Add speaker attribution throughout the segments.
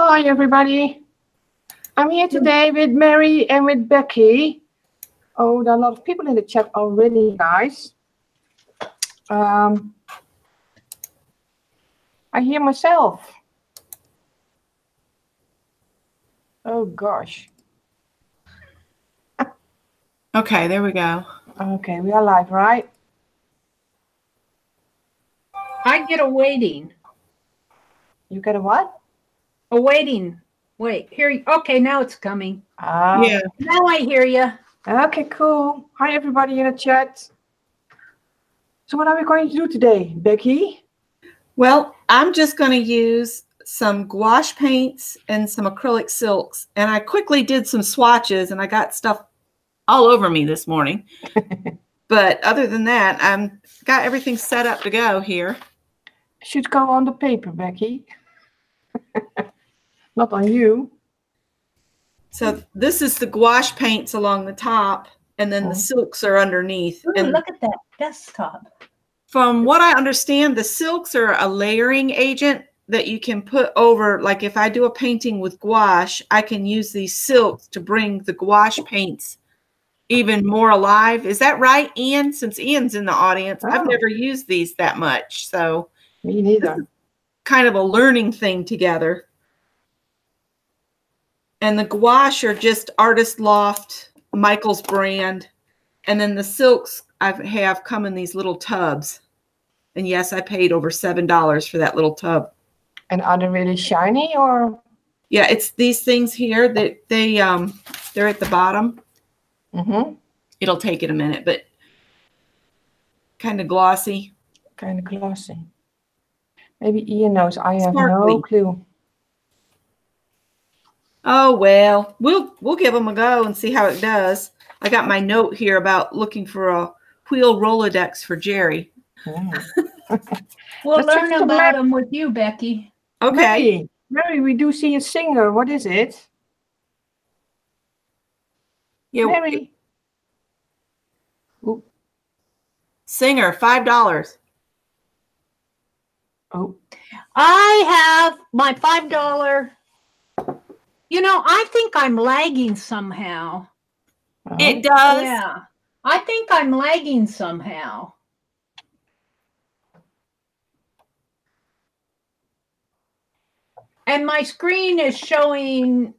Speaker 1: Hi, everybody. I'm here today with Meri and with Becky. Oh, there are a lot of people in the chat already, guys. I hear myself. Oh, gosh.
Speaker 2: Okay, there we go.
Speaker 1: Okay, we are live, right?
Speaker 3: I get a waiting.
Speaker 1: You get a what?
Speaker 3: A waiting. Wait, here. Okay, now it's coming.
Speaker 2: Yeah.
Speaker 3: Now I hear you.
Speaker 1: Okay, cool. Hi, everybody in the chat. So what are we going to do today, Becky?
Speaker 2: Well, I'm just going to use some gouache paints and some acrylic silks. And I quickly did some swatches and I got stuff all over me this morning. But other than that, I'm got everything set up to go here.
Speaker 1: Should go on the paper, Becky. Not on you.
Speaker 2: So this is the gouache paints along the top, and then the silks are underneath.
Speaker 3: Ooh,
Speaker 2: and
Speaker 3: look at that desktop.
Speaker 2: From what I understand, the silks are a layering agent that you can put over. Like if I do a painting with gouache, I can use these silks to bring the gouache paints even more alive. Is that right, Ian? Since Ian's in the audience, I've never used these that much. So
Speaker 1: me neither.
Speaker 2: Kind of a learning thing together. And the gouache are just Artist Loft, Michael's brand. And then the silks I have come in these little tubs. And yes, I paid over $7 for that little tub.
Speaker 1: And are they really shiny or?
Speaker 2: Yeah, it's these things here that they're at the bottom.
Speaker 1: Mm-hmm.
Speaker 2: It'll take it a minute, but kind of glossy.
Speaker 1: Kind of glossy. Maybe Ian knows. I have
Speaker 2: Sparkly.
Speaker 1: no clue.
Speaker 2: Oh well, we'll give them a go and see how it does. I got my note here about looking for a wheel Rolodex for Jerry.
Speaker 3: We'll learn about them with you, Becky.
Speaker 2: Okay.
Speaker 1: Meri, we do see a singer. What is it?
Speaker 2: Yeah.
Speaker 1: Meri.
Speaker 2: Singer, $5.
Speaker 1: Oh.
Speaker 3: I have my $5. You know, I think I'm lagging somehow.
Speaker 2: It does.
Speaker 3: Yeah. I think I'm lagging somehow. And my screen is showing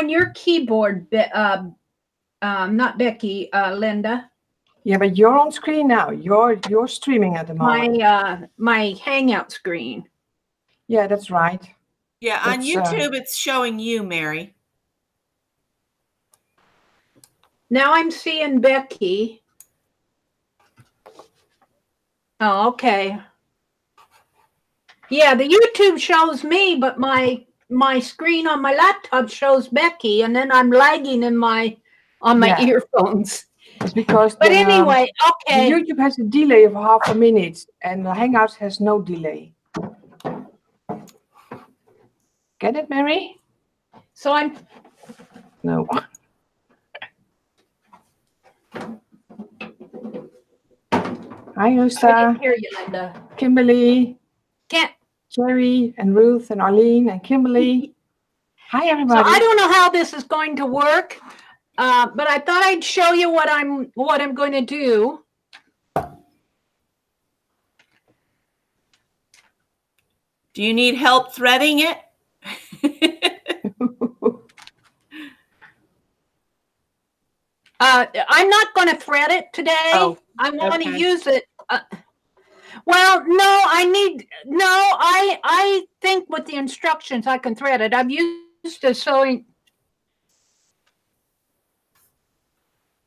Speaker 3: your keyboard, not Becky, Linda.
Speaker 1: Yeah, but you're on screen now. You're streaming at the moment.
Speaker 3: My Hangout screen.
Speaker 1: Yeah, that's right.
Speaker 2: Yeah, on YouTube it's showing you, Meri.
Speaker 3: Now I'm seeing Becky. Oh, okay. Yeah, the YouTube shows me, but my screen on my laptop shows Becky, and then I'm lagging in on my earphones.
Speaker 1: It's because
Speaker 3: anyway, okay.
Speaker 1: YouTube has a delay of half a minute, and the Hangouts has no delay. Get it, Meri?
Speaker 3: So I'm...
Speaker 1: No. Hi, Usta.
Speaker 3: I didn't hear you, Linda.
Speaker 1: Kimberly.
Speaker 3: Can't.
Speaker 1: Jerry and Ruth and Arlene and Kimberly. Hi, everybody.
Speaker 3: So I don't know how this is going to work, but I thought I'd show you what I'm going to do.
Speaker 2: Do you need help threading it?
Speaker 3: I'm not going to thread it today.
Speaker 2: Oh,
Speaker 3: I want to use it. Well, no, I think with the instructions I can thread it. I'm used to sewing.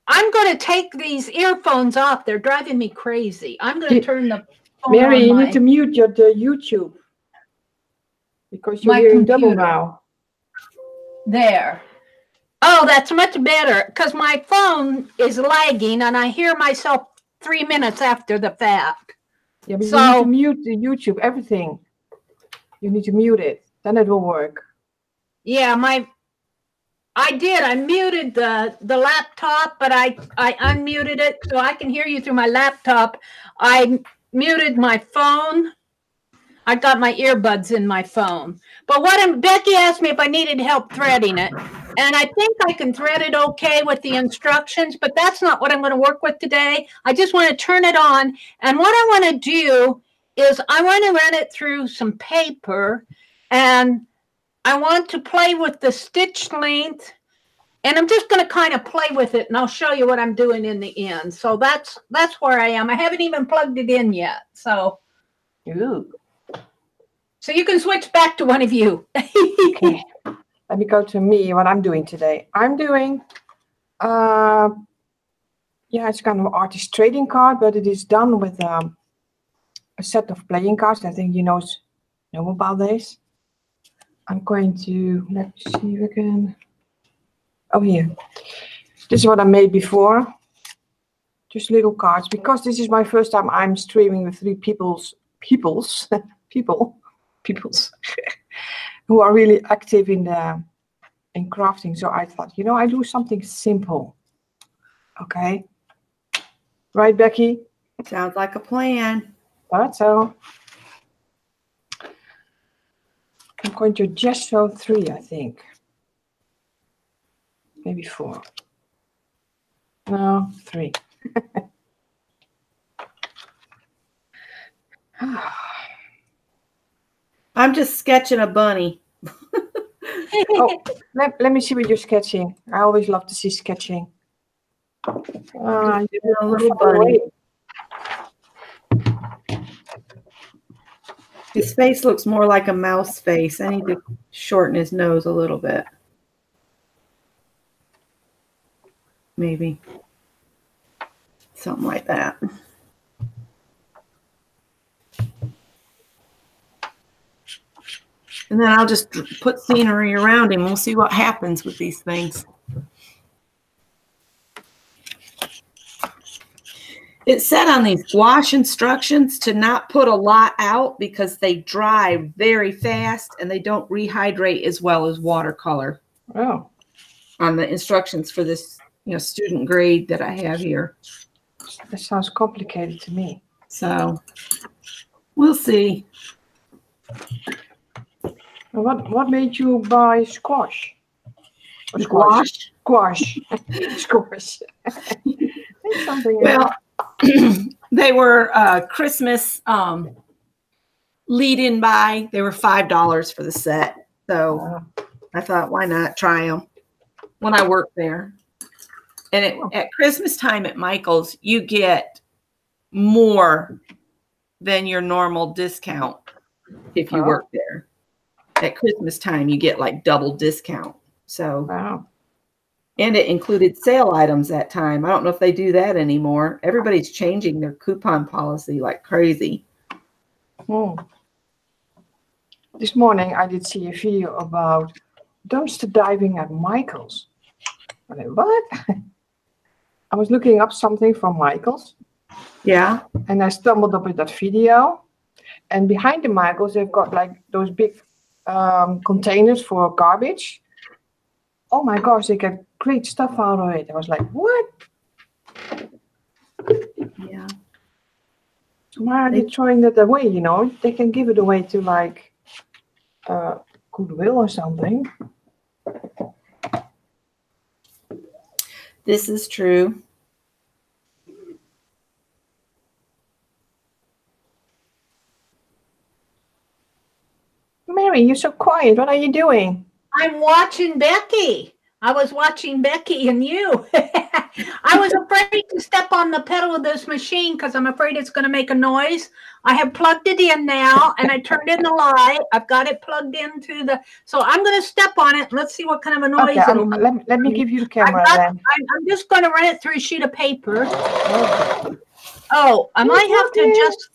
Speaker 3: I'm going to take these earphones off. They're driving me crazy. I'm going to turn the phone
Speaker 1: Meri,
Speaker 3: on
Speaker 1: you need to mute the YouTube because you're hearing double now.
Speaker 3: There. Oh, that's much better because my phone is lagging and I hear myself 3 minutes after the fact.
Speaker 1: Yeah, but you need to mute the YouTube, everything. You need to mute it. Then it will work.
Speaker 3: Yeah, I did. I muted the laptop, but I unmuted it so I can hear you through my laptop. I muted my phone. I got my earbuds in my phone. But Becky asked me if I needed help threading it. And I think I can thread it okay with the instructions, but that's not what I'm going to work with today. I just want to turn it on. And what I want to do is I want to run it through some paper, and I want to play with the stitch length. And I'm just going to kind of play with it, and I'll show you what I'm doing in the end. So that's where I am. I haven't even plugged it in yet. So, so you can switch back to one of you.
Speaker 1: Okay. Let me go to me, what I'm doing today. I'm doing, yeah, it's kind of an artist trading card, but it is done with a set of playing cards. I think you know about this. I'm going to, let's see if I can, oh, here. This is what I made before. Just little cards, because this is my first time I'm streaming with three peoples who are really active in crafting. So I thought, you know, I do something simple. Okay. Right, Becky?
Speaker 2: Sounds like a plan.
Speaker 1: Thought so. I'm going to just show 3, I think. Maybe 4. No, 3.
Speaker 2: I'm just sketching a bunny.
Speaker 1: Oh, let me see what you're sketching. I always love to see sketching.
Speaker 2: A little bunny. His face looks more like a mouse face. I need to shorten his nose a little bit. Maybe. Something like that. And then I'll just put scenery around him. We'll see what happens with these things. It said on these gouache instructions to not put a lot out because they dry very fast and they don't rehydrate as well as watercolor.
Speaker 1: Oh.
Speaker 2: On the instructions for this, you know, student grade that I have here.
Speaker 1: That sounds complicated to me.
Speaker 2: So we'll see.
Speaker 1: What made you buy squash?
Speaker 2: Squash?
Speaker 1: Squash. Squash. Something
Speaker 2: well, they were Christmas lead-in buy. They were $5 for the set. So I thought, why not try them when I worked there? And at Christmas time at Michael's, you get more than your normal discount if you work there. At Christmas time, you get like double discount. So,
Speaker 1: wow.
Speaker 2: And it included sale items that time. I don't know if they do that anymore. Everybody's changing their coupon policy like crazy.
Speaker 1: This morning, I did see a video about dumpster diving at Michael's. I mean, what? I was looking up something from Michael's.
Speaker 2: Yeah.
Speaker 1: And I stumbled up with that video. And behind the Michael's, they've got like those big containers for garbage. Oh my gosh, they get great stuff out of it. I was like, what?
Speaker 2: Yeah.
Speaker 1: So why are they throwing that away, you know? They can give it away to like Goodwill or something.
Speaker 2: This is true.
Speaker 1: Mary, you're so quiet. What are you doing?
Speaker 3: I'm watching Becky. I was watching Becky and you. I was afraid to step on the pedal of this machine because I'm afraid it's going to make a noise. I have plugged it in now, and I turned in the light. I've got it plugged into the... So I'm going to step on it. Let's see what kind of a noise it'll make.
Speaker 1: Let me give you the camera then.
Speaker 3: I'm just going to run it through a sheet of paper. Oh, I might have to adjust...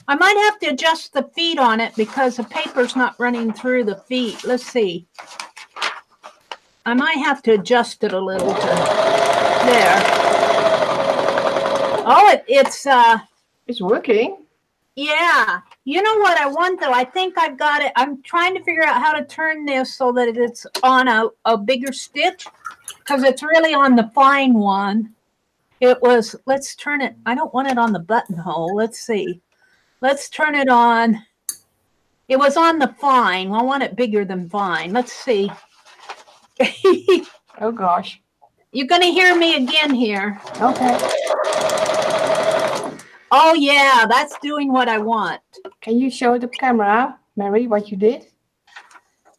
Speaker 3: I might have to adjust the feet on it because the paper's not running through the feet. Let's see. I might have to adjust it a little to there. Oh,
Speaker 1: it's working.
Speaker 3: Yeah. You know what I want though? I think I've got it. I'm trying to figure out how to turn this so that it's on a bigger stitch because it's really on the fine one. It was, let's turn it. I don't want it on the buttonhole. Let's see. Let's turn it on. It was on the fine. I want it bigger than fine. Let's see.
Speaker 1: Oh gosh.
Speaker 3: You're going to hear me again here.
Speaker 1: Okay.
Speaker 3: Oh, yeah, that's doing what I want.
Speaker 1: Can you show the camera, Mary, what you did?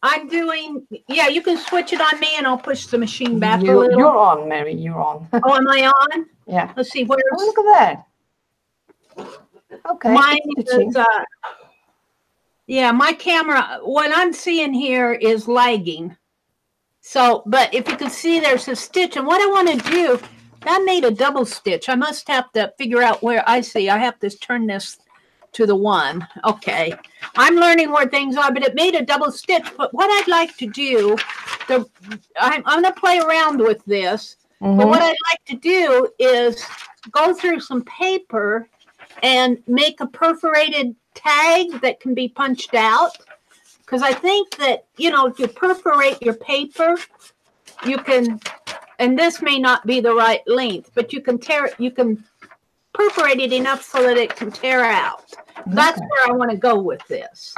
Speaker 3: I'm doing, yeah, you can switch it on me and I'll push the machine back a little.
Speaker 1: You're on, Mary. You're on.
Speaker 3: Oh, am I on?
Speaker 1: Yeah.
Speaker 3: Let's see, where's...
Speaker 1: Oh, look at that. Okay.
Speaker 3: Mine is, yeah, my camera, what I'm seeing here is lagging. So, but if you can see, there's a stitch. And what I want to do, that made a double stitch. I must have to figure out where I see. I have to turn this to the one. Okay. I'm learning where things are, but it made a double stitch. But what I'd like to do, I'm going to play around with this. Mm-hmm. But what I'd like to do is go through some paper and make a perforated tag that can be punched out. Because I think that, you know, if you perforate your paper, you can, and this may not be the right length, but you can perforate it enough so that it can tear out. Okay. That's where I want to go with this.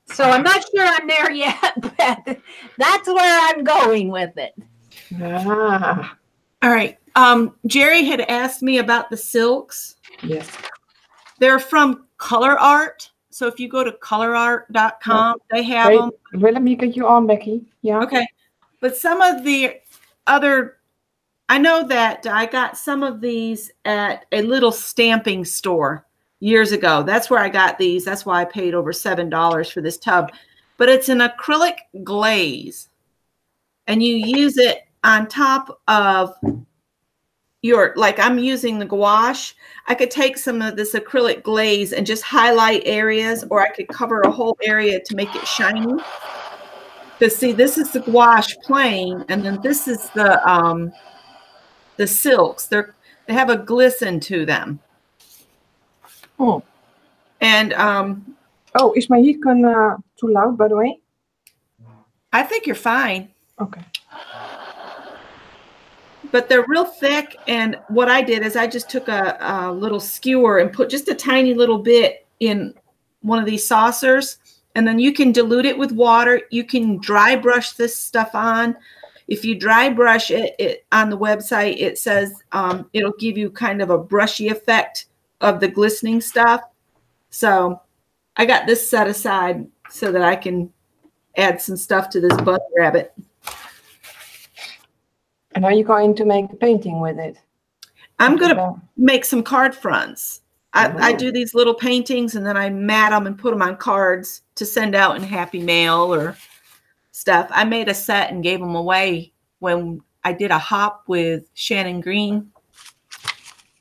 Speaker 3: So I'm not sure I'm there yet, but that's where I'm going with it.
Speaker 2: All right. Jerry had asked me about the silks.
Speaker 1: Yes.
Speaker 2: They're from Color Art. So if you go to colorart.com, they have them.
Speaker 1: Wait, let me get you on, Becky. Yeah.
Speaker 2: Okay. But some of the other, I know that I got some of these at a little stamping store years ago. That's where I got these. That's why I paid over $7 for this tub. But it's an acrylic glaze. And you use it on top of your, like I'm using the gouache. I could take some of this acrylic glaze and just highlight areas, or I could cover a whole area to make it shiny. Because see, this is the gouache plain, and then this is the silks. They have a glisten to them.
Speaker 1: Oh.
Speaker 2: And
Speaker 1: oh, is my heat gun too loud, by the way?
Speaker 2: I think you're fine.
Speaker 1: Okay.
Speaker 2: But they're real thick, and what I did is I just took a little skewer and put just a tiny little bit in one of these saucers, and then you can dilute it with water. You can dry brush this stuff on. If you dry brush it on the website, it says it'll give you kind of a brushy effect of the glistening stuff. So I got this set aside so that I can add some stuff to this bunny rabbit.
Speaker 1: And are you going to make a painting with it?
Speaker 2: I'm going to make some card fronts. I do these little paintings, and then I mat them and put them on cards to send out in Happy Mail or stuff. I made a set and gave them away when I did a hop with Shannon Green.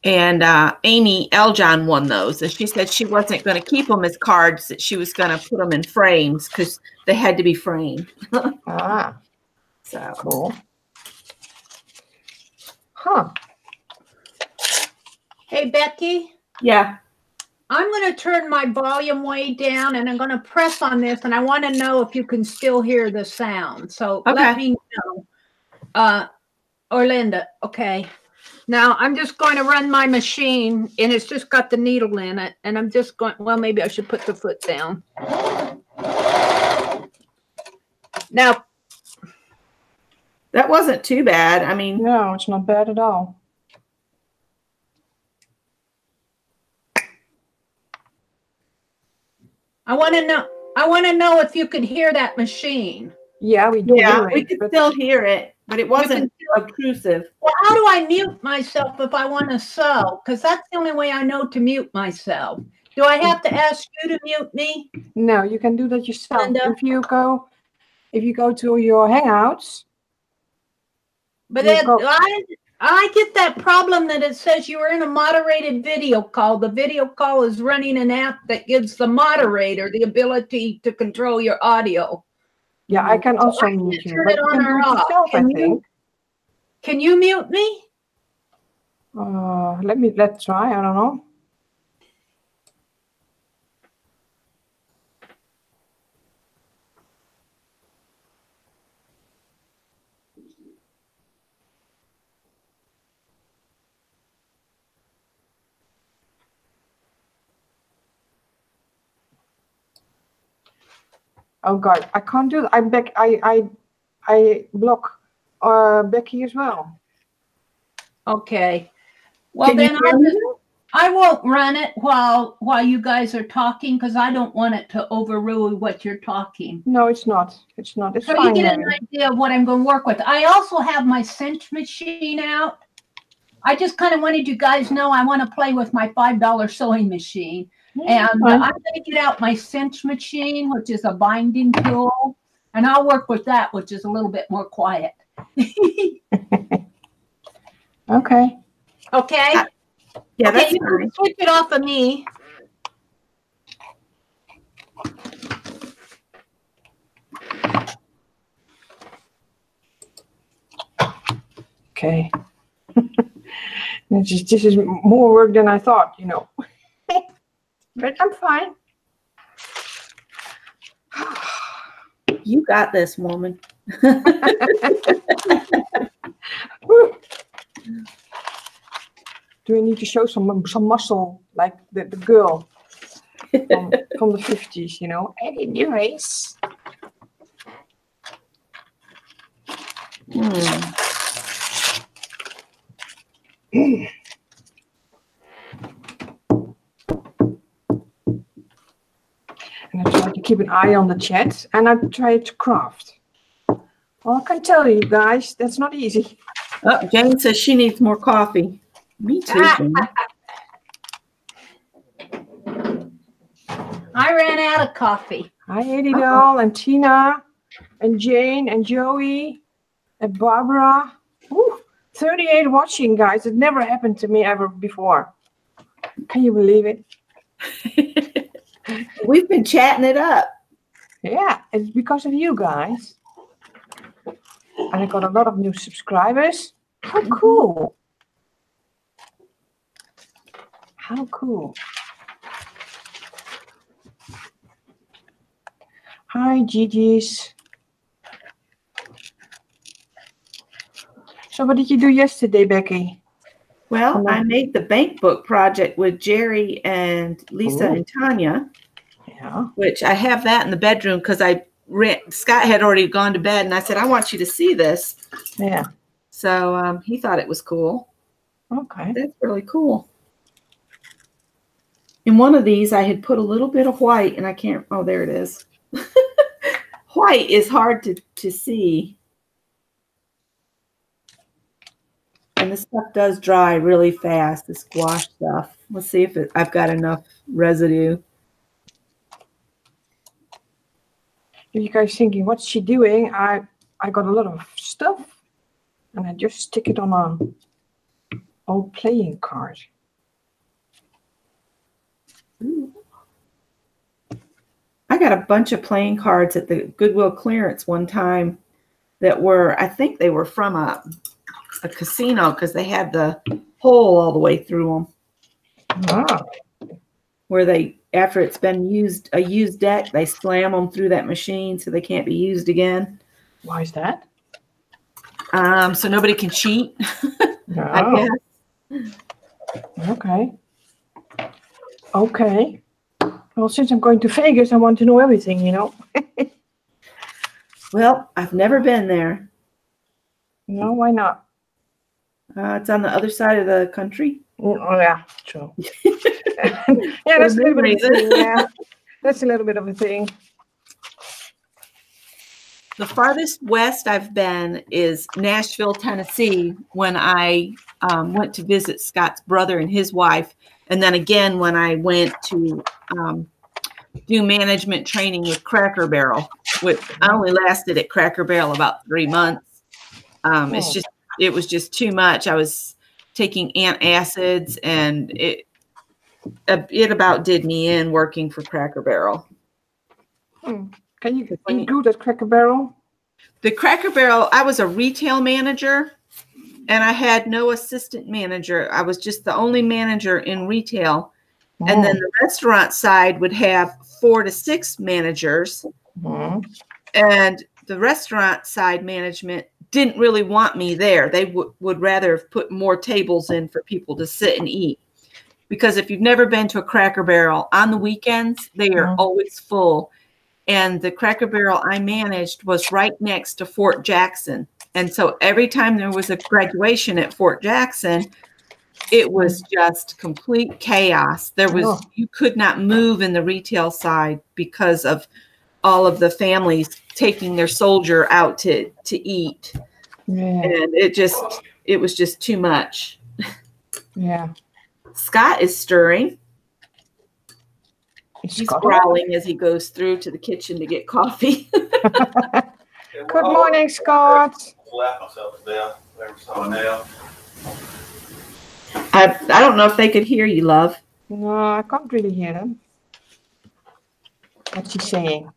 Speaker 2: And Amy Eljohn won those. And she said she wasn't going to keep them as cards, that she was going to put them in frames because they had to be framed. So
Speaker 1: cool. Huh.
Speaker 3: Hey, Becky.
Speaker 2: Yeah.
Speaker 3: I'm going to turn my volume way down, and I'm going to press on this, and I want to know if you can still hear the sound. So let me know. Orlinda, okay. Now I'm just going to run my machine, and it's just got the needle in it, and I'm just going, well, maybe I should put the foot down. Now,
Speaker 2: that wasn't too bad. I mean,
Speaker 1: no, it's not bad at all.
Speaker 3: I want to know if you could hear that machine.
Speaker 1: Yeah, we do.
Speaker 2: Yeah, we could still hear it, but it wasn't obtrusive.
Speaker 3: Well, how do I mute myself if I want to sew? Because that's the only way I know to mute myself. Do I have to ask you to mute me?
Speaker 1: No, you can do that yourself.
Speaker 3: Linda?
Speaker 1: If you go to your Hangouts.
Speaker 3: But I get that problem that it says you were in a moderated video call. The video call is running an app that gives the moderator the ability to control your audio.
Speaker 1: Yeah, I can also mute you.
Speaker 3: Turn it on or off. Can you mute me?
Speaker 1: Let's try. I don't know. Oh God, I can't do that. I block Becky as well.
Speaker 3: Okay. Well,
Speaker 1: Can you
Speaker 3: then
Speaker 1: hear me?
Speaker 3: I won't run it while you guys are talking because I don't want it to overrule what you're talking.
Speaker 1: No, it's not. It's not. It's
Speaker 3: So
Speaker 1: fine.
Speaker 3: you get an idea of what I'm going to work with. I also have my cinch machine out. I just kind of wanted you guys to know I want to play with my $5 sewing machine. And I'm going to get out my cinch machine, which is a binding tool. And I'll work with that, which is a little bit more quiet.
Speaker 1: Okay.
Speaker 3: Okay?
Speaker 2: Yeah,
Speaker 3: okay,
Speaker 2: that's
Speaker 3: you
Speaker 2: fine.
Speaker 3: can switch it off of me.
Speaker 1: Okay. This is more work than I thought, you know. But I'm fine.
Speaker 2: You got this, woman.
Speaker 1: Do we need to show some muscle like the girl from the 50s, you know? Anyways. And I try to keep an eye on the chat, and I try to craft. Well, I can tell you guys, that's not easy.
Speaker 2: Oh, Jane says she needs more coffee. Me too, Jane.
Speaker 3: I ran out of coffee.
Speaker 1: Hi, Eddie Doll, and Tina, and Jane, and Joey, and Barbara. Ooh, 38 watching, guys. It never happened to me ever before. Can you believe it?
Speaker 2: We've been chatting it up.
Speaker 1: Yeah, it's because of you guys. And I got a lot of new subscribers. How cool. How cool. Hi, Gigi's. So what did you do yesterday, Becky?
Speaker 2: Well, I made the bank book project with Jerry and Lisa and Tanya.
Speaker 1: Yeah.
Speaker 2: Which I have that in the bedroom because Scott had already gone to bed, and I said, I want you to see this.
Speaker 1: Yeah.
Speaker 2: So he thought it was cool.
Speaker 1: Okay.
Speaker 2: That's really cool. In one of these, I had put a little bit of white, and I can't, oh, there it is. White is hard to see. And this stuff does dry really fast, this gouache stuff. Let's see if I've got enough residue.
Speaker 1: If you guys thinking, what's she doing? I got a lot of stuff, and I just stick it on a old playing card.
Speaker 2: Ooh. I got a bunch of playing cards at the Goodwill clearance one time that were, I think they were from a casino because they had the hole all the way through them.
Speaker 1: Wow.
Speaker 2: Where they, after it's been used, a used deck, they slam them through that machine so they can't be used again.
Speaker 1: Why is that?
Speaker 2: So nobody can cheat.
Speaker 1: No.
Speaker 2: I guess.
Speaker 1: Okay. Okay. Well, since I'm going to Vegas, I want to know everything, you know.
Speaker 2: Well, I've never been there.
Speaker 1: No, why not?
Speaker 2: It's on the other side of the country.
Speaker 1: Oh, yeah, true. Yeah, that's a little bit of a thing. Yeah, that's a little bit of a thing.
Speaker 2: The farthest west I've been is Nashville, Tennessee, when I went to visit Scott's brother and his wife. And then again, when I went to do management training with Cracker Barrel, which I only lasted at Cracker Barrel about 3 months. It was just too much. I was taking antacids, and it about did me in working for Cracker Barrel.
Speaker 1: Can you do that Cracker Barrel?
Speaker 2: The Cracker Barrel, I was a retail manager, and I had no assistant manager. I was just the only manager in retail. Oh. And then the restaurant side would have 4 to 6 managers. And the restaurant side management didn't really want me there. They would rather have put more tables in for people to sit and eat. Because if you've never been to a Cracker Barrel, on the weekends, they are always full. And the Cracker Barrel I managed was right next to Fort Jackson. And so every time there was a graduation at Fort Jackson, it was just complete chaos. You could not move in the retail side because of all of the families taking their soldier out to eat.
Speaker 1: Yeah.
Speaker 2: And it was just too much.
Speaker 1: Yeah.
Speaker 2: Scott is stirring. He's growling as he goes through to the kitchen to get coffee.
Speaker 1: Good morning, Scott.
Speaker 2: I don't know if they could hear you, love.
Speaker 1: No, I can't really hear them. What's he saying?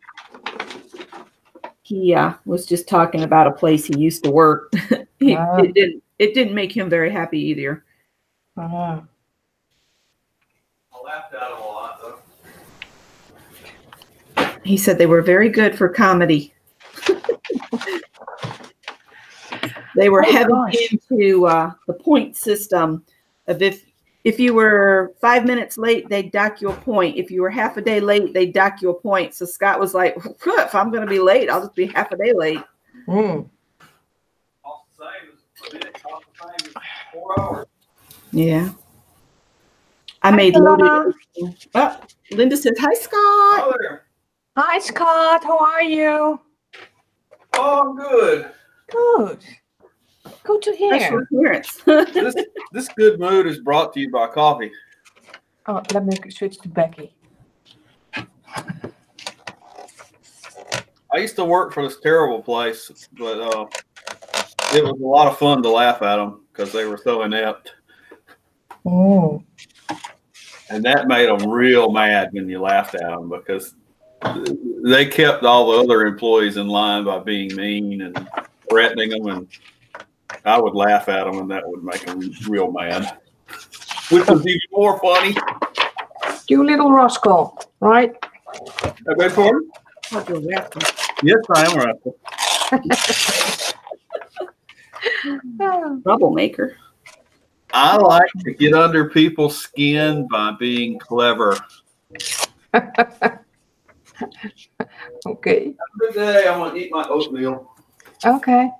Speaker 2: He was just talking about a place he used to work. It didn't make him very happy either.
Speaker 1: Uh-huh.
Speaker 4: I laughed at him a lot, though.
Speaker 2: He said they were very good for comedy. They were heavy into the point system of if you were 5 minutes late, they'd dock you a point. If you were half a day late, they'd dock you a point. So Scott was like, if I'm going to be late, I'll just be half a day late.
Speaker 1: Mm.
Speaker 4: Cost the same as 4 hours.
Speaker 2: Yeah. I made loaded. Oh, Linda says, hi, Scott.
Speaker 4: Oh, there.
Speaker 1: Hi, Scott. How are you?
Speaker 4: Oh, I'm good.
Speaker 1: Good. Good to hear.
Speaker 2: Appearance.
Speaker 4: This good mood is brought to you by coffee.
Speaker 1: Oh, let me switch to Becky.
Speaker 4: I used to work for this terrible place, but it was a lot of fun to laugh at them because they were so inept.
Speaker 1: Oh.
Speaker 4: And that made them real mad when you laughed at them because they kept all the other employees in line by being mean and threatening them, and I would laugh at them, and that would make them real mad, which was even more funny.
Speaker 1: You little rascal, right?
Speaker 4: I beg pardon? Yes, I am rascal.
Speaker 2: Troublemaker.
Speaker 4: I like to get under people's skin by being clever.
Speaker 1: Okay.
Speaker 4: Have a good day. I'm going to eat my oatmeal.
Speaker 1: Okay.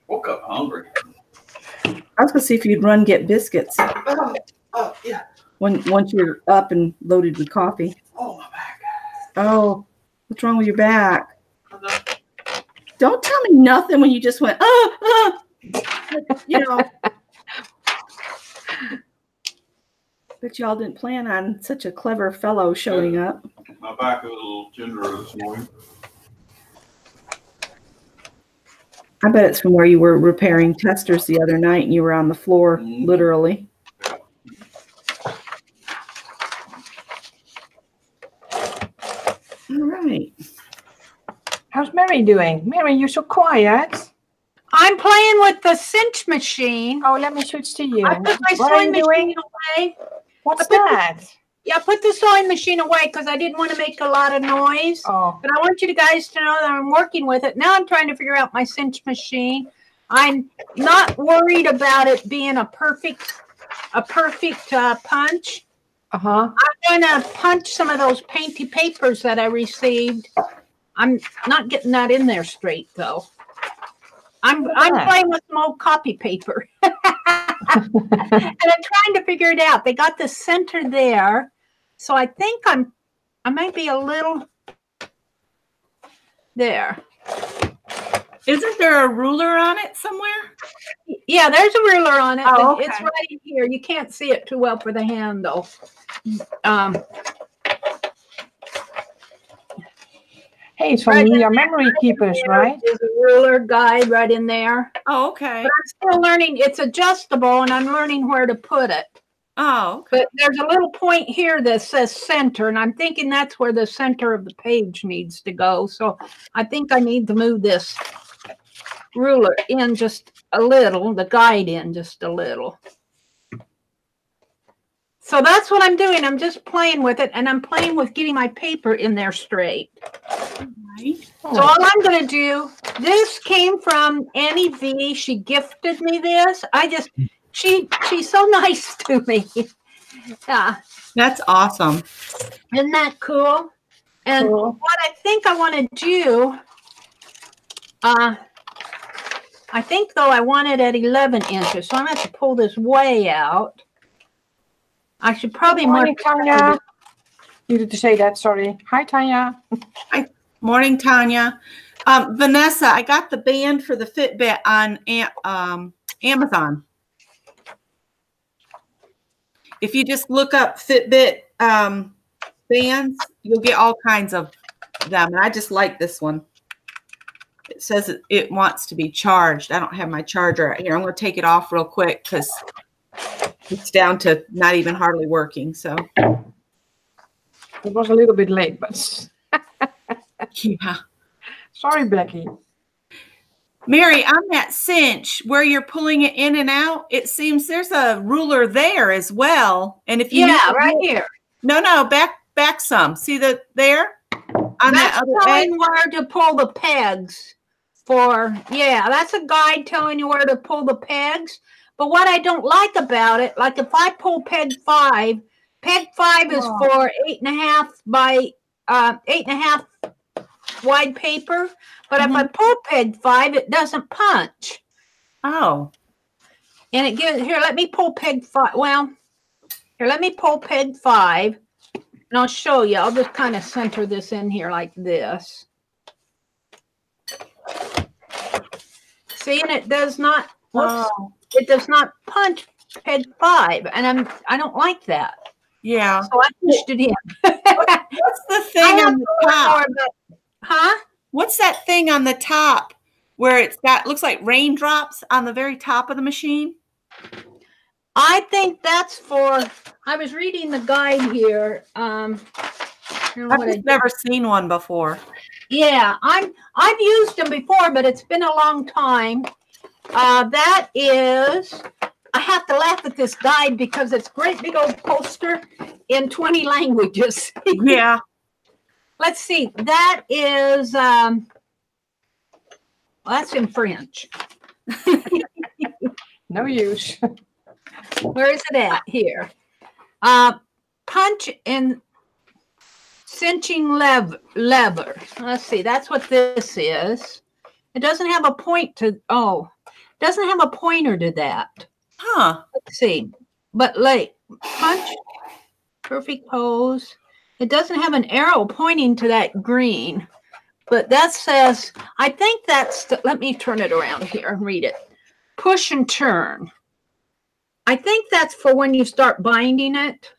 Speaker 4: Woke up hungry.
Speaker 2: I was going to see if you'd run get biscuits
Speaker 4: Oh, yeah.
Speaker 2: once you're up and loaded with coffee.
Speaker 4: Oh, my back.
Speaker 2: Oh, what's wrong with your back? Don't tell me nothing when you just went, you know. But y'all didn't plan on such a clever fellow showing up.
Speaker 4: My back was a little tender this morning.
Speaker 2: I bet it's from where you were repairing testers the other night and you were on the floor, literally. All right.
Speaker 1: How's Mary doing? Mary, you're so quiet.
Speaker 3: I'm playing with the cinch machine.
Speaker 1: Oh, let me switch to you.
Speaker 3: I put my
Speaker 1: What are
Speaker 3: sewing
Speaker 1: you
Speaker 3: machine
Speaker 1: doing?
Speaker 3: away.
Speaker 1: What's that?
Speaker 3: Yeah, I put the sewing machine away because I didn't want to make a lot of noise.
Speaker 1: Oh,
Speaker 3: But I want you guys to know that I'm working with it. Now I'm trying to figure out my cinch machine. I'm not worried about it being a perfect punch.
Speaker 1: uh-huh.
Speaker 3: I'm going to punch some of those painty papers that I received. I'm not getting that in there straight, though. I'm playing with some old copy paper. And I'm trying to figure it out. They got the center there. So I think I might be a little there.
Speaker 2: Isn't there a ruler on it somewhere?
Speaker 3: Yeah, there's a ruler on it.
Speaker 2: Oh,
Speaker 3: It's
Speaker 2: okay.
Speaker 3: right in here. You can't see it too well for the handle.
Speaker 1: Hey, it's from your memory keepers, right?
Speaker 3: There's a ruler guide right in there.
Speaker 2: Oh, okay.
Speaker 3: But I'm still learning. It's adjustable, and I'm learning where to put it.
Speaker 2: Oh, okay.
Speaker 3: But there's a little point here that says center, and I'm thinking that's where the center of the page needs to go. So I think I need to move this ruler in just a little, the guide in just a little. So that's what I'm doing. I'm just playing with it, and I'm playing with getting my paper in there straight.
Speaker 2: Right.
Speaker 3: So all I'm going to do, this came from Annie V. She gifted me this. She's so nice to me. Yeah.
Speaker 2: That's awesome.
Speaker 3: Isn't that cool? And
Speaker 1: Cool.
Speaker 3: what I think I want to do, I think though I want it at 11 inches, so I'm going to have to pull this way out. I should probably mark.
Speaker 1: Morning, Tanya. Needed to say that, sorry. Hi, Tanya.
Speaker 2: Hi. Morning, Tanya. Vanessa, I got the band for the Fitbit on Amazon. If you just look up Fitbit bands, you'll get all kinds of them. And I just like this one. It says it wants to be charged. I don't have my charger right here. I'm going to take it off real quick because it's down to not even hardly working. So
Speaker 1: It was a little bit late, but
Speaker 2: yeah.
Speaker 1: sorry, Becky.
Speaker 2: Mary, on that cinch where you're pulling it in and out, it seems there's a ruler there as well. And if you
Speaker 3: right here.
Speaker 2: No, back some. See that there? On
Speaker 3: That's
Speaker 2: that other
Speaker 3: telling
Speaker 2: edge?
Speaker 3: where to pull the pegs for, yeah, that's a guide telling you where to pull the pegs. But what I don't like about it, like if I pull peg 5 is for 8.5 by 8.5 wide paper. But if I pull peg 5, it doesn't punch.
Speaker 2: Oh.
Speaker 3: And it gives, here, let me pull peg 5. Well, here, let me pull peg 5. And I'll show you. I'll just kind of center this in here like this. See, and it does not, it does not punch peg 5. And I don't like that.
Speaker 2: Yeah.
Speaker 3: So I pushed it in.
Speaker 2: What's the thing on the top?
Speaker 3: Huh?
Speaker 2: What's that thing on the top where it's got, looks like raindrops on the very top of the machine?
Speaker 3: I think that's for, I was reading the guide here.
Speaker 2: I've just never seen one before.
Speaker 3: Yeah, I've used them before, but it's been a long time. That is, I have to laugh at this guide because it's a great big old poster in 20 languages.
Speaker 2: Yeah.
Speaker 3: Let's see. That is, well, that's in French.
Speaker 1: No use.
Speaker 3: Where is it at? Here. Punch and cinching lever. Let's see. That's what this is. It doesn't have a point to, it doesn't have a pointer to that.
Speaker 2: Huh.
Speaker 3: Let's see. But like, punch, perfect pose. It doesn't have an arrow pointing to that green. But that says, I think that's, let me turn it around here and read it. Push and turn. I think that's for when you start binding it.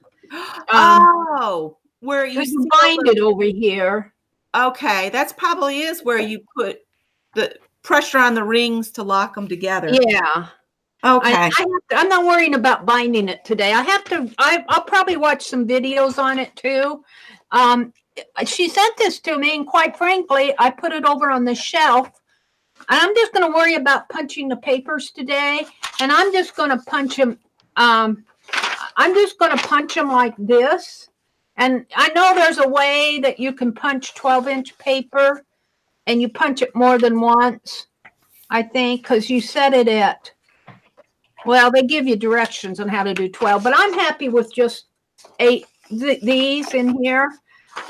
Speaker 2: Where you
Speaker 3: bind it over here.
Speaker 2: Okay, that's probably is where you put the pressure on the rings to lock them together.
Speaker 3: Yeah.
Speaker 2: Okay.
Speaker 3: I'm not worrying about binding it today. I'll probably watch some videos on it too. She sent this to me, and quite frankly, I put it over on the shelf. And I'm just going to worry about punching the papers today. And I'm just going to punch them. I'm just going to punch them like this. And I know there's a way that you can punch 12-inch paper. And you punch it more than once, I think, because you set it at, well, they give you directions on how to do 12. But I'm happy with just 8 these in here.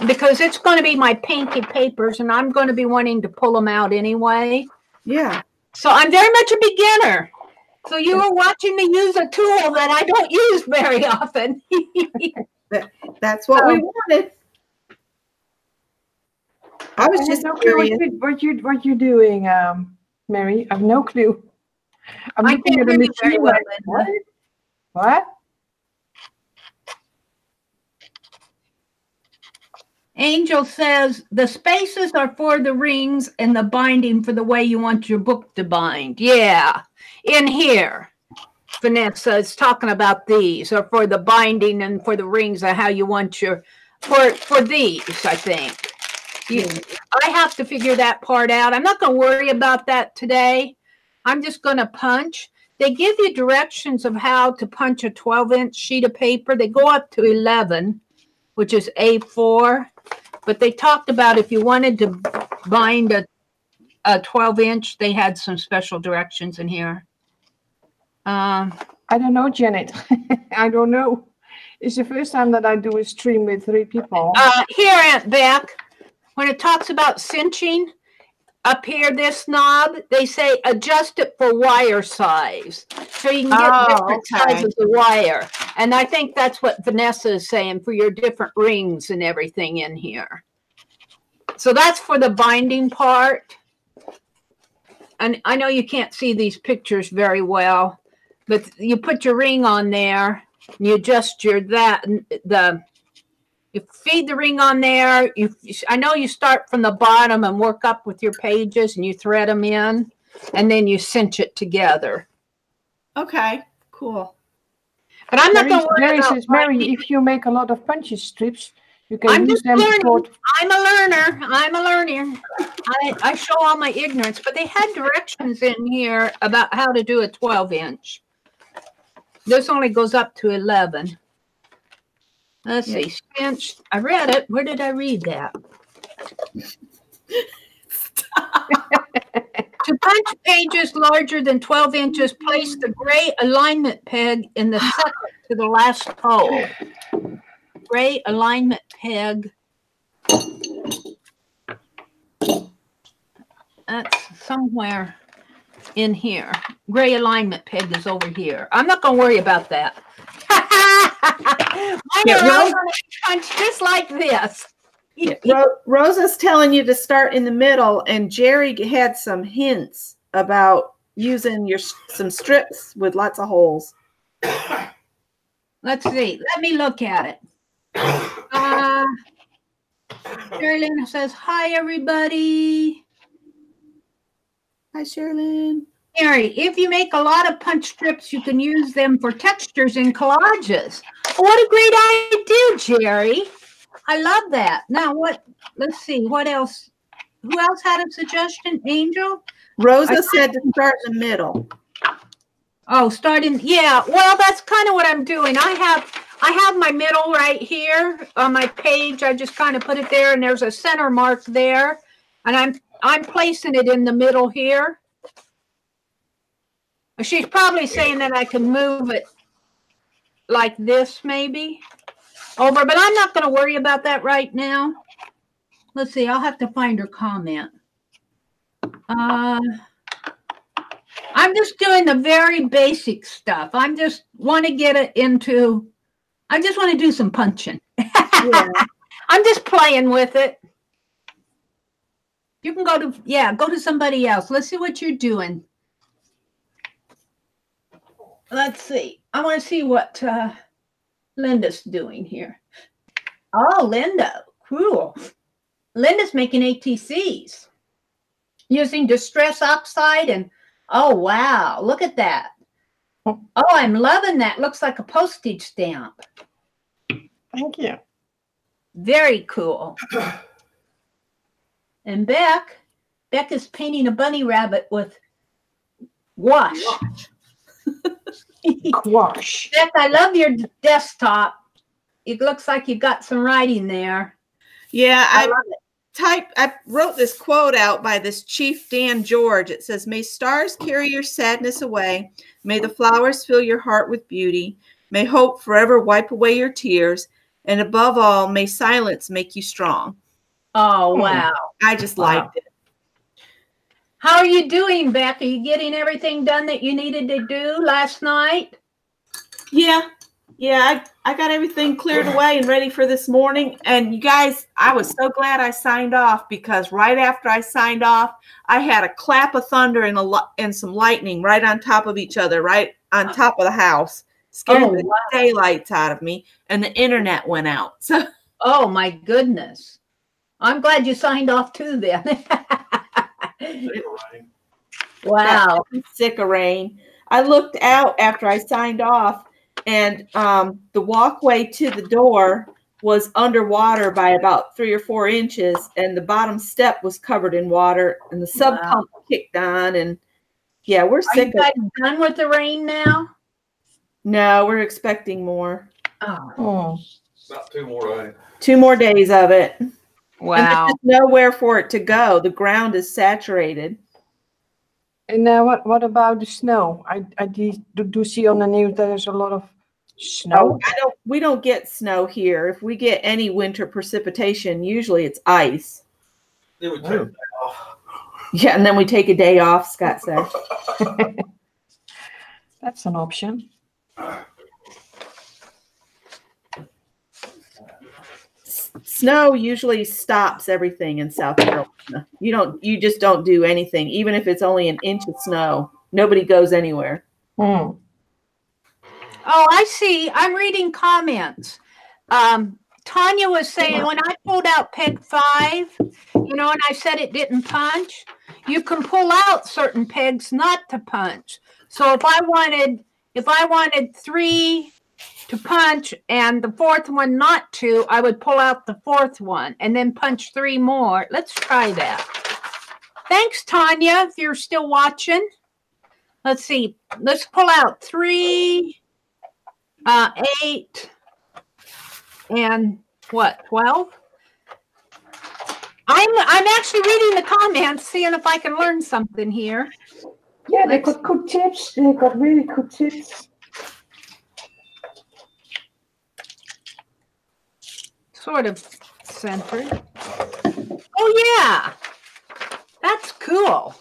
Speaker 3: Because it's going to be my pinky papers. And I'm going to be wanting to pull them out anyway.
Speaker 2: Yeah.
Speaker 3: So I'm very much a beginner. So you were watching me use a tool that I don't use very often.
Speaker 2: That's what we wanted. I was just
Speaker 1: no clue
Speaker 2: curious.
Speaker 1: what you're doing, Mary. I have no clue. I'm
Speaker 3: I
Speaker 1: looking
Speaker 3: can't
Speaker 1: at the
Speaker 3: hear you very
Speaker 1: machine.
Speaker 3: well,
Speaker 1: Like,
Speaker 3: Linda.
Speaker 1: what?
Speaker 3: Angel says the spaces are for the rings and the binding for the way you want your book to bind. Yeah, in here. Vanessa is talking about these are for the binding and for the rings and how you want your, for these, I think. I have to figure that part out. I'm not going to worry about that today. I'm just going to punch. They give you directions of how to punch a 12-inch sheet of paper. They go up to 11, which is A4. But they talked about if you wanted to bind a 12-inch, they had some special directions in here.
Speaker 1: I don't know, Janet. I don't know. It's the first time that I do a stream with 3 people.
Speaker 3: Here, Aunt Beck, when it talks about cinching, up here, this knob, they say adjust it for wire size. So you can get different sizes of wire. And I think that's what Vanessa is saying for your different rings and everything in here. So that's for the binding part. And I know you can't see these pictures very well, but you put your ring on there, and you adjust you feed the ring on there. I know you start from the bottom and work up with your pages, and you thread them in, and then you cinch it together.
Speaker 2: Okay, cool.
Speaker 3: But I'm not going to worry
Speaker 1: Mary
Speaker 3: about
Speaker 1: says, Mary, if you make a lot of punchy strips, you can
Speaker 3: I'm
Speaker 1: use
Speaker 3: just
Speaker 1: them
Speaker 3: learning.
Speaker 1: for...
Speaker 3: I'm a learner. I'm a learner. I show all my ignorance, but they had directions in here about how to do a 12-inch. This only goes up to 11. Let's see. Cinch. I read it. Where did I read that? To punch pages larger than 12 inches, place the gray alignment peg in the second to the last hole. Gray alignment peg. That's somewhere in here. Gray alignment peg is over here. I'm not going to worry about that. Mine are all going to punch just like this.
Speaker 2: Rosa's telling you to start in the middle, and Jerry had some hints about using some strips with lots of holes.
Speaker 3: Let's see. Let me look at it. Sherilyn says, hi, everybody.
Speaker 2: Hi, Sherilyn.
Speaker 3: Mary, if you make a lot of punch strips, you can use them for textures and collages. What a great idea, Jerry. I love that. Now, let's see, what else? Who else had a suggestion? Angel?
Speaker 2: Rosa said to start in the middle.
Speaker 3: Oh, yeah. Well, that's kind of what I'm doing. I have my middle right here on my page. I just kind of put it there, and there's a center mark there, and I'm placing it in the middle here. She's probably saying that I can move it like this, maybe over, but I'm not going to worry about that right now. Let's see. I'll have to find her comment. I'm just doing the very basic stuff. I just want to get it into, I just want to do some punching. Yeah. I'm just playing with it. You can go to somebody else. Let's see what you're doing. Let's see. I want to see what Linda's doing here. Oh, Linda. Cool. Linda's making ATCs using distress oxide and oh, wow. Look at that. Oh, I'm loving that. Looks like a postage stamp.
Speaker 1: Thank you.
Speaker 3: Very cool. And Beck is painting a bunny rabbit with gouache.
Speaker 1: Gouache.
Speaker 3: Beck, I love your desktop. It looks like you got some writing there.
Speaker 2: Yeah, I wrote this quote out by this Chief Dan George. It says, may stars carry your sadness away. May the flowers fill your heart with beauty. May hope forever wipe away your tears. And above all, may silence make you strong.
Speaker 3: Oh, wow.
Speaker 2: I just liked it.
Speaker 3: How are you doing, Beck? Are you getting everything done that you needed to do last night?
Speaker 2: Yeah. Yeah, I got everything cleared away and ready for this morning. And you guys, I was so glad I signed off because right after I signed off, I had a clap of thunder and some lightning right on top of each other, right on top of the house. Scared the daylights out of me, and the internet went out. So,
Speaker 3: oh, my goodness. I'm glad you signed off too then. Wow.
Speaker 2: I'm sick of rain. I looked out after I signed off, and the walkway to the door was underwater by about 3 or 4 inches, and the bottom step was covered in water, and the sub pump kicked on, and yeah, we're sick.
Speaker 3: Are you guys done with the rain now?
Speaker 2: No, we're expecting more.
Speaker 3: Oh.
Speaker 4: About 2 more days.
Speaker 2: 2 more days of it.
Speaker 3: Wow.
Speaker 2: And there's just nowhere for it to go. The ground is saturated.
Speaker 1: And what about the snow? I do see on the news there's a lot of Snow?
Speaker 2: We don't get snow here. If we get any winter precipitation, usually it's ice.
Speaker 4: Then we take a day off.
Speaker 2: Yeah, and then we take a day off, Scott said.
Speaker 1: That's an option.
Speaker 2: Snow usually stops everything in South Carolina. You just don't do anything, even if it's only an inch of snow. Nobody goes anywhere.
Speaker 1: Hmm.
Speaker 3: Oh, I see. I'm reading comments. Tanya was saying when I pulled out peg 5, and I said it didn't punch, you can pull out certain pegs not to punch. So if I wanted 3 to punch and the 4th one not to, I would pull out the 4th one and then punch 3 more. Let's try that. Thanks, Tanya, if you're still watching. Let's see. Let's pull out 3, 8, and what, 12? I'm actually reading the comments, seeing if I can learn something here.
Speaker 1: Yeah, they got good tips. They got really good tips.
Speaker 3: Sort of centered. Oh yeah, that's cool.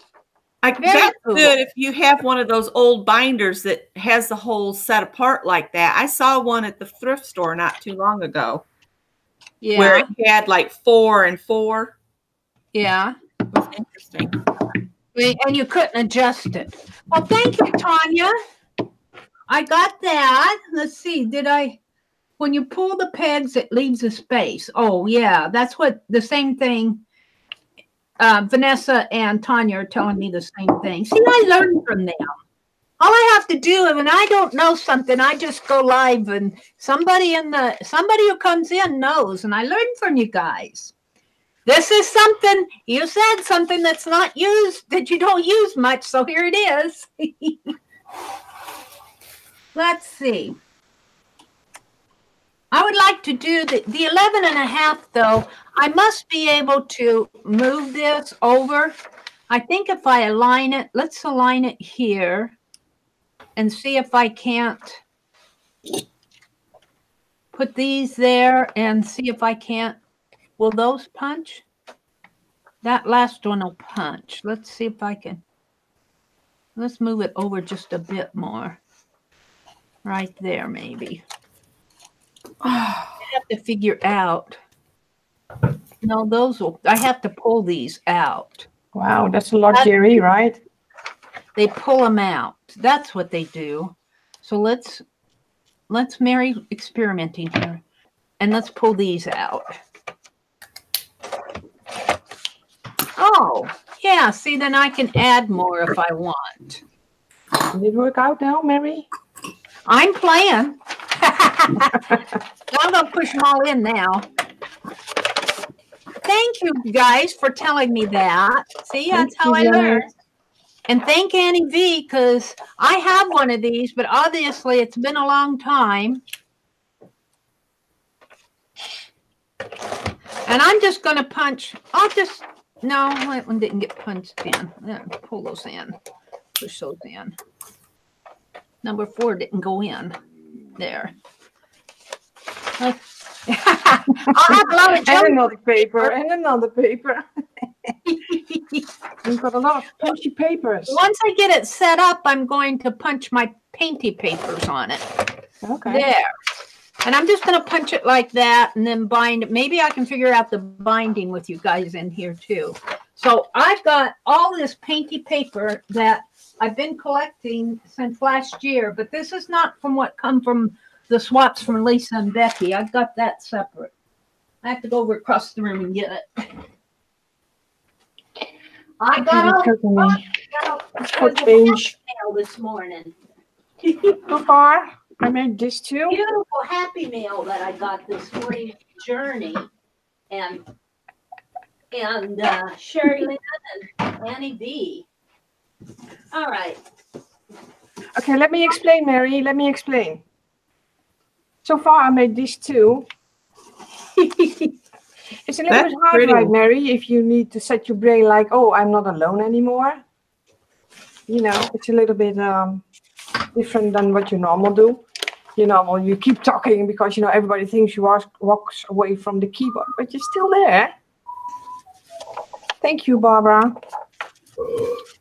Speaker 2: That's good if you have one of those old binders that has the whole set apart like that. I saw one at the thrift store not too long ago.
Speaker 3: Yeah.
Speaker 2: Where it had like 4 and 4.
Speaker 3: Yeah.
Speaker 2: It was interesting.
Speaker 3: And you couldn't adjust it. Well, thank you, Tanya. I got that. Let's see. When you pull the pegs, it leaves a space. Oh, yeah. That's what the same thing. Vanessa and Tanya are telling me the same thing. See, I learned from them. All I have to do is when I don't know something, I just go live and somebody who comes in knows, and I learned from you guys. This is something, you said something that's not used, that you don't use much, so here it is. Let's see. I would like to do the 11 and a half, though. I must be able to move this over. I think if I align it, let's align it here and see if I can't put these there and see if I can't. Will those punch? That last one will punch. Let's see if I can. Let's move it over just a bit more. Right there, maybe. I have to figure out. No, I have to pull these out.
Speaker 1: Wow, that's a lot, Jerry, right?
Speaker 3: They pull them out. That's what they do. So let's Meri experimenting here. And let's pull these out. Oh, yeah. See, then I can add more if I want.
Speaker 1: Did it work out now, Meri?
Speaker 3: I'm playing. I'm going to push them all in now. Thank you guys for telling me that. See, that's how I learn. And thank Annie V, because I have one of these, but obviously it's been a long time. And I'm just going to punch. No, that one didn't get punched in. Pull those in. Push those in. Number 4 didn't go in. There. I'll have a lot of
Speaker 1: and another paper, and another paper. We've got a lot of punchy papers.
Speaker 3: Once I get it set up, I'm going to punch my painty papers on it.
Speaker 1: Okay.
Speaker 3: There. And I'm just going to punch it like that and then bind it. Maybe I can figure out the binding with you guys in here too. So I've got all this painty paper that I've been collecting since last year, but this is not from what come from the swaps from Lisa and Becky. I've got that separate. I have to go over across the room and get it. I got mail this morning.
Speaker 1: So far, I made this too.
Speaker 3: Beautiful Happy Mail that I got this morning. Journey and Sherry Lynn and Annie B. All right.
Speaker 1: Okay, let me explain, Meri. Let me explain. So far, I made these 2. It's a little bit hard, right, Meri, if you need to set your brain like, oh, I'm not alone anymore. You know, it's a little bit different than what you normally do. you know, well, you keep talking because, you know, everybody thinks you walks away from the keyboard, but you're still there. Thank you, Barbara.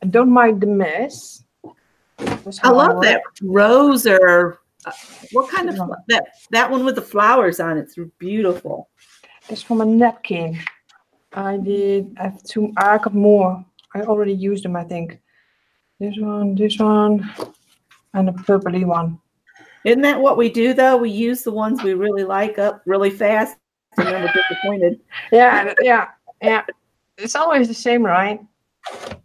Speaker 1: And don't mind the mess.
Speaker 2: I love that rose, or what kind of that one with the flowers on it. It's beautiful.
Speaker 1: That's from a napkin. I have two. I got more. I already used them, I think. This one, and a purpley one.
Speaker 2: Isn't that what we do, though? We use the ones we really like up really fast, and then we're disappointed.
Speaker 1: Yeah. It's always the same, right?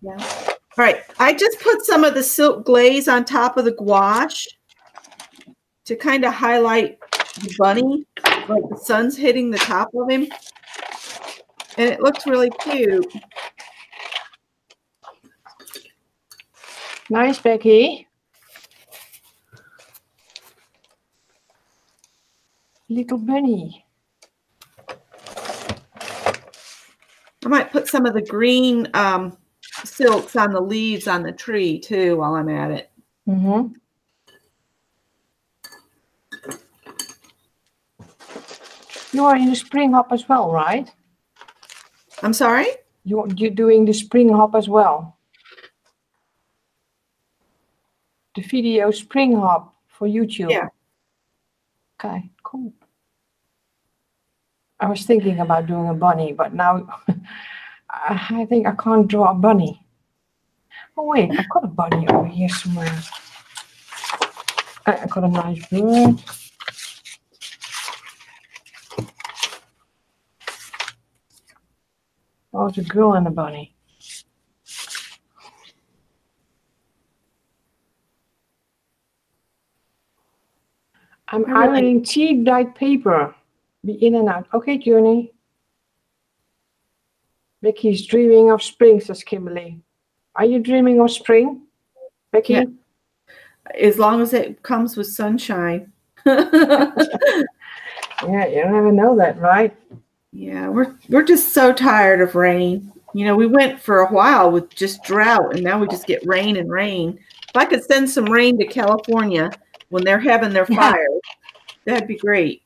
Speaker 2: Yeah. All right. I just put some of the silk glaze on top of the gouache to kind of highlight the bunny, like the sun's hitting the top of him. And it looks really cute.
Speaker 1: Nice, Becky. Little bunny.
Speaker 2: I might put some of the green silks on the leaves on the tree too while I'm at it.
Speaker 1: Mm-hmm. You are in the spring hop as well, right?
Speaker 2: I'm sorry?
Speaker 1: You're doing the spring hop as well. The video spring hop for YouTube.
Speaker 2: Yeah.
Speaker 1: Okay, cool. I was thinking about doing a bunny, but now I think I can't draw a bunny. Oh wait, I've got a bunny over here somewhere. I got a nice bird. Oh, it's a girl and a bunny. I'm ironing tea dyed paper. Be in and out. Okay, Junie. Becky's dreaming of spring, says Kimberly. Are you dreaming of spring, Becky?
Speaker 2: Yeah. As long as it comes with sunshine.
Speaker 1: Yeah, you never know that, right?
Speaker 2: Yeah, we're just so tired of rain. You know, we went for a while with just drought, and now we just get rain and rain. If I could send some rain to California when they're having their fires, that'd be great.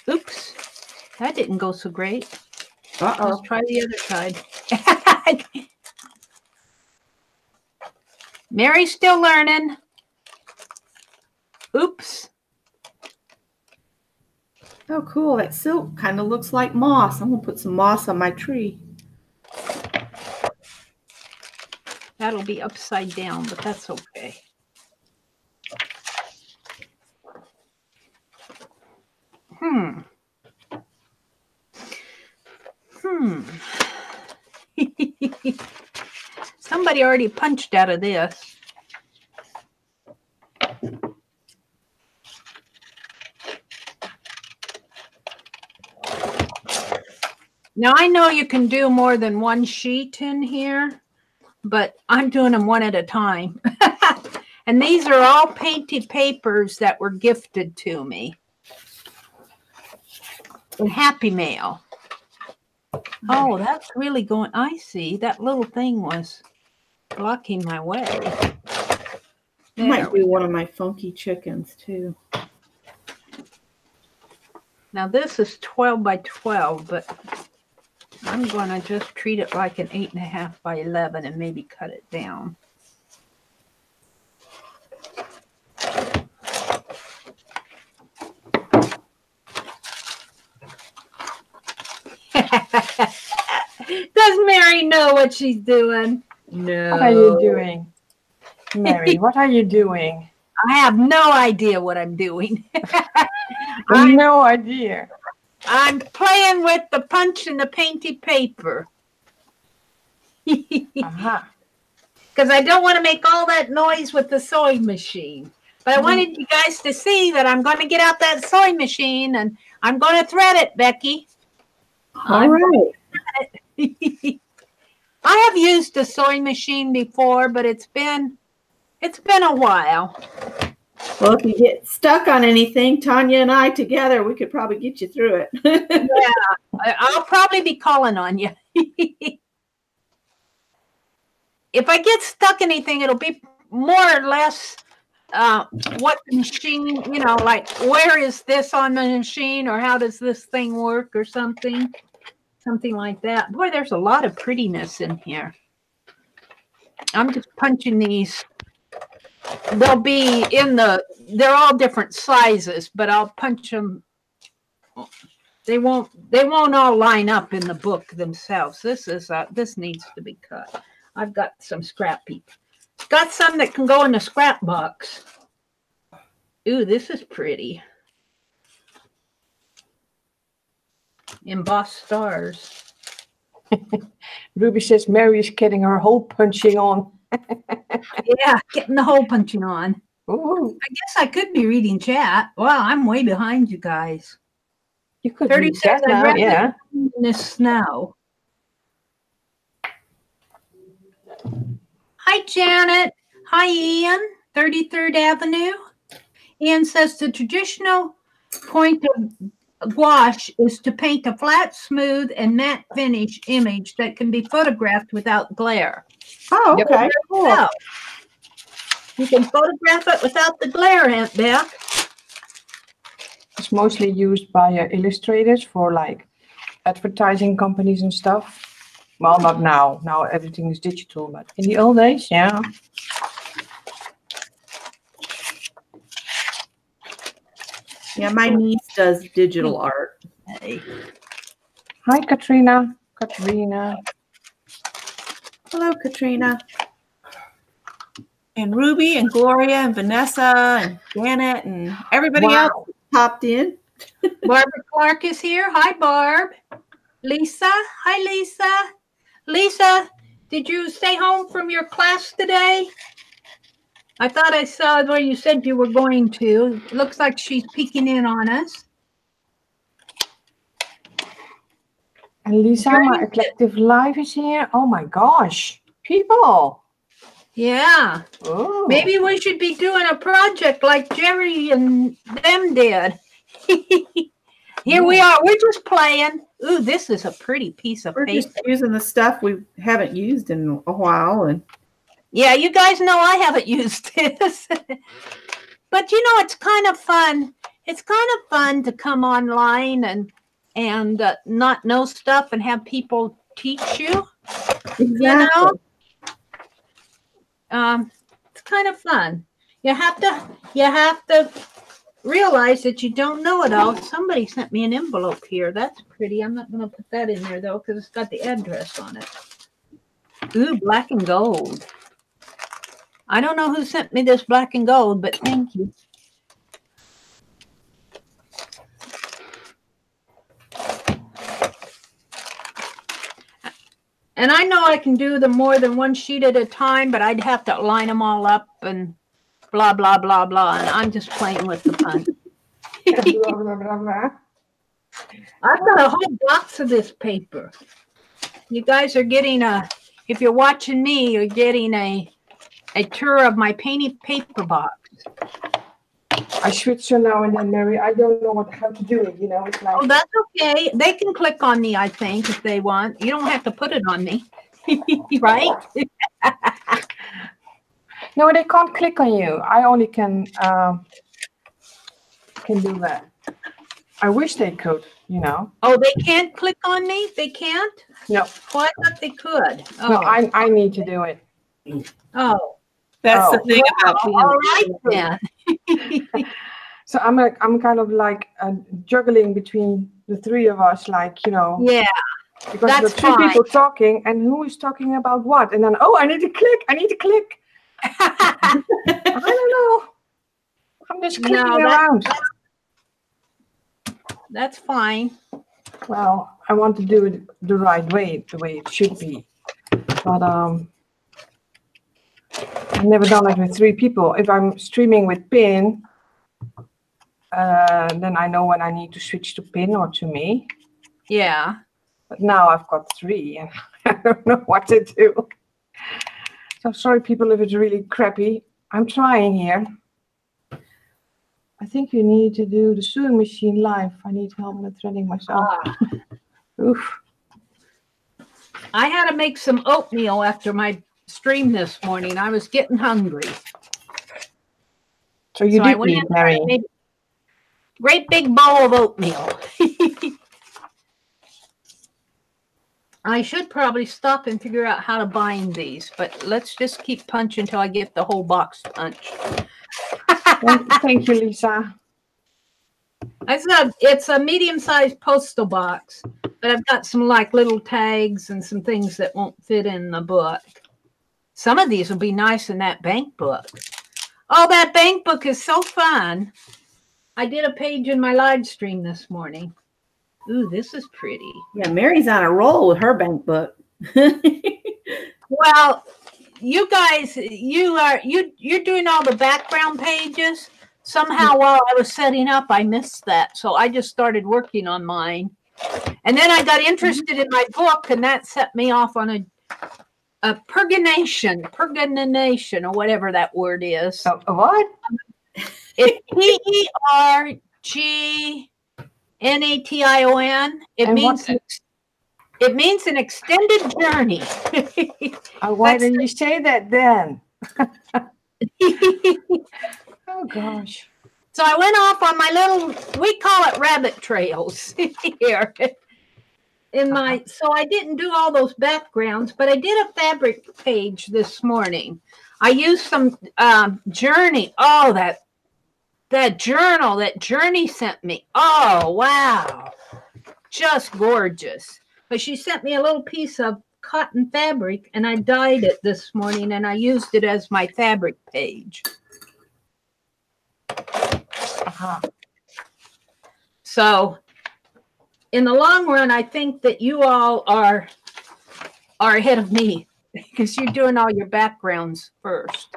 Speaker 3: Oops. That didn't go so great.
Speaker 2: Uh-oh.
Speaker 3: Let's try the other side. Mary's still learning. Oops.
Speaker 2: Oh, cool. That silk kind of looks like moss. I'm going to put some moss on my tree.
Speaker 3: That'll be upside down, but that's okay. Somebody already punched out of this. Now, I know you can do more than one sheet in here, but I'm doing them one at a time. And these are all painted papers that were gifted to me. In Happy Mail. Oh, that's really going. I see. That little thing was blocking my way.
Speaker 2: I might do one of my funky chickens too.
Speaker 3: Now this is 12 by 12, but I'm going to just treat it like an 8.5 by 11 and maybe cut it down. Does Mary know what she's doing? No.
Speaker 1: What are you doing, Mary? What are you doing?
Speaker 3: I have no idea what I'm doing.
Speaker 1: No idea.
Speaker 3: I'm playing with the punch and the painted paper. Because I don't want to make all that noise with the sewing machine. But I wanted you guys to see that I'm going to get out that sewing machine and I'm going to thread it, Becky.
Speaker 2: All right.
Speaker 3: I have used a sewing machine before, but it's been a while.
Speaker 2: Well, if you get stuck on anything, Tanya and I together, we could probably get you through it.
Speaker 3: Yeah, I'll probably be calling on you. if I get stuck in anything, it'll be more or less what the machine, you know, like where is this on the machine, or how does this thing work, or something like that. Boy, there's a lot of prettiness in here. I'm just punching these. They'll be in they're all different sizes, but I'll punch them. They won't all line up in the book themselves. This needs to be cut. I've got some scrap paper. Got some that can go in the scrap box. Ooh, this is pretty. Embossed stars.
Speaker 1: Ruby says Mary is getting her hole punching on.
Speaker 3: Yeah, getting the hole punching on.
Speaker 1: Ooh.
Speaker 3: I guess I could be reading chat. Wow, I'm way behind you guys.
Speaker 1: You could
Speaker 3: 36
Speaker 1: read that now, yeah.
Speaker 3: in this snow. Hi, Janet. Hi, Ian. 33rd Avenue. Ian says the traditional point of gouache is to paint a flat, smooth, and matte finish image that can be photographed without glare.
Speaker 2: Oh, okay.
Speaker 3: Cool. So, you can photograph it without the glare, Aunt Beck.
Speaker 1: It's mostly used by illustrators for like advertising companies and stuff. Well, not now. Now everything is digital, but in the old days, yeah.
Speaker 2: Yeah, my niece does digital art.
Speaker 3: Hey.
Speaker 1: Hi, Katrina. Katrina.
Speaker 2: Hello, Katrina. And Ruby and Gloria and Vanessa and Janet and everybody else popped in.
Speaker 3: Barbara Clark is here. Hi, Barb. Lisa. Hi, Lisa. Lisa, did you stay home from your class today? I thought I saw where you said you were going to. It looks like she's peeking in on us.
Speaker 1: And Lisa, my eclectic life is here. Oh my gosh, people.
Speaker 3: Yeah.
Speaker 1: Ooh.
Speaker 3: Maybe we should be doing a project like Jerry and them did. Here we are. We're just playing. Ooh, this is a pretty piece of
Speaker 2: We're
Speaker 3: paper.
Speaker 2: just using the stuff we haven't used in a while. And
Speaker 3: yeah, you guys know I haven't used this. But you know, it's kind of fun. It's kind of fun to come online and not know stuff and have people teach you.
Speaker 2: exactly.
Speaker 3: You know? It's kind of fun. You have to realize that you don't know it all. Somebody sent me an envelope here. That's pretty. I'm not going to put that in there though because it's got the address on it. Ooh, black and gold. I don't know who sent me this black and gold, but thank you. And I know I can do them more than one sheet at a time, but I'd have to line them all up and blah, blah, blah, blah. And I'm just playing with the fun.
Speaker 1: Blah, blah, blah, blah.
Speaker 3: I've got a whole box of this paper. You guys are getting if you're watching me, you're getting a tour of my painted paper box.
Speaker 1: I switch so now and then, Mary. I don't know how to do it. You know, it's like.
Speaker 3: Oh, that's okay. They can click on me, I think, if they want. You don't have to put it on me, right?
Speaker 1: No, they can't click on you. I only can do that. I wish they could. You know.
Speaker 3: Oh, they can't click on me. They can't.
Speaker 1: No.
Speaker 3: Well, I thought they could. Oh.
Speaker 1: No, I need to do it.
Speaker 3: Oh.
Speaker 2: That's the thing about being
Speaker 3: all right then.
Speaker 1: So I'm kind of like juggling between the three of us, like, you know.
Speaker 3: Yeah.
Speaker 1: Because
Speaker 3: that's
Speaker 1: there are three people talking, and who is talking about what? And then, I need to click. I don't know. I'm just clicking around.
Speaker 3: That's fine.
Speaker 1: Well, I want to do it the right way, the way it should be. But I've never done it with three people. If I'm streaming with Pin, then I know when I need to switch to Pin or to me.
Speaker 3: Yeah.
Speaker 1: But now I've got three and I don't know what to do. So sorry, people, if it's really crappy. I'm trying here. I think you need to do the sewing machine live. I need help with threading myself. Oof.
Speaker 3: I had to make some oatmeal after my stream this morning. I was getting hungry.
Speaker 1: So you
Speaker 3: I
Speaker 1: did
Speaker 3: went
Speaker 1: eat,
Speaker 3: in and
Speaker 1: Mary.
Speaker 3: made a great big bowl of oatmeal. I should probably stop and figure out how to bind these, but let's just keep punching until I get the whole box punched.
Speaker 1: Thank you, Lisa.
Speaker 3: It's a medium-sized postal box, but I've got some like little tags and some things that won't fit in the book. Some of these will be nice in that bank book. Oh, that bank book is so fun. I did a page in my live stream this morning. Ooh, this is pretty.
Speaker 2: Yeah, Mary's on a roll with her bank book.
Speaker 3: Well, you guys, you're doing all the background pages. Somehow while I was setting up, I missed that. So I just started working on mine. And then I got interested in my book, and that set me off on a pergination, or whatever that word is.
Speaker 1: A what?
Speaker 3: It's PERGNATION. It means an extended journey.
Speaker 1: Why didn't you say that then? Oh gosh.
Speaker 3: So I went off on my little, we call it rabbit trails here. So I didn't do all those backgrounds, but I did a fabric page this morning. I used some Journey. Oh, that journal that Journey sent me. Oh, wow. Just gorgeous. But she sent me a little piece of cotton fabric, and I dyed it this morning, and I used it as my fabric page. So in the long run, I think that you all are ahead of me because you're doing all your backgrounds first.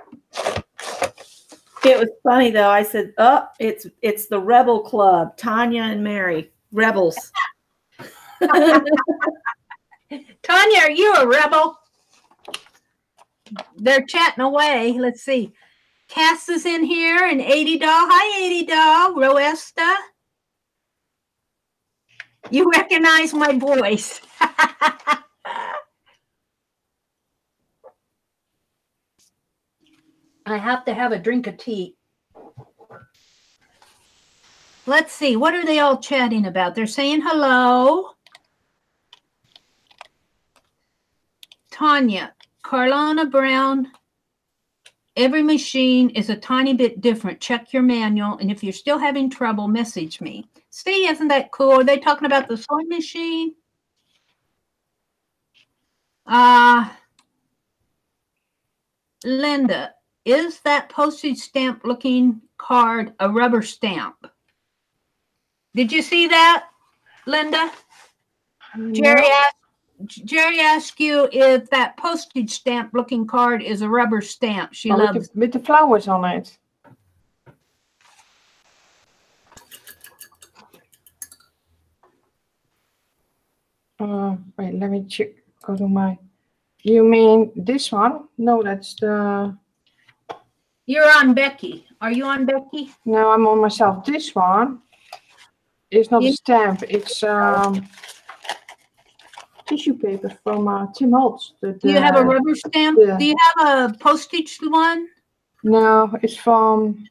Speaker 2: It was funny though. I said, "Oh, it's the Rebel Club, Tanya and Mary, rebels."
Speaker 3: Tanya, are you a rebel? They're chatting away. Let's see. Cass is in here and 80 Doll. Hi, 80 Doll. Roesta. You recognize my voice. I have to have a drink of tea. Let's see. What are they all chatting about? They're saying hello. Tanya, Carlana Brown. Every machine is a tiny bit different. Check your manual. And if you're still having trouble, message me. See, isn't that cool? Are they talking about the sewing machine? Linda, is that postage stamp looking card a rubber stamp? Did you see that, Linda? Jerry asked you if that postage stamp looking card is a rubber stamp. She loves
Speaker 1: with the flowers on it. Wait, let me check. Go to my. You mean this one? No, that's the.
Speaker 3: You're on Becky. Are you on Becky?
Speaker 1: No, I'm on myself. This one is not a stamp. It's tissue paper from Tim Holtz.
Speaker 3: Do you have a rubber stamp? Do you have a postage one?
Speaker 1: No, it's from.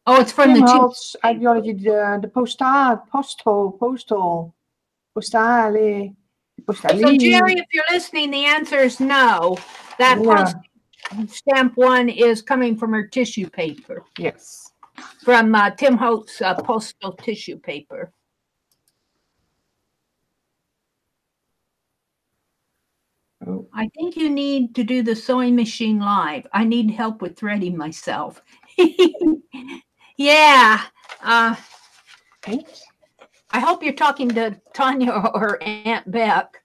Speaker 3: Oh, it's from
Speaker 1: Tim
Speaker 3: the
Speaker 1: Holtz ideology. The postale.
Speaker 3: So Jerry, if you're listening, the answer is no. That postage stamp one is coming from her tissue paper.
Speaker 1: Yes.
Speaker 3: From Tim Holtz postal tissue paper.
Speaker 1: Oh.
Speaker 3: I think you need to do the sewing machine live. I need help with threading myself. Yeah.
Speaker 1: Thanks.
Speaker 3: I hope you're talking to Tanya or Aunt Beck.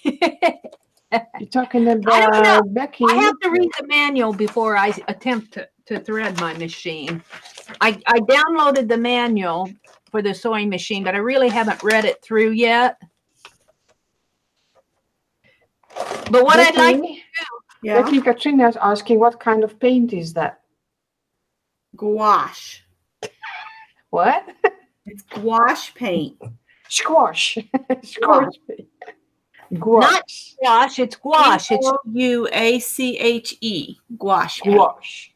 Speaker 1: You're talking about Becky.
Speaker 3: I have to read the manual before I attempt to thread my machine. I downloaded the manual for the sewing machine, but I really haven't read it through yet. But what Becky, I'd like to do,
Speaker 1: Becky Katrina is asking, what kind of paint is that?
Speaker 2: Gouache.
Speaker 1: What?
Speaker 2: It's gouache paint.
Speaker 1: Squash. Squash paint. Gouache.
Speaker 3: Not gouache, it's gouache. It's
Speaker 2: Gouache. Gouache. paint.
Speaker 1: Gouache.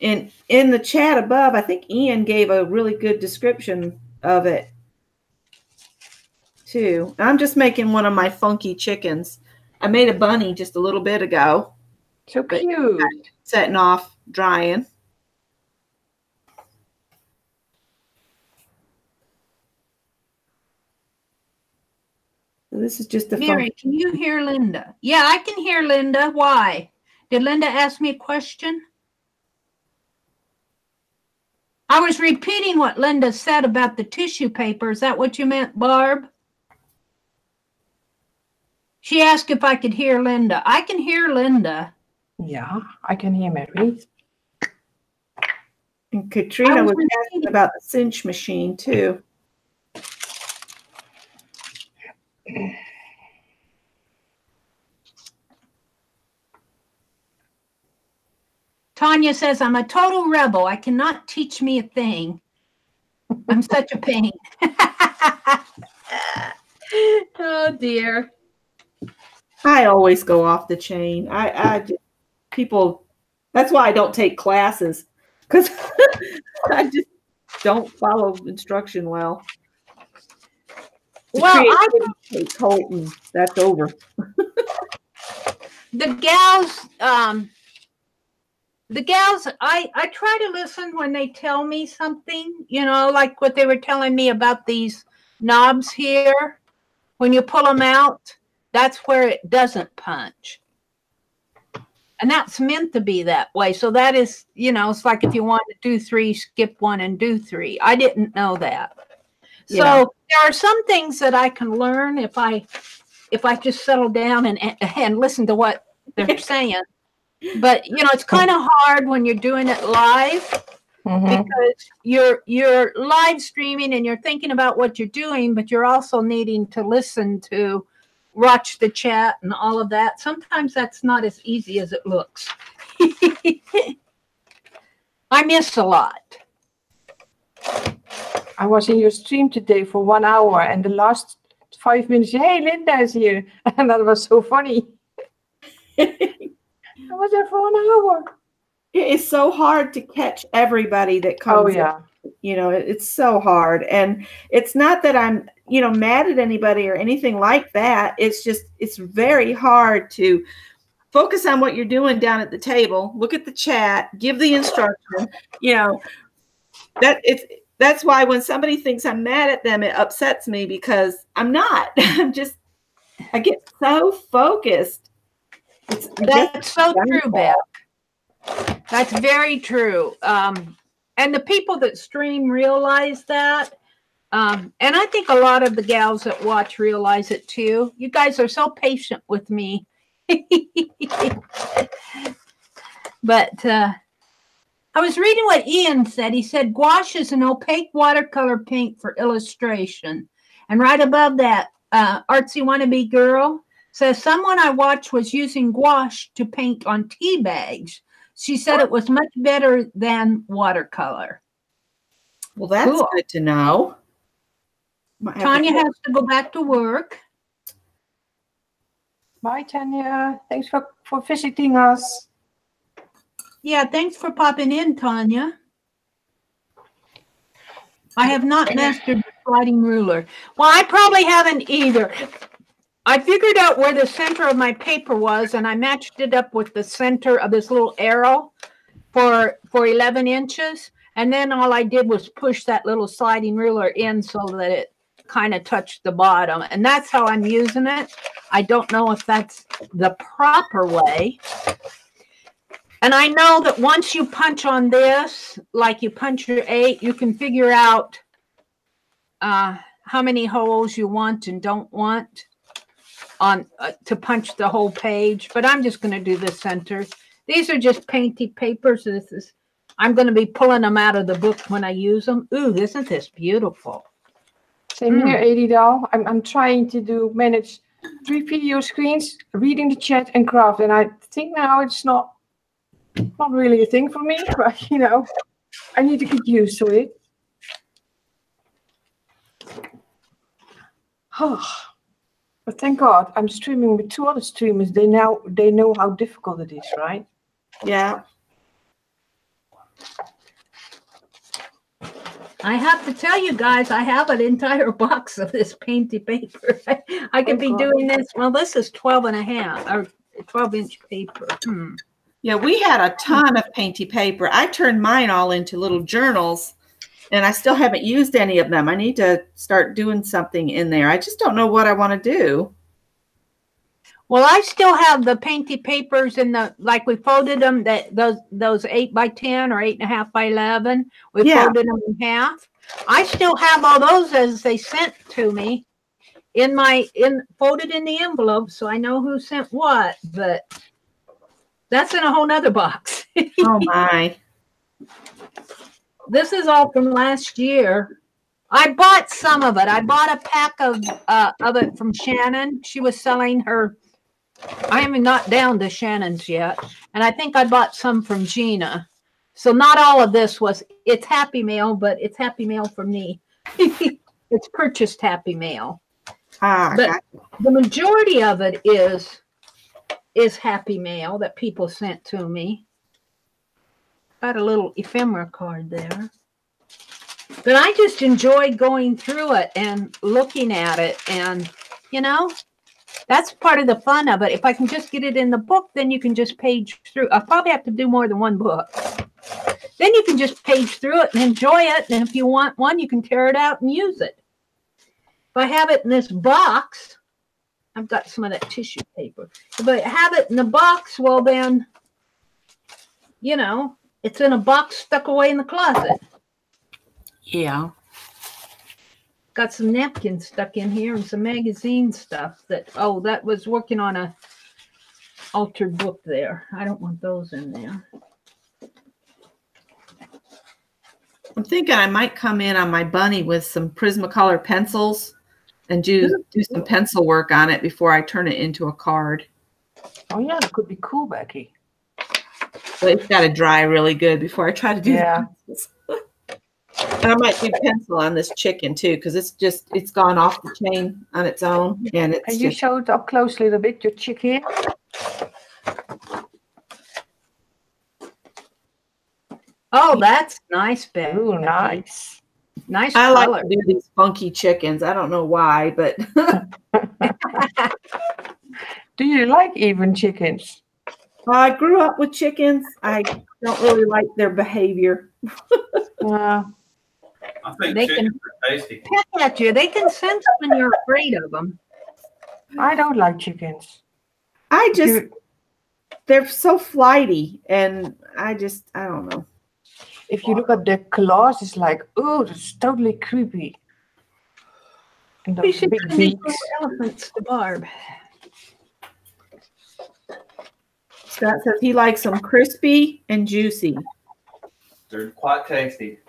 Speaker 2: And in the chat above, I think Ian gave a really good description of it too. I'm just making one of my funky chickens. I made a bunny just a little bit ago.
Speaker 1: So cute.
Speaker 2: Setting off, drying. So this is just a
Speaker 3: Mary, can you hear Linda? Yeah, I can hear Linda. Why? Did Linda ask me a question? I was repeating what Linda said about the tissue paper. Is that what you meant, Barb? She asked if I could hear Linda. I can hear Linda.
Speaker 1: Yeah, I can hear Mary.
Speaker 2: And Katrina was asking about the cinch machine too.
Speaker 3: Tanya says, I'm a total rebel. I cannot teach me a thing. I'm such a pain. Oh, dear.
Speaker 2: I always go off the chain. I just, people, that's why I don't take classes, because I just don't follow instruction well.
Speaker 3: Well,
Speaker 2: Takes hold and that's over.
Speaker 3: the gals, I try to listen when they tell me something, you know, like what they were telling me about these knobs here. When you pull them out, that's where it doesn't punch. And that's meant to be that way. So that is, you know, it's like if you want to do 3, skip 1 and do 3. I didn't know that.
Speaker 2: Yeah.
Speaker 3: So there are some things that I can learn if I just settle down and listen to what they're saying. But, you know, it's kind of hard when you're doing it live because you're live streaming and you're thinking about what you're doing, but you're also needing to listen to watch the chat and all of that. Sometimes that's not as easy as it looks. I miss a lot. I
Speaker 1: was in your stream today for 1 hour, and the last 5 minutes, hey, Linda is here. And that was so funny. I was there for 1 hour.
Speaker 2: It is so hard to catch everybody that comes.
Speaker 1: Oh, yeah.
Speaker 2: In. You know, it's so hard. And it's not that I'm, you know, mad at anybody or anything like that. It's just, it's very hard to focus on what you're doing down at the table, look at the chat, give the instruction, you know, that's why when somebody thinks I'm mad at them, it upsets me because I'm not. I get so focused.
Speaker 3: That's so true, Beck. That's very true. And the people that stream realize that. And I think a lot of the gals that watch realize it too. You guys are so patient with me. But I was reading what Ian said. He said gouache is an opaque watercolor paint for illustration. And right above that, Artsy Wannabe Girl says, someone I watched was using gouache to paint on tea bags. She said it was much better than watercolor.
Speaker 2: Well, that's cool. Good to know.
Speaker 3: Tanya has to go back to work.
Speaker 1: Bye, Tanya. Thanks for visiting us.
Speaker 3: Yeah, thanks for popping in, Tanya. I have not mastered the sliding ruler. Well, I probably haven't either. I figured out where the center of my paper was, and I matched it up with the center of this little arrow for 11 inches. And then all I did was push that little sliding ruler in so that it kind of touched the bottom. And that's how I'm using it. I don't know if that's the proper way. And I know that once you punch on this, like you punch your 8, you can figure out how many holes you want and don't want on to punch the whole page. But I'm just going to do the center. These are just painty papers. I'm going to be pulling them out of the book when I use them. Ooh, isn't this beautiful?
Speaker 1: Same here, Edidal. I'm trying to manage 3 video screens, reading the chat and craft. And I think now it's not really a thing for me, but you know, I need to get used to it. Oh, but thank God I'm streaming with 2 other streamers. They know how difficult it is, right?
Speaker 2: Yeah.
Speaker 3: I have to tell you guys, I have an entire box of this painted paper. I could be doing this. Well, this is 12.5 or 12-inch paper.
Speaker 2: Yeah, we had a ton of painty paper. I turned mine all into little journals, and I still haven't used any of them. I need to start doing something in there. I just don't know what I want to do.
Speaker 3: Well, I still have the painty papers in the, like we folded them, that those 8x10 or 8.5 by 11. We folded them in half. I still have all those as they sent to me folded in the envelope, so I know who sent what, but that's in a whole nother box.
Speaker 2: Oh my.
Speaker 3: This is all from last year. I bought some of it. I bought a pack of it from Shannon. She was selling her. I am not down to Shannon's yet. And I think I bought some from Gina. So not all of this it's Happy Mail, but it's Happy Mail for me. It's purchased Happy Mail. But the majority of it is Happy Mail that people sent to me. Got a little ephemera card there. But I just enjoyed going through it and looking at it. And, that's part of the fun of it. If I can just get it in the book, then you can just page through. I'll probably have to do more than one book. Then you can just page through it and enjoy it. And if you want one, you can tear it out and use it. If I have it in this box, I've got some of that tissue paper. If I have it in the box, well then, it's in a box stuck away in the closet.
Speaker 2: Yeah.
Speaker 3: Got some napkins stuck in here and some magazine stuff that was working on a altered book there. I don't want those in there.
Speaker 2: I'm thinking I might come in on my bunny with some Prismacolor pencils and do some pencil work on it before I turn it into a card.
Speaker 1: Oh yeah, that could be cool, Becky.
Speaker 2: But it's got to dry really good before I try to do the pencils. And I might do pencil on this chicken too, because it's gone off the chain on its own. And
Speaker 1: Can you show it up close a little bit, your chicken?
Speaker 3: Oh, that's nice, Becky.
Speaker 1: Ooh, nice.
Speaker 3: Nice
Speaker 2: I
Speaker 3: color.
Speaker 2: like to do these funky chickens. I don't know why, but
Speaker 1: Do you like even chickens?
Speaker 2: I grew up with chickens. I don't really like their behavior.
Speaker 4: I think
Speaker 3: They
Speaker 4: chickens are tasty.
Speaker 3: Peck at you. They can sense when you're afraid of them.
Speaker 1: I don't like chickens.
Speaker 2: They're so flighty, and I don't know.
Speaker 1: If you look at their claws, it's like, oh, that's totally creepy. And
Speaker 3: We
Speaker 1: those
Speaker 3: should
Speaker 1: big
Speaker 3: bring these
Speaker 1: beaks.
Speaker 3: little elephants to Barb.
Speaker 2: Scott says he likes them crispy and juicy.
Speaker 4: They're quite tasty.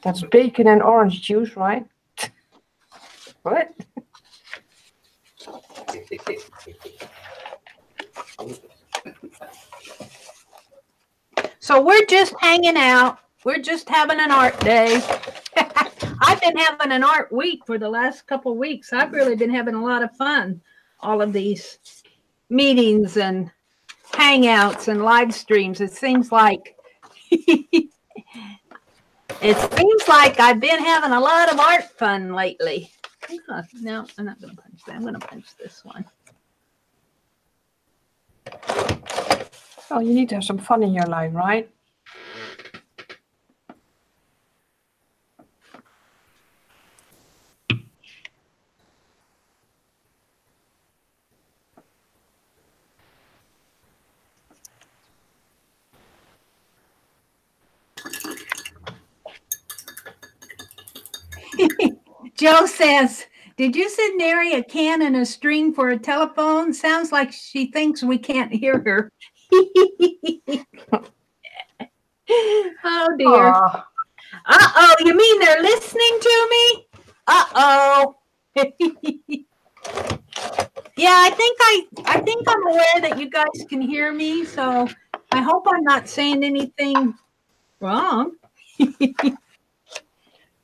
Speaker 1: That's bacon and orange juice, right? What?
Speaker 3: So we're just hanging out. We're just having an art day. I've been having an art week for the last couple of weeks. I've really been having a lot of fun. All of these meetings and hangouts and live streams. It seems like I've been having a lot of art fun lately. No, I'm not going to punch that. I'm going to punch this one.
Speaker 1: Oh, you need to have some fun in your life, right?
Speaker 3: Joe says, did you send Mary a can and a string for a telephone? Sounds like she thinks we can't hear her. Oh, dear. Uh-oh, you mean they're listening to me? Uh-oh. Yeah, I think I'm aware that you guys can hear me, so I hope I'm not saying anything wrong.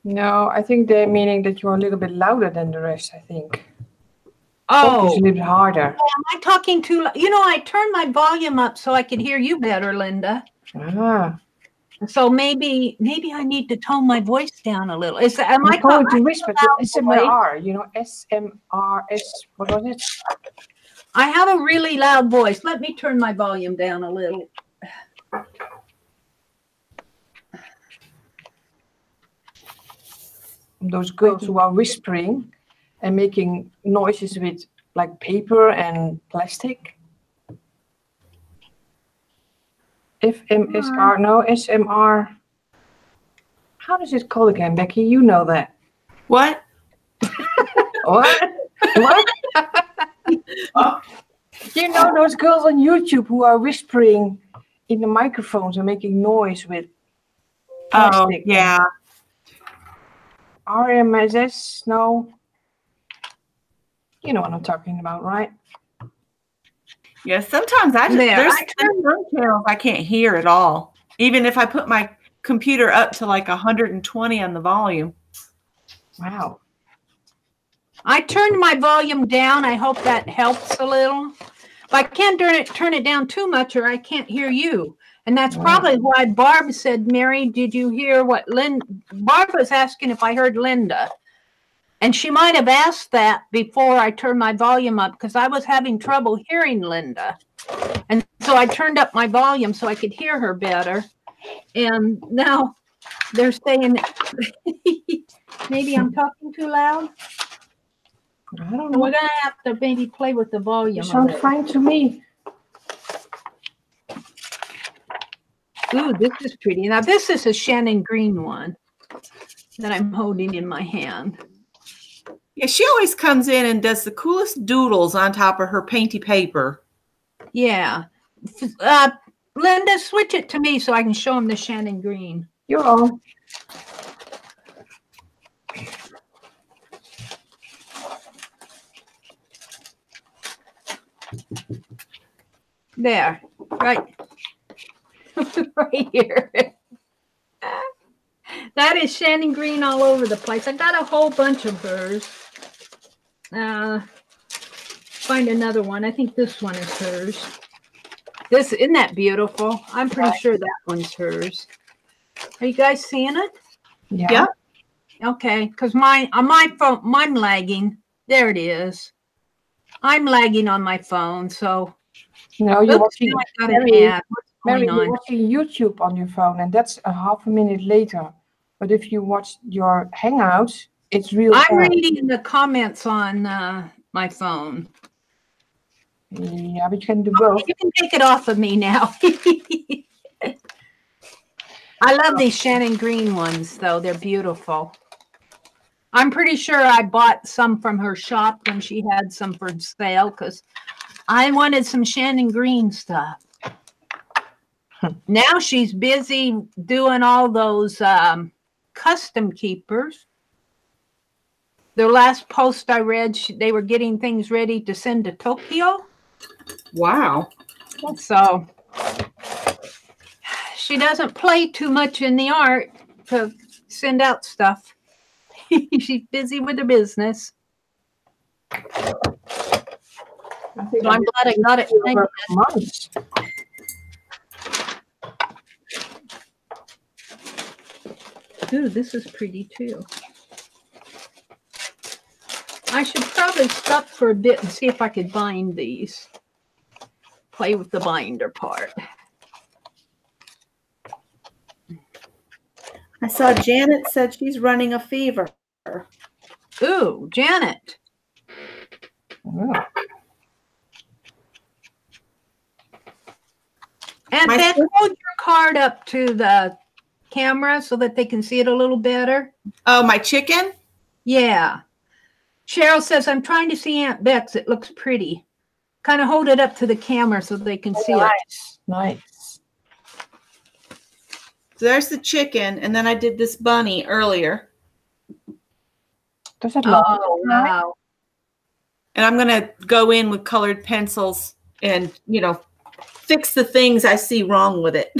Speaker 1: No, I think they're meaning that you're a little bit louder than the rest, I think.
Speaker 3: Oh,
Speaker 1: It's a little bit harder.
Speaker 3: am I talking too loud? You know, I turned my volume up so I could hear you better, Linda.
Speaker 1: Ah.
Speaker 3: So maybe I need to tone my voice down a little. Am I
Speaker 1: going to whisper to
Speaker 3: loud
Speaker 1: SMR, you know, SMRS, what was it?
Speaker 3: I have a really loud voice. Let me turn my volume down a little.
Speaker 1: Those girls who are whispering and making noises with like paper and plastic. FMSR, no, SMR. How does it call again, Becky? You know that.
Speaker 2: What?
Speaker 1: What? What? You know those girls on YouTube who are whispering in the microphones and making noise with plastic?
Speaker 2: Oh, yeah.
Speaker 1: RMSS, no. You know what I'm talking about, right?
Speaker 2: Yeah, sometimes there's some channels I can't hear at all. Even if I put my computer up to like 120 on the volume.
Speaker 1: Wow.
Speaker 3: I turned my volume down. I hope that helps a little. But I can't turn it down too much or I can't hear you. And that's probably why Barb said, Mary, did you hear what Barb was asking if I heard Linda. And she might have asked that before I turned my volume up because I was having trouble hearing Linda. And so I turned up my volume so I could hear her better. And now they're saying maybe I'm talking too loud.
Speaker 1: I don't know.
Speaker 3: We're going to have to maybe play with the volume.
Speaker 1: You sound fine to me.
Speaker 3: Ooh, this is pretty. Now, this is a Shannon Green one that I'm holding in my hand.
Speaker 2: Yeah, she always comes in and does the coolest doodles on top of her painty paper.
Speaker 3: Yeah. Linda, switch it to me so I can show him the Shannon Green.
Speaker 1: You're on.
Speaker 3: There, right, right here. That is Shannon Green all over the place. I got a whole bunch of hers. Find another one. I think this one is hers. Isn't that beautiful? I'm pretty sure that one's hers. Are you guys seeing it?
Speaker 1: Yeah.
Speaker 3: Okay, because my phone, I'm lagging. There it is. I'm lagging on my phone, so.
Speaker 1: No, you're watching.
Speaker 3: Mary,
Speaker 1: you're watching YouTube on your phone, and that's a half a minute later. But if you watch your Hangouts, it's real.
Speaker 3: I'm reading the comments on my phone.
Speaker 1: Yeah, but you can do both.
Speaker 3: You can take it off of me now. I love these Shannon Green ones, though. They're beautiful. I'm pretty sure I bought some from her shop when she had some for sale because I wanted some Shannon Green stuff. Now she's busy doing all those custom keepers. The last post I read, they were getting things ready to send to Tokyo.
Speaker 2: Wow.
Speaker 3: So she doesn't play too much in the art to send out stuff. She's busy with her business. So I'm glad I got it.
Speaker 1: Months.
Speaker 3: Ooh, this is pretty too. I should probably stop for a bit and see if I could bind these. Play with the binder part.
Speaker 2: I saw Janet said she's running a fever.
Speaker 3: Ooh, Janet.
Speaker 1: Oh.
Speaker 3: And Beth, hold your card up to the camera so that they can see it a little better.
Speaker 2: Oh, my chicken?
Speaker 3: Yeah. Cheryl says, I'm trying to see Aunt Bex. It looks pretty. Kind of hold it up to the camera so they can see it.
Speaker 1: Nice.
Speaker 2: So there's the chicken, and then I did this bunny earlier.
Speaker 1: Does it look?
Speaker 3: Oh, wow.
Speaker 2: And I'm going to go in with colored pencils and, fix the things I see wrong with it.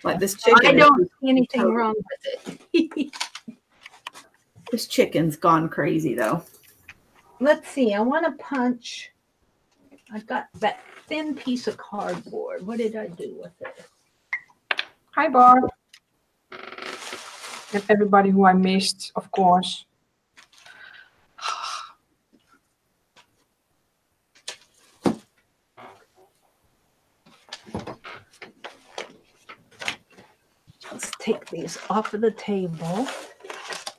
Speaker 2: Like this chicken.
Speaker 3: I don't see anything wrong with it.
Speaker 2: This chicken's gone crazy though.
Speaker 3: Let's see. I want to punch. I've got that thin piece of cardboard. What did I do with it?
Speaker 1: Hi, Barb. And everybody who I missed, of course.
Speaker 3: Let's take these off of the table.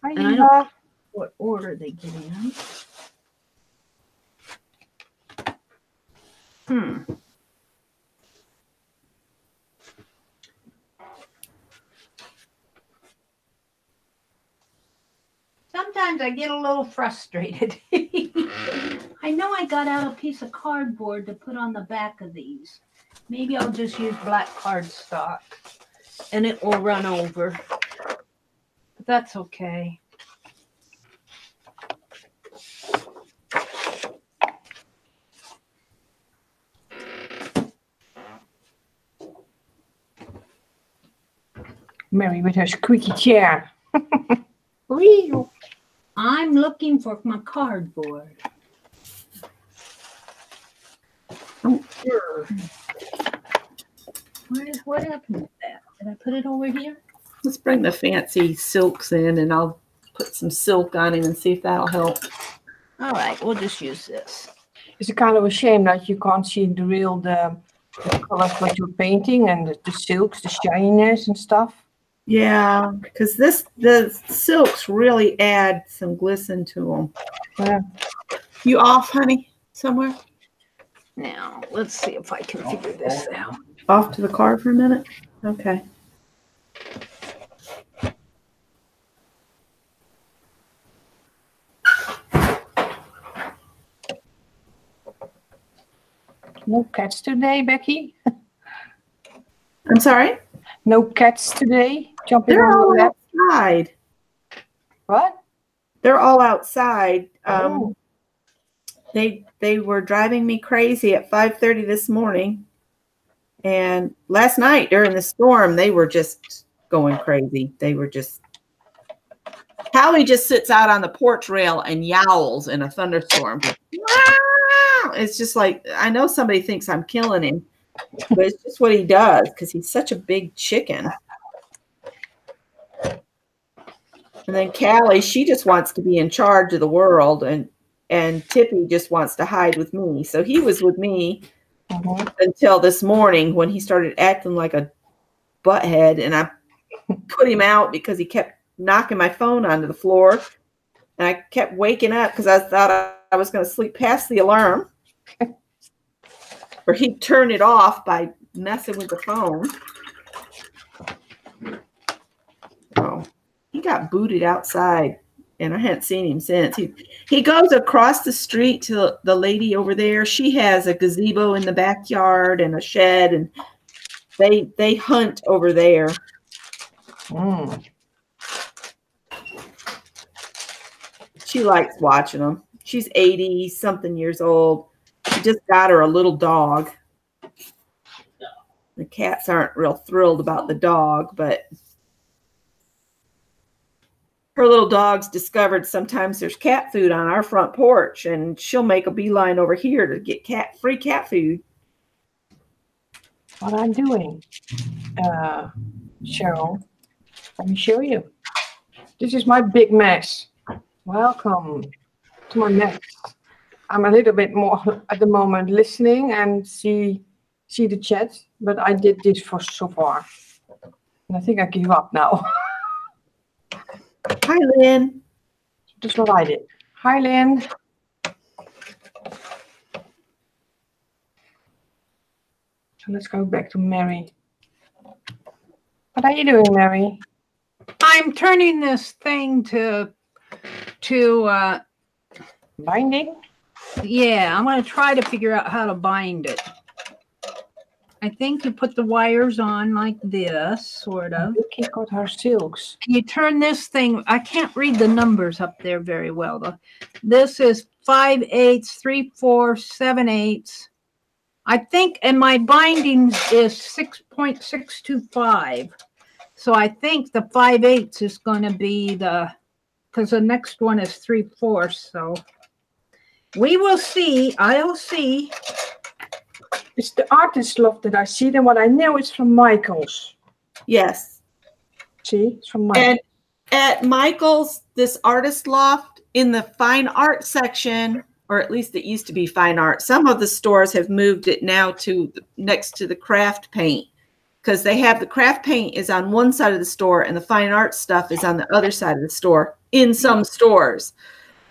Speaker 1: Hi,
Speaker 3: And I don't know what order they get in. Sometimes I get a little frustrated. I know I got out a piece of cardboard to put on the back of these. Maybe I'll just use black cardstock and it will run over. But that's okay.
Speaker 1: Mary with her squeaky chair. Whee!
Speaker 3: I'm looking for my cardboard. Oh, sure. What happened with that? Did I put it over here?
Speaker 2: Let's bring the fancy silks in and I'll put some silk on it and see if that'll help.
Speaker 3: All right, we'll just use this.
Speaker 1: It's a kind of a shame that you can't see the colors what you're painting and the silks, the shininess and stuff.
Speaker 2: Yeah, because the silks really add some glisten to them.
Speaker 1: Yeah.
Speaker 2: You off, honey, somewhere?
Speaker 3: Now, let's see if I can figure this out.
Speaker 2: Off to the car for a minute? Okay.
Speaker 1: No cats today, Becky?
Speaker 2: I'm sorry?
Speaker 1: No cats today? Jumping
Speaker 2: They're
Speaker 1: on
Speaker 2: all
Speaker 1: your lap?
Speaker 2: outside.
Speaker 1: What?
Speaker 2: They're all outside.
Speaker 1: Oh.
Speaker 2: They were driving me crazy at 5:30 this morning. And last night during the storm, they were just going crazy. They were just... Hallie just sits out on the porch rail and yowls in a thunderstorm. It's just like, I know somebody thinks I'm killing him, but it's just what he does because he's such a big chicken. And then Callie, she just wants to be in charge of the world, and Tippy just wants to hide with me. So he was with me until this morning when he started acting like a butthead, and I put him out because he kept knocking my phone onto the floor, and I kept waking up because I thought I was going to sleep past the alarm, or he'd turn it off by messing with the phone. Oh, he got booted outside, and I hadn't seen him since. He goes across the street to the lady over there. She has a gazebo in the backyard and a shed, and they hunt over there. She likes watching them. She's 80-something years old. She just got her a little dog. The cats aren't real thrilled about the dog, but her little dog's discovered sometimes there's cat food on our front porch, and she'll make a beeline over here to get free cat food.
Speaker 1: What I'm doing, Cheryl, let me show you. This is my big mess. Welcome to my mess. I'm a little bit more at the moment listening and see the chat, but I did this for so far. And I think I give up now.
Speaker 2: Hi, Lynn.
Speaker 1: That's what I did. Hi, Lynn. So let's go back to Mary. What are you doing, Mary?
Speaker 3: I'm turning this thing to
Speaker 1: Binding?
Speaker 3: yeah, I'm going to try to figure out how to bind it. I think you put the wires on like this, sort of.
Speaker 1: Becky got her silks.
Speaker 3: You turn this thing, I can't read the numbers up there very well, though. This is 5/8, 3/4, 7/8. I think, and my bindings is 6.625. So I think the 5/8 is going to be because the next one is 3/4. So we will see. I'll see.
Speaker 1: It's the artist loft that I see. Then what I know is from Michael's.
Speaker 2: Yes.
Speaker 1: See, it's from Michael's.
Speaker 2: And at Michael's, this artist loft in the fine art section, or at least it used to be fine art. Some of the stores have moved it now to next to the craft paint, because they have the craft paint is on one side of the store and the fine art stuff is on the other side of the store in some stores.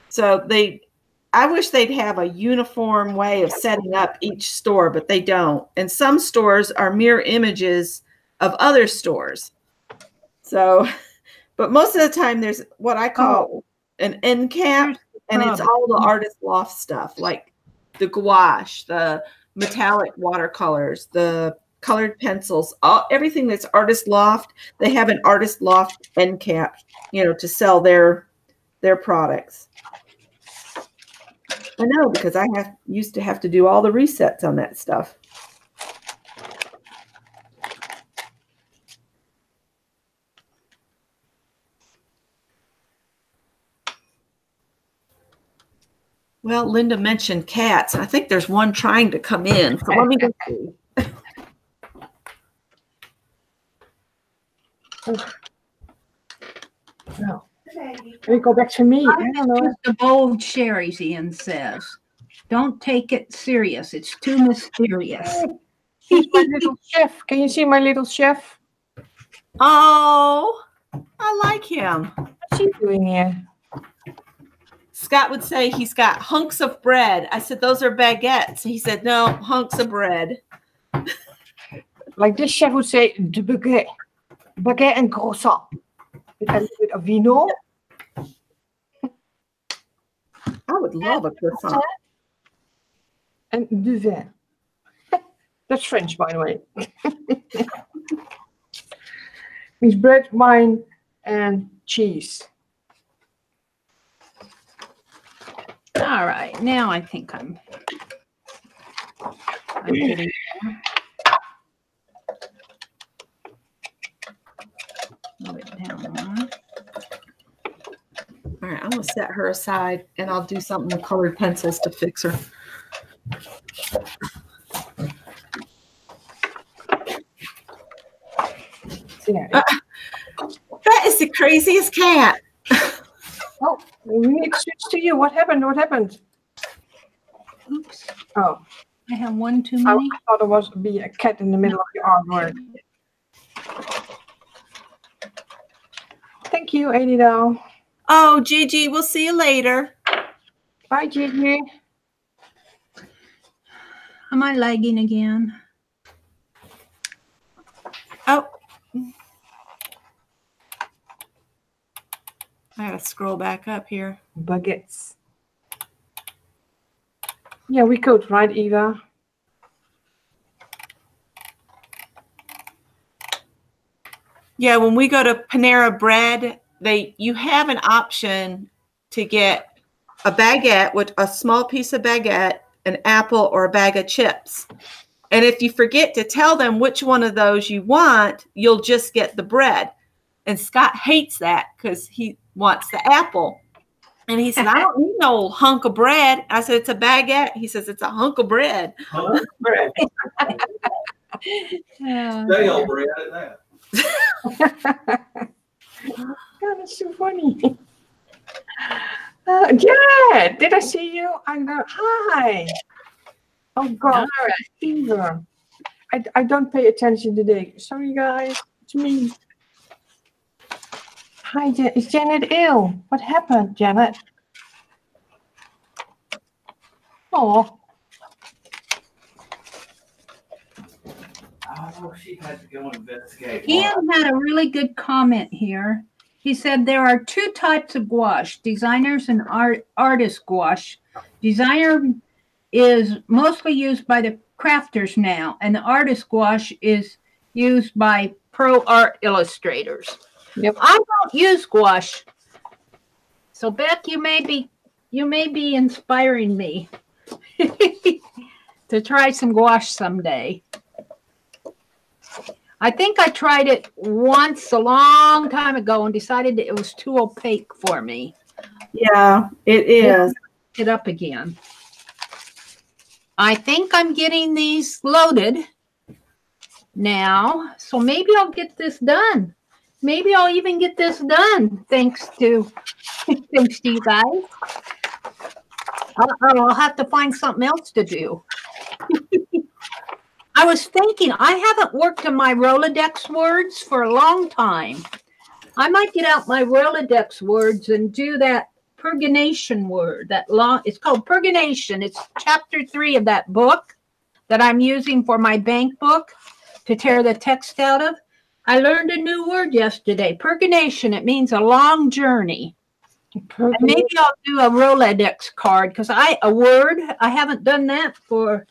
Speaker 2: So I wish they'd have a uniform way of setting up each store, but they don't. And some stores are mirror images of other stores. So, but most of the time there's what I call an end cap, and it's all the artist loft stuff, like the gouache, the metallic watercolors, the colored pencils, everything that's artist loft. They have an artist loft end cap, to sell their products. I know, because I used to have to do all the resets on that stuff. Well, Linda mentioned cats. I think there's one trying to come in. So let me go see.
Speaker 1: No. Can we go back to me? I don't know.
Speaker 3: The bold cherries, Ian says. Don't take it serious. It's too mysterious.
Speaker 1: He's my little chef. Can you see my little chef?
Speaker 2: Oh, I like him.
Speaker 1: What's he doing here?
Speaker 2: Scott would say he's got hunks of bread. I said, those are baguettes. He said, no, hunks of bread.
Speaker 1: Like this chef would say, de baguette. Baguette and croissant. With a little bit of vino.
Speaker 2: I would love a croissant.
Speaker 1: And du vin. That's French, by the way. Means bread, wine, and cheese.
Speaker 3: All right, now I think I'm getting there. Move it down more.
Speaker 2: All right, I'm going to set her aside, and I'll do something with colored pencils to fix her.
Speaker 1: Yeah.
Speaker 2: That is the craziest cat.
Speaker 1: Oh, we need to switch to you. What happened? What happened?
Speaker 3: Oops.
Speaker 1: Oh,
Speaker 3: I have one too
Speaker 1: I
Speaker 3: many.
Speaker 1: thought it was be a cat in the middle of the artwork. Thank you, Adida.
Speaker 2: Oh, Gigi, we'll see you later.
Speaker 1: Bye, Gigi.
Speaker 3: Am I lagging again?
Speaker 2: Oh. I gotta scroll back up here.
Speaker 1: Baguettes. Yeah, we could, right, Eva?
Speaker 2: Yeah, when we go to Panera Bread, you have an option to get a baguette with a small piece of baguette, an apple, or a bag of chips. And if you forget to tell them which one of those you want, you'll just get the bread. And Scott hates that because he wants the apple. And he said, I don't need no hunk of bread. I said, it's a baguette. He says, it's a hunk of bread.
Speaker 4: Hunk of bread. Stale bread at that.
Speaker 1: God, that's so funny. Yeah, did I see you? I go, hi. Oh, God, fever. I don't pay attention today. Sorry, guys. It's me. Hi, is Janet ill? What happened, Janet? Oh.
Speaker 4: Oh, she had to go investigate.
Speaker 3: Ian had a really good comment here. He said there are two types of gouache, designers and artist gouache. Designer is mostly used by the crafters now, and the artist gouache is used by pro art illustrators.
Speaker 1: Yep.
Speaker 3: I don't use gouache. So Beck, you may be inspiring me to try some gouache someday. I think I tried it once a long time ago and decided that it was too opaque for me.
Speaker 2: Yeah, it is.
Speaker 3: It up again. I think I'm getting these loaded now, so maybe I'll get this done. Maybe I'll even get this done thanks to you guys. I'll have to find something else to do. I was thinking, I haven't worked on my Rolodex words for a long time. I might get out my Rolodex words and do that purgination word. It's called purgination. It's chapter 3 of that book that I'm using for my bank book to tear the text out of. I learned a new word yesterday. Purgination. It means a long journey. And maybe I'll do a Rolodex card because I haven't done that for a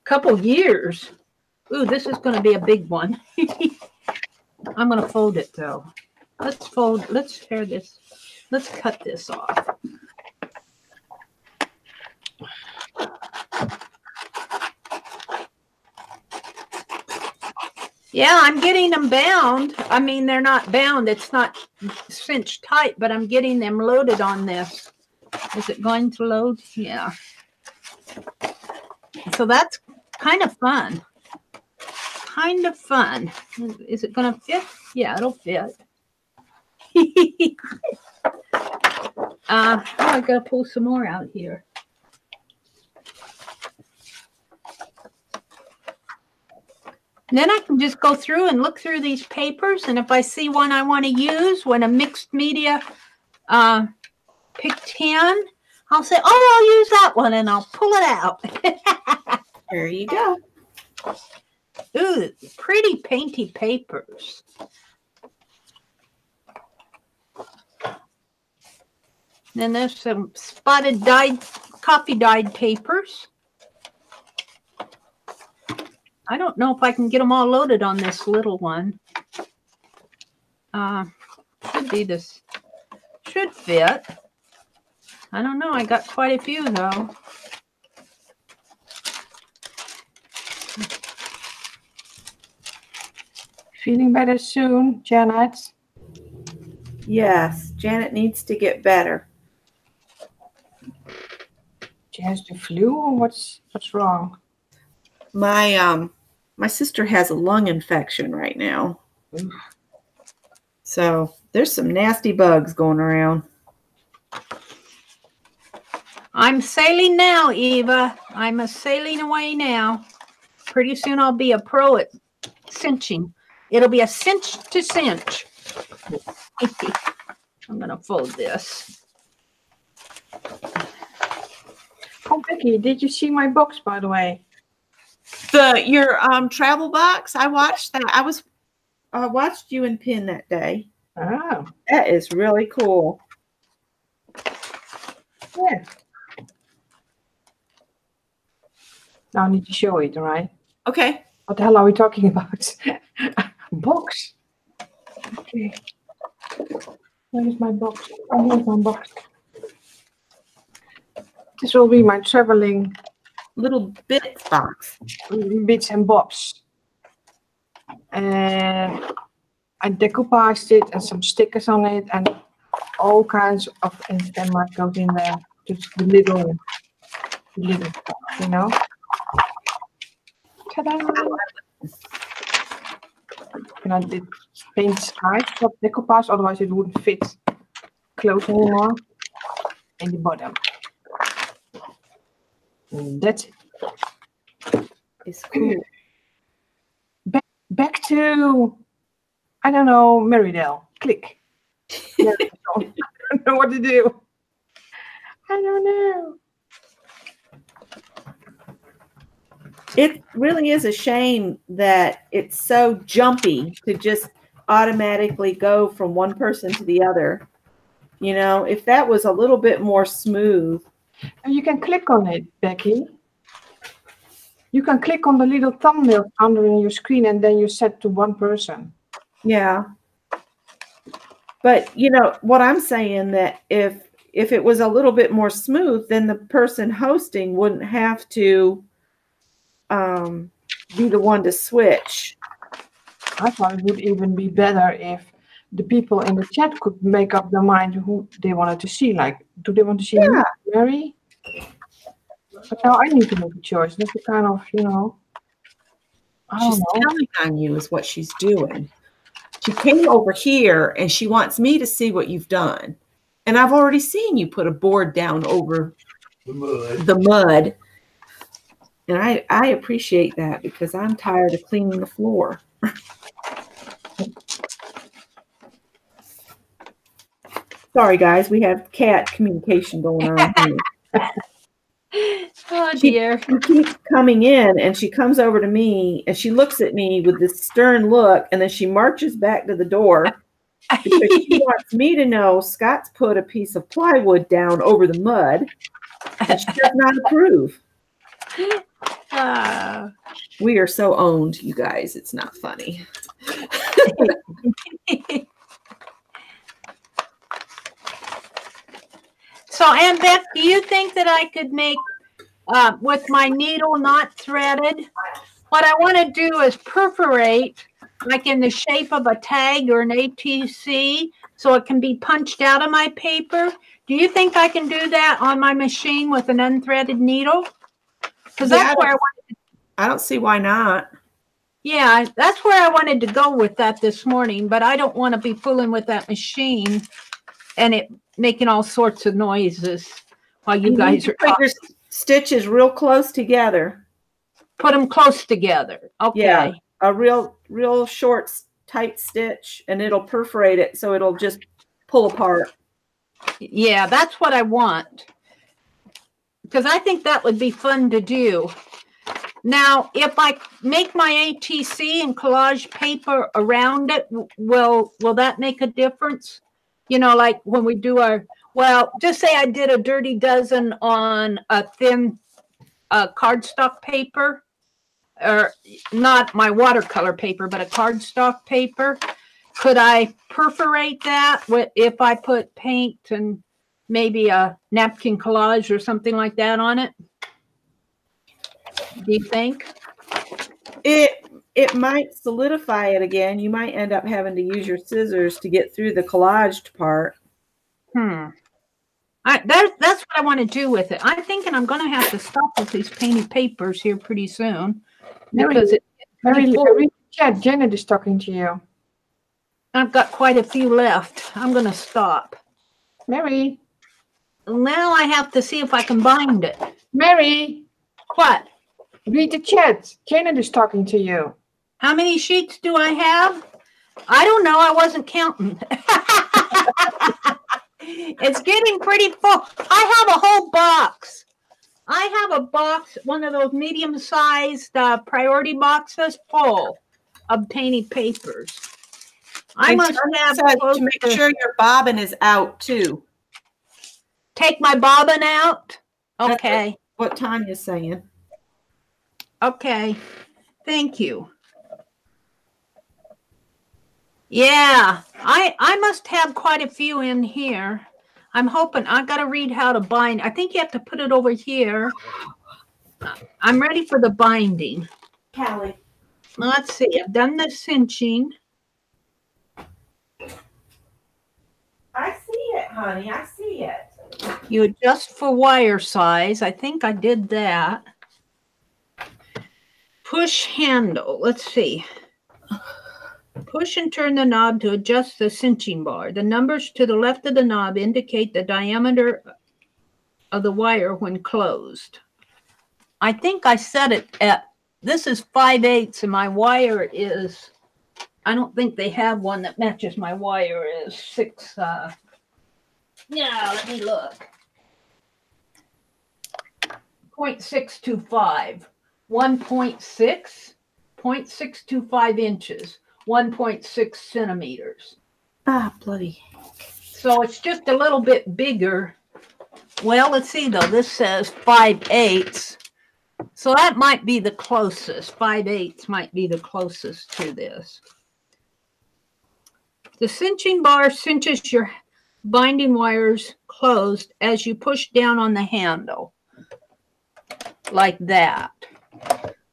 Speaker 3: couple years. Ooh, this is going to be a big one. I'm going to fold it though. Let's tear this. Let's cut this off. Yeah, I'm getting them bound. I mean, they're not bound. It's not cinched tight, but I'm getting them loaded on this. Is it going to load? Yeah. So that's kind of fun. Kind of fun. Is it going to fit? Yeah, it'll fit. I got to pull some more out here. Then I can just go through and look through these papers, and if I see one I want to use, when a mixed media pick 10, I'll say, oh, I'll use that one, and I'll pull it out.
Speaker 2: There you go.
Speaker 3: Ooh, pretty painty papers. Then there's some spotted coffee dyed papers. I don't know if I can get them all loaded on this little one. Should be this. Should fit. I don't know. I got quite a few though.
Speaker 1: Feeling better soon, Janet?
Speaker 2: Yes, Janet needs to get better.
Speaker 1: She has the flu, or what's wrong?
Speaker 2: My sister has a lung infection right now. So there's some nasty bugs going around.
Speaker 3: I'm sailing now, Eva. I'm sailing away now. Pretty soon I'll be a pro at cinching. It'll be a cinch to cinch. I'm going to fold this.
Speaker 1: Oh, Becky, did you see my box, by the way?
Speaker 2: Your travel box, I watched that. I watched you and Pin that day.
Speaker 1: Oh.
Speaker 2: That is really cool.
Speaker 1: Yeah. Now I need to show it, all right?
Speaker 2: Okay.
Speaker 1: What the hell are we talking about? Box. Okay. Where is my box? Oh, here's my box. This will be my traveling
Speaker 2: Little bits box.
Speaker 1: bits and bobs. And I decoupaged it and some stickers on it and all kinds of what goes in there. Just the little, you know. Ta-da! And I did paint stripes for decoupage, otherwise it wouldn't fit close anymore in the bottom. And that's it.
Speaker 2: It's cool.
Speaker 1: Back to, I don't know, Marydale. Click. I don't know what to do. I don't know.
Speaker 2: It really is a shame that it's so jumpy to just automatically go from one person to the other. You know, if that was a little bit more smooth.
Speaker 1: You can click on it, Becky. You can click on the little thumbnail under your screen and then you set to one person.
Speaker 2: Yeah. But, you know, what I'm saying that if it was a little bit more smooth, then the person hosting wouldn't have to be the one to switch.
Speaker 1: I thought it would even be better if the people in the chat could make up their mind who they wanted to see. Like, do they want to see me, Mary? But now I need to make a choice. That's the kind of, you know, I don't
Speaker 2: She's
Speaker 1: know.
Speaker 2: telling on you is what she's doing. She came over here and she wants me to see what you've done. And I've already seen you put a board down over the mud. And I appreciate that because I'm tired of cleaning the floor. Sorry, guys. We have cat communication going on here.
Speaker 3: Oh, dear.
Speaker 2: She keeps coming in and she comes over to me and she looks at me with this stern look and then she marches back to the door because she wants me to know Scott's put a piece of plywood down over the mud and she does not approve. We are so owned, you guys. It's not funny.
Speaker 3: So, Aunt Beck, do you think that I could make, with my needle not threaded, what I want to do is perforate, like in the shape of a tag or an ATC, so it can be punched out of my paper? Do you think I can do that on my machine with an unthreaded needle? Because that's where I wanted.
Speaker 2: I don't see why not.
Speaker 3: Yeah, that's where I wanted to go with that this morning, but I don't want to be fooling with that machine and it making all sorts of noises while you guys are talking.
Speaker 2: Put your stitches real close together.
Speaker 3: Put them close together. Okay.
Speaker 2: Yeah, a real short, tight stitch, and it'll perforate it, so it'll just pull apart.
Speaker 3: Yeah, that's what I want. Because I think that would be fun to do. Now, if I make my ATC and collage paper around it, will that make a difference? You know, like when we do our, well, just say I did a dirty dozen on a thin cardstock paper, or not my watercolor paper, but a cardstock paper. Could I perforate that if I put paint and maybe a napkin collage or something like that on it? Do you think?
Speaker 2: It might solidify it again. You might end up having to use your scissors to get through the collaged part.
Speaker 3: That's what I want to do with it. I'm thinking I'm going to have to stop with these painted papers here pretty soon. Because
Speaker 1: Mary, chat, Janet is talking to you.
Speaker 3: I've got quite a few left. I'm going to stop.
Speaker 1: Mary.
Speaker 3: Now I have to see if I can bind it.
Speaker 1: Mary.
Speaker 3: What?
Speaker 1: Read the chat. Janet is talking to you.
Speaker 3: How many sheets do I have? I don't know. I wasn't counting. It's getting pretty full. I have a whole box. I have a box, one of those medium-sized priority boxes full of painted papers. I must have
Speaker 2: to make sure your bobbin is out too.
Speaker 3: Take my bobbin out? Okay.
Speaker 2: What Tanya's saying.
Speaker 3: Okay. Thank you. Yeah, I must have quite a few in here. I'm hoping. I got to read how to bind. I think you have to put it over here. I'm ready for the binding.
Speaker 2: Callie.
Speaker 3: Let's see. I've done the cinching.
Speaker 2: I see it, honey. I see it.
Speaker 3: You adjust for wire size. I think I did that. Push handle. Let's see. Push and turn the knob to adjust the cinching bar. The numbers to the left of the knob indicate the diameter of the wire when closed. I think I set it at, this is 5/8 and my wire is, I don't think they have one that matches my wire is 6. Yeah, let me look. 0.625. 0.625 inches. 1.6 centimeters.
Speaker 2: Ah, bloody.
Speaker 3: So it's just a little bit bigger. Well, let's see though. This says 5/8. So that might be the closest. 5/8 might be the closest to this. The cinching bar cinches your binding wires closed as you push down on the handle. Like that.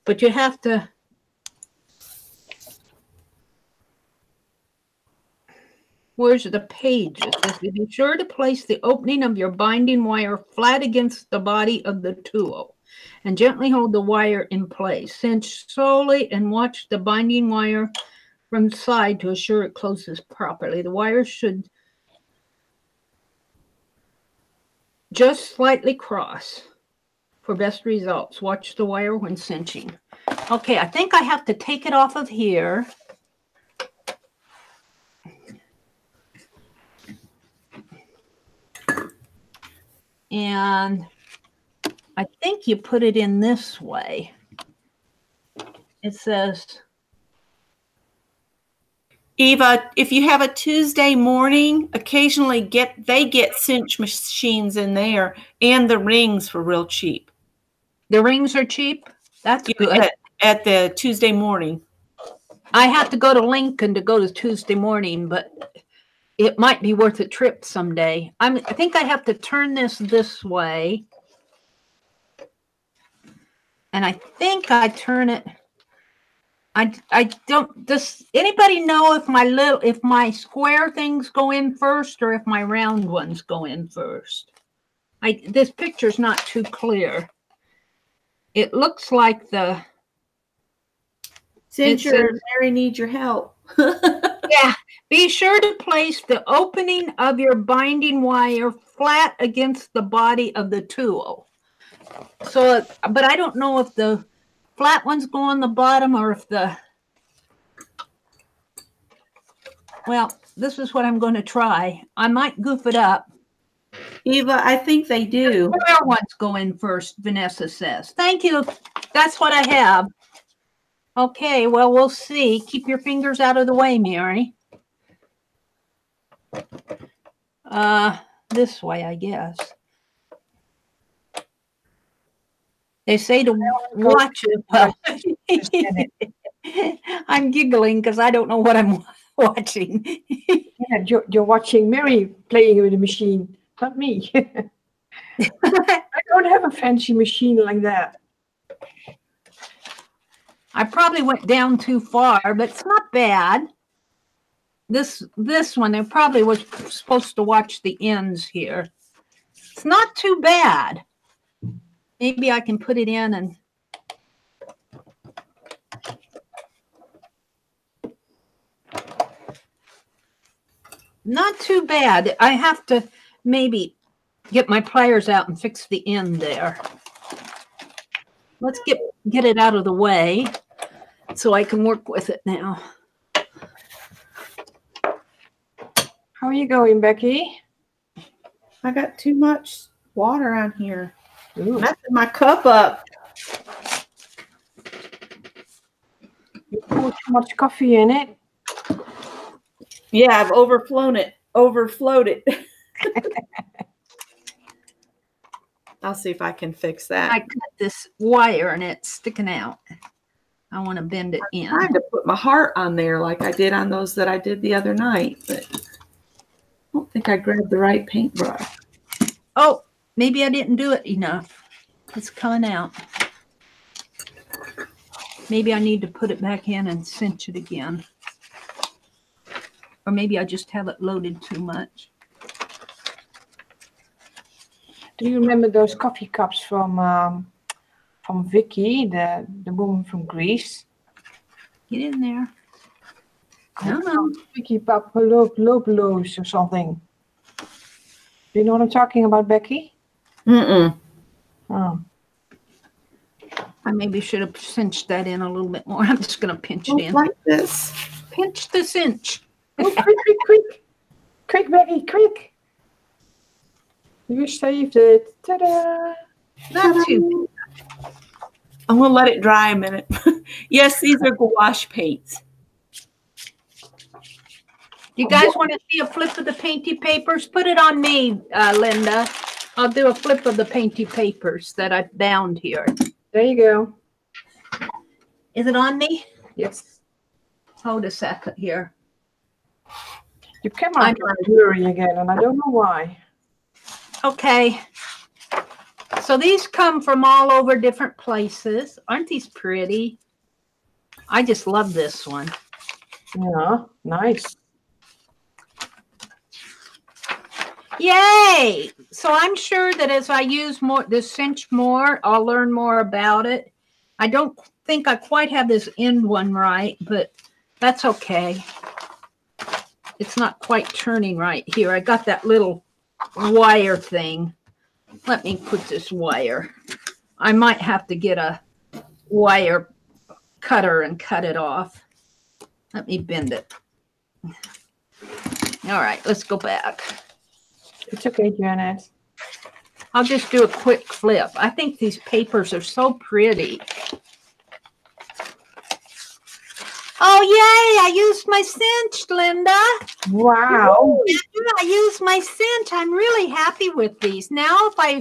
Speaker 3: but you have to. Where's the page? It says, be sure to place the opening of your binding wire flat against the body of the tool and gently hold the wire in place. Cinch slowly and watch the binding wire from the side to assure it closes properly. The wire should just slightly cross for best results. Watch the wire when cinching. Okay, I think I have to take it off of here. And I think you put it in this way. It says,
Speaker 2: Eva, if you have a Tuesday morning, occasionally they get cinch machines in there and the rings for real cheap.
Speaker 3: the rings are cheap. That's good.
Speaker 2: At the Tuesday morning.
Speaker 3: I have to go to Lincoln to go to Tuesday morning, but it might be worth a trip someday. I think I have to turn this way. And I think I turn it. I don't. Does anybody know if my square things go in first or if my round ones go in first? This picture's not too clear. It looks like the.
Speaker 2: Cincher, Mary needs your help.
Speaker 3: Yeah. Be sure to place the opening of your binding wire flat against the body of the tool. So, but I don't know if the flat ones go on the bottom or if well, this is what I'm going to try. I might goof it up.
Speaker 2: Eva, I think they do.
Speaker 3: The square ones go in first, Vanessa says. Thank you. That's what I have. Okay, well, we'll see. Keep your fingers out of the way, Mary. This way, I guess. They say to watch it. I'm giggling because I don't know what I'm watching.
Speaker 1: Yeah, you're watching Mary playing with the machine, not me. I don't have a fancy machine like that.
Speaker 3: I probably went down too far, but it's not bad. This one, they probably was supposed to watch the ends here. It's not too bad. Maybe I can put it in and not too bad. I have to maybe get my pliers out and fix the end there. Let's get it out of the way so I can work with it now.
Speaker 1: How are you going, Becky?
Speaker 2: I got too much water on here.
Speaker 1: Ooh.
Speaker 2: Messing my cup up.
Speaker 1: You put too much coffee in it.
Speaker 2: Yeah, I've overflowed it. I'll see if I can fix that.
Speaker 3: I cut this wire and it's sticking out. I want to bend it in.
Speaker 2: I tried to put my heart on there like I did on those that I did the other night, but I don't think I grabbed the right paintbrush.
Speaker 3: Oh, maybe I didn't do it enough. It's coming out. Maybe I need to put it back in and cinch it again. Or maybe I just have it loaded too much.
Speaker 1: Do you remember those coffee cups from Vicky, the woman from Greece?
Speaker 3: Get in there.
Speaker 1: No. Vicky Papalopoulos or something. Do you know what I'm talking about, Becky?
Speaker 2: Mm-mm.
Speaker 1: Oh.
Speaker 3: I maybe should have cinched that in a little bit more. I'm just going to pinch it in.
Speaker 2: Like this.
Speaker 3: Pinch the cinch.
Speaker 1: Oh, quick. Quick, Becky, quick. You saved it. Ta-da.
Speaker 3: Not too.
Speaker 2: I'm going to let it dry a minute. Yes, these are gouache paints.
Speaker 3: You guys want to see a flip of the painty papers? Put it on me, Linda. I'll do a flip of the painty papers that I've bound here.
Speaker 1: There you go.
Speaker 3: Is it on me?
Speaker 1: Yes.
Speaker 3: Hold a second here.
Speaker 1: Your camera is blurry again, and I don't know why.
Speaker 3: Okay. So these come from all over different places. Aren't these pretty? I just love this one.
Speaker 1: Yeah, nice.
Speaker 3: Yay! So I'm sure that as I use more this cinch more, I'll learn more about it. I don't think I quite have this end one right, but that's okay. It's not quite turning right here. I got that little wire thing. Let me put this wire. I might have to get a wire cutter and cut it off. Let me bend it. All right, let's go back.
Speaker 1: It's okay, Janet.
Speaker 3: I'll just do a quick flip. I think these papers are so pretty. Oh, yay, I used my cinch, Linda.
Speaker 1: Wow.
Speaker 3: I used my cinch. I'm really happy with these. Now, if I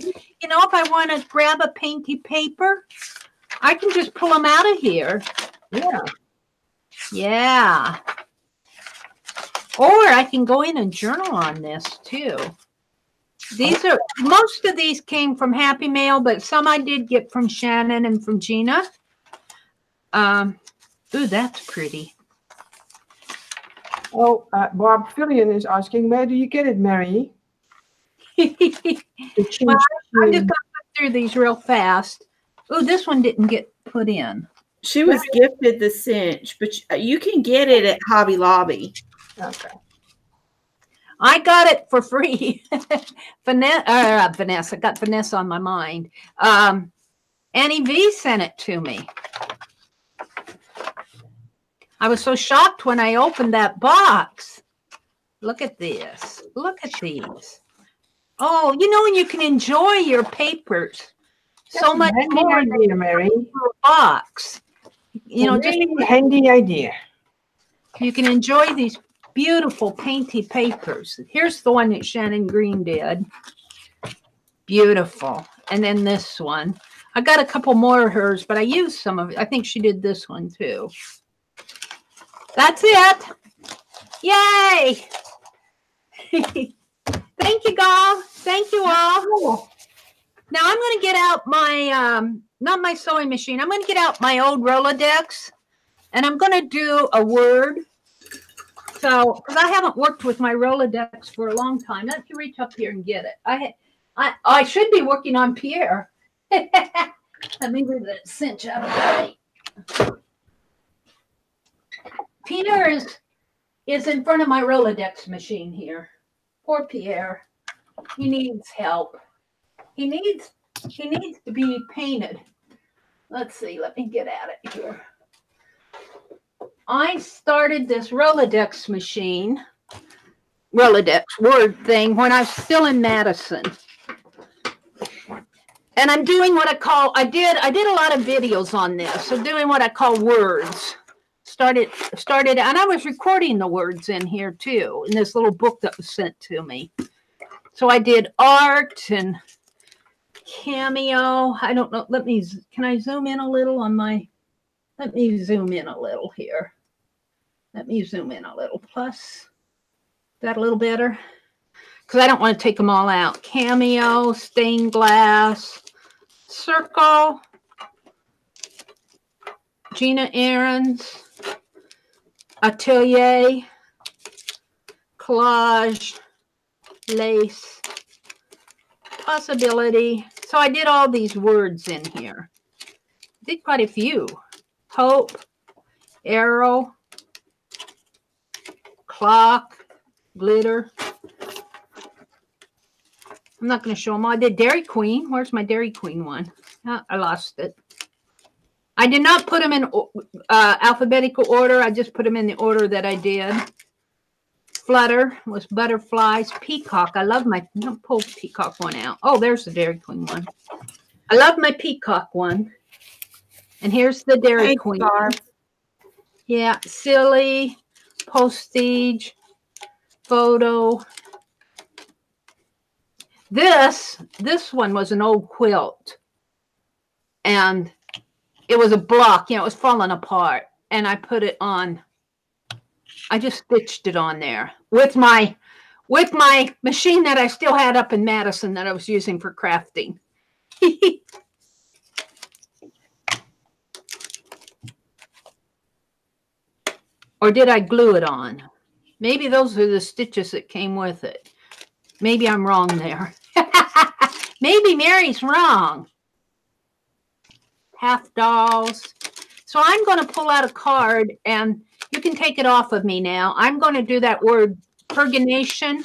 Speaker 3: want to grab a painty paper, I can just pull them out of here.
Speaker 1: Yeah.
Speaker 3: Yeah. Or I can go in and journal on this too. Most of these came from Happy Mail, but some I did get from Shannon and from Gina. Ooh, that's pretty.
Speaker 1: Oh, Bob Fillion is asking, where do you get it, Mary?
Speaker 3: Well, I'm just going to put through these real fast. Ooh, this one didn't get put in.
Speaker 2: She was gifted the cinch, but you can get it at Hobby Lobby.
Speaker 1: Okay.
Speaker 3: I got it for free. Vanessa, got Vanessa on my mind. Annie V sent it to me. I was so shocked when I opened that box. Look at this. Look at these. Oh, and you can enjoy your papers so much more
Speaker 1: idea,
Speaker 3: than
Speaker 1: Mary.
Speaker 3: a box.
Speaker 1: Just a handy idea.
Speaker 3: You can enjoy these beautiful painty papers. Here's the one that Shannon Green did. Beautiful. And then this one. I got a couple more of hers, but I used some of it. I think she did this one too. That's it. Yay. Thank you, Gal. Thank you all. Now I'm going to get out my, not my sewing machine. I'm going to get out my old Rolodex and I'm going to do a word. So, because I haven't worked with my Rolodex for a long time. Let me reach up here and get it. I should be working on Pierre. Let me move that cinch out of the way. Pierre is in front of my Rolodex machine here. Poor Pierre. He needs help. He needs to be painted. Let's see. Let me get at it here. I started this Rolodex word thing when I was still in Madison. And I'm doing what I did a lot of videos on this. So doing what I call words. Started, and I was recording the words in here too, in this little book that was sent to me. So I did art and cameo. I don't know. Can I zoom in a little on my, let me zoom in a little here. Let me zoom in a little. Plus, is that a little better? Because I don't want to take them all out. Cameo, stained glass, circle, Gina Aaron's, atelier, collage, lace, possibility. So I did all these words in here. Did quite a few. Hope, arrow, clock, glitter. I'm not going to show them all. I did Dairy Queen. Where's my Dairy Queen one? Oh, I lost it. I did not put them in alphabetical order. I just put them in the order that I did. Flutter was butterflies. Peacock. I love my, I'll pull the peacock one out. Oh, there's the Dairy Queen one. I love my peacock one. And here's the Dairy Queen. Yeah, silly, postage, photo. This one was an old quilt. And it was a block, it was falling apart. And I put it on, I just stitched it on there with my machine that I still had up in Madison that I was using for crafting. Or did I glue it on? Maybe those are the stitches that came with it. Maybe I'm wrong there. Maybe Mary's wrong. Half dolls. So I'm going to pull out a card, and you can take it off of me now. I'm going to do that word pergonation,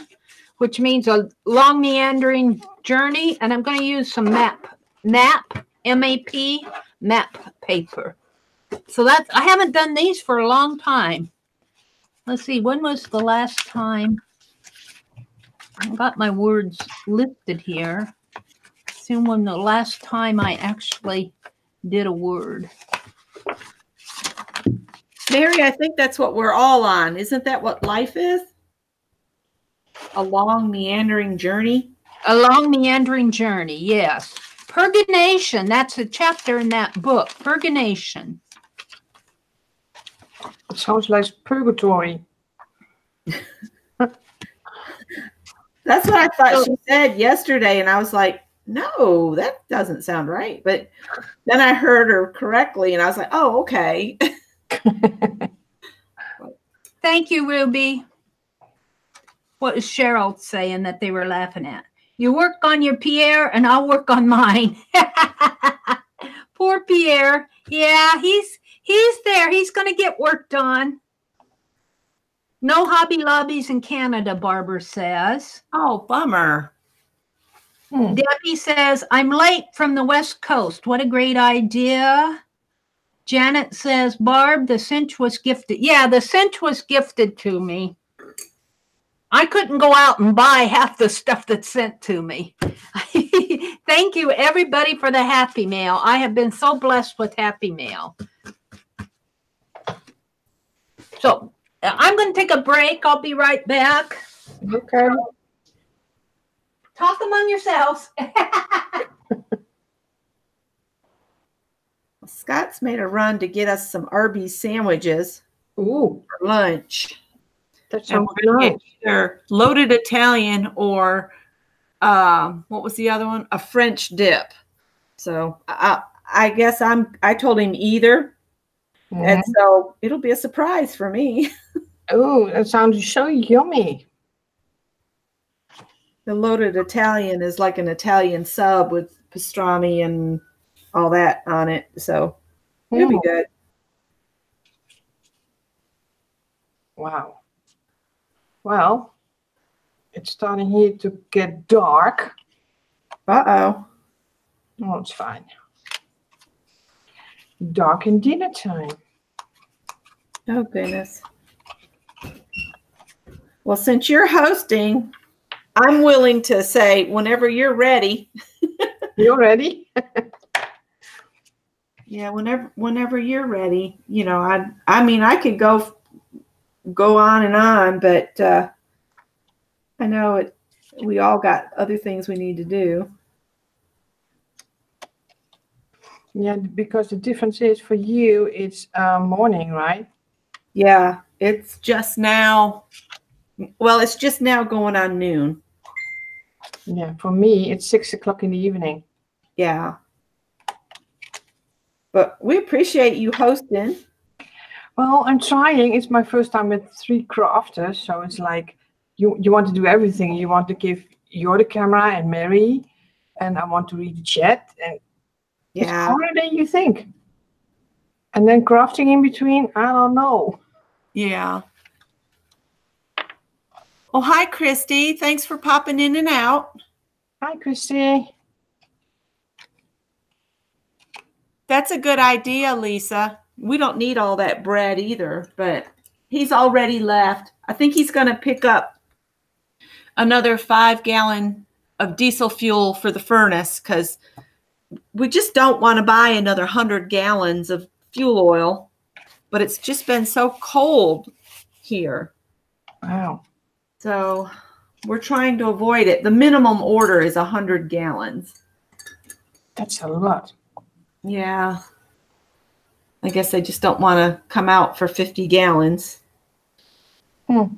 Speaker 3: which means a long meandering journey, and I'm going to use some map, M-A-P, map paper. So that's, I haven't done these for a long time. Let's see, when was the last time? I've got my words listed here. See when the last time I actually did a word.
Speaker 2: Mary, I think that's what we're all on. Isn't that what life is? A long meandering journey?
Speaker 3: A long meandering journey, yes. Pergonation, that's a chapter in that book, pergonation.
Speaker 1: It sounds like purgatory.
Speaker 2: That's what I thought she said yesterday, and I was like, no, that doesn't sound right. But then I heard her correctly, and I was like, oh, okay.
Speaker 3: Thank you, Ruby. What was Cheryl saying that they were laughing at? You work on your Pierre, and I'll work on mine. Poor Pierre. Yeah, he's there. He's going to get work done. No Hobby Lobbies in Canada, Barbara says.
Speaker 2: Oh, bummer.
Speaker 3: Debbie says, I'm late from the West Coast. What a great idea. Janet says, Barb, the cinch was gifted. Yeah, the cinch was gifted to me. I couldn't go out and buy half the stuff that's sent to me. Thank you, everybody, for the Happy Mail. I have been so blessed with Happy Mail. So I'm going to take a break. I'll be right back.
Speaker 1: Okay.
Speaker 3: Talk among yourselves.
Speaker 2: Scott's made a run to get us some Arby's sandwiches
Speaker 1: Ooh,
Speaker 2: for lunch.
Speaker 1: that
Speaker 2: And
Speaker 1: sounds
Speaker 2: we're gonna
Speaker 1: nice.
Speaker 2: get either loaded Italian or what was the other one? A French dip. So I guess I told him either. And so it'll be a surprise for me.
Speaker 1: Oh, that sounds so yummy.
Speaker 2: The loaded Italian is like an Italian sub with pastrami and all that on it. So it'll be good.
Speaker 1: Wow. Well, it's starting here to get dark.
Speaker 2: Uh-oh.
Speaker 1: Oh, it's fine. Dark and dinner time.
Speaker 2: Oh, goodness. Well, since you're hosting, I'm willing to say whenever you're ready.
Speaker 1: You ready?
Speaker 2: Yeah, whenever you're ready. You know, I mean, I could go on and on, but I know we all got other things we need to do.
Speaker 1: Yeah, because the difference is for you, it's morning, right?
Speaker 2: Yeah, it's just now. Well, it's just now going on noon.
Speaker 1: Yeah, for me, it's 6 o'clock in the evening.
Speaker 2: Yeah. But we appreciate you hosting.
Speaker 1: Well, I'm trying. It's my first time with 3 crafters, so it's like you want to do everything. You want to give you're the camera and Mary, and I want to read the chat, and it's harder than you think. And then crafting in between, I don't know.
Speaker 2: Yeah. Well, hi, Christy. Thanks for popping in and out.
Speaker 1: Hi, Christy.
Speaker 2: That's a good idea, Lisa. We don't need all that bread either, but he's already left. I think he's going to pick up another 5-gallon of diesel fuel for the furnace because we just don't want to buy another 100 gallons of fuel oil, but it's just been so cold here.
Speaker 1: Wow.
Speaker 2: So we're trying to avoid it. The minimum order is 100 gallons.
Speaker 1: That's a lot.
Speaker 2: Yeah. I guess they just don't want to come out for 50 gallons.
Speaker 1: Why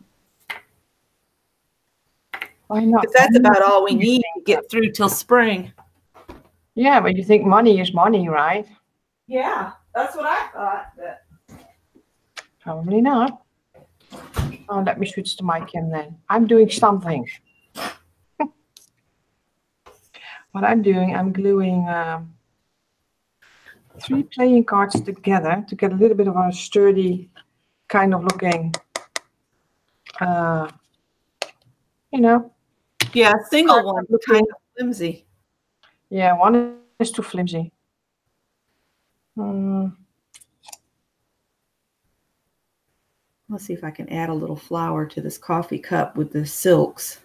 Speaker 1: not?
Speaker 2: Because that's about all we need to get through till spring.
Speaker 1: Yeah, but you think money is money, right?
Speaker 2: Yeah, that's what I thought. But
Speaker 1: Probably not. Oh, let me switch to my cam then. I'm doing something. What I'm doing, I'm gluing 3 playing cards together to get a little bit of a sturdy kind of looking, you know.
Speaker 2: yeah, single
Speaker 1: Card
Speaker 2: one,
Speaker 1: looking.
Speaker 2: kind of flimsy.
Speaker 1: Yeah, one is too flimsy.
Speaker 2: Let's see if I can add a little flower to this coffee cup with the silks.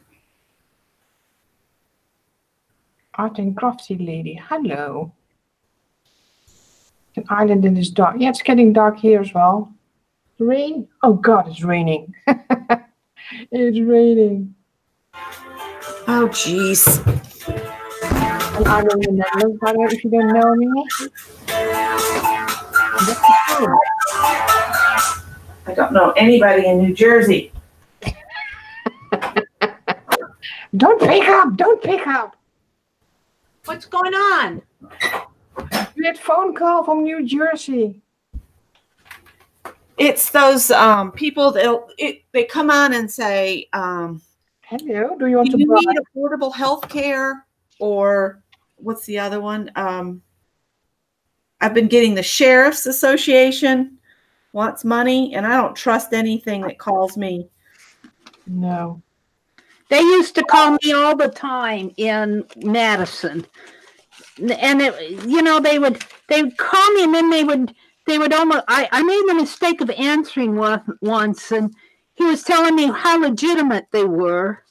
Speaker 1: Art and crafty lady, hello. An island in this dark. Yeah, it's getting dark here as well. Rain? Oh God, it's raining. It's raining.
Speaker 2: Oh, jeez.
Speaker 1: And I'm in the Netherlands, by the way, if you don't know me. That's the thing.
Speaker 2: I don't know anybody in New Jersey.
Speaker 1: Don't pick up! Don't pick up!
Speaker 3: What's going on?
Speaker 1: You had phone call from New Jersey.
Speaker 2: It's those people that they come on and say,
Speaker 1: Hello, do you want
Speaker 2: do
Speaker 1: to
Speaker 2: you
Speaker 1: buy?
Speaker 2: need affordable health care? Or what's the other one? I've been getting the Sheriff's Association wants money, and I don't trust anything that calls me.
Speaker 1: No.
Speaker 3: They used to call me all the time in Madison. And they would call me, and then they would almost, I made the mistake of answering once, and he was telling me how legitimate they were.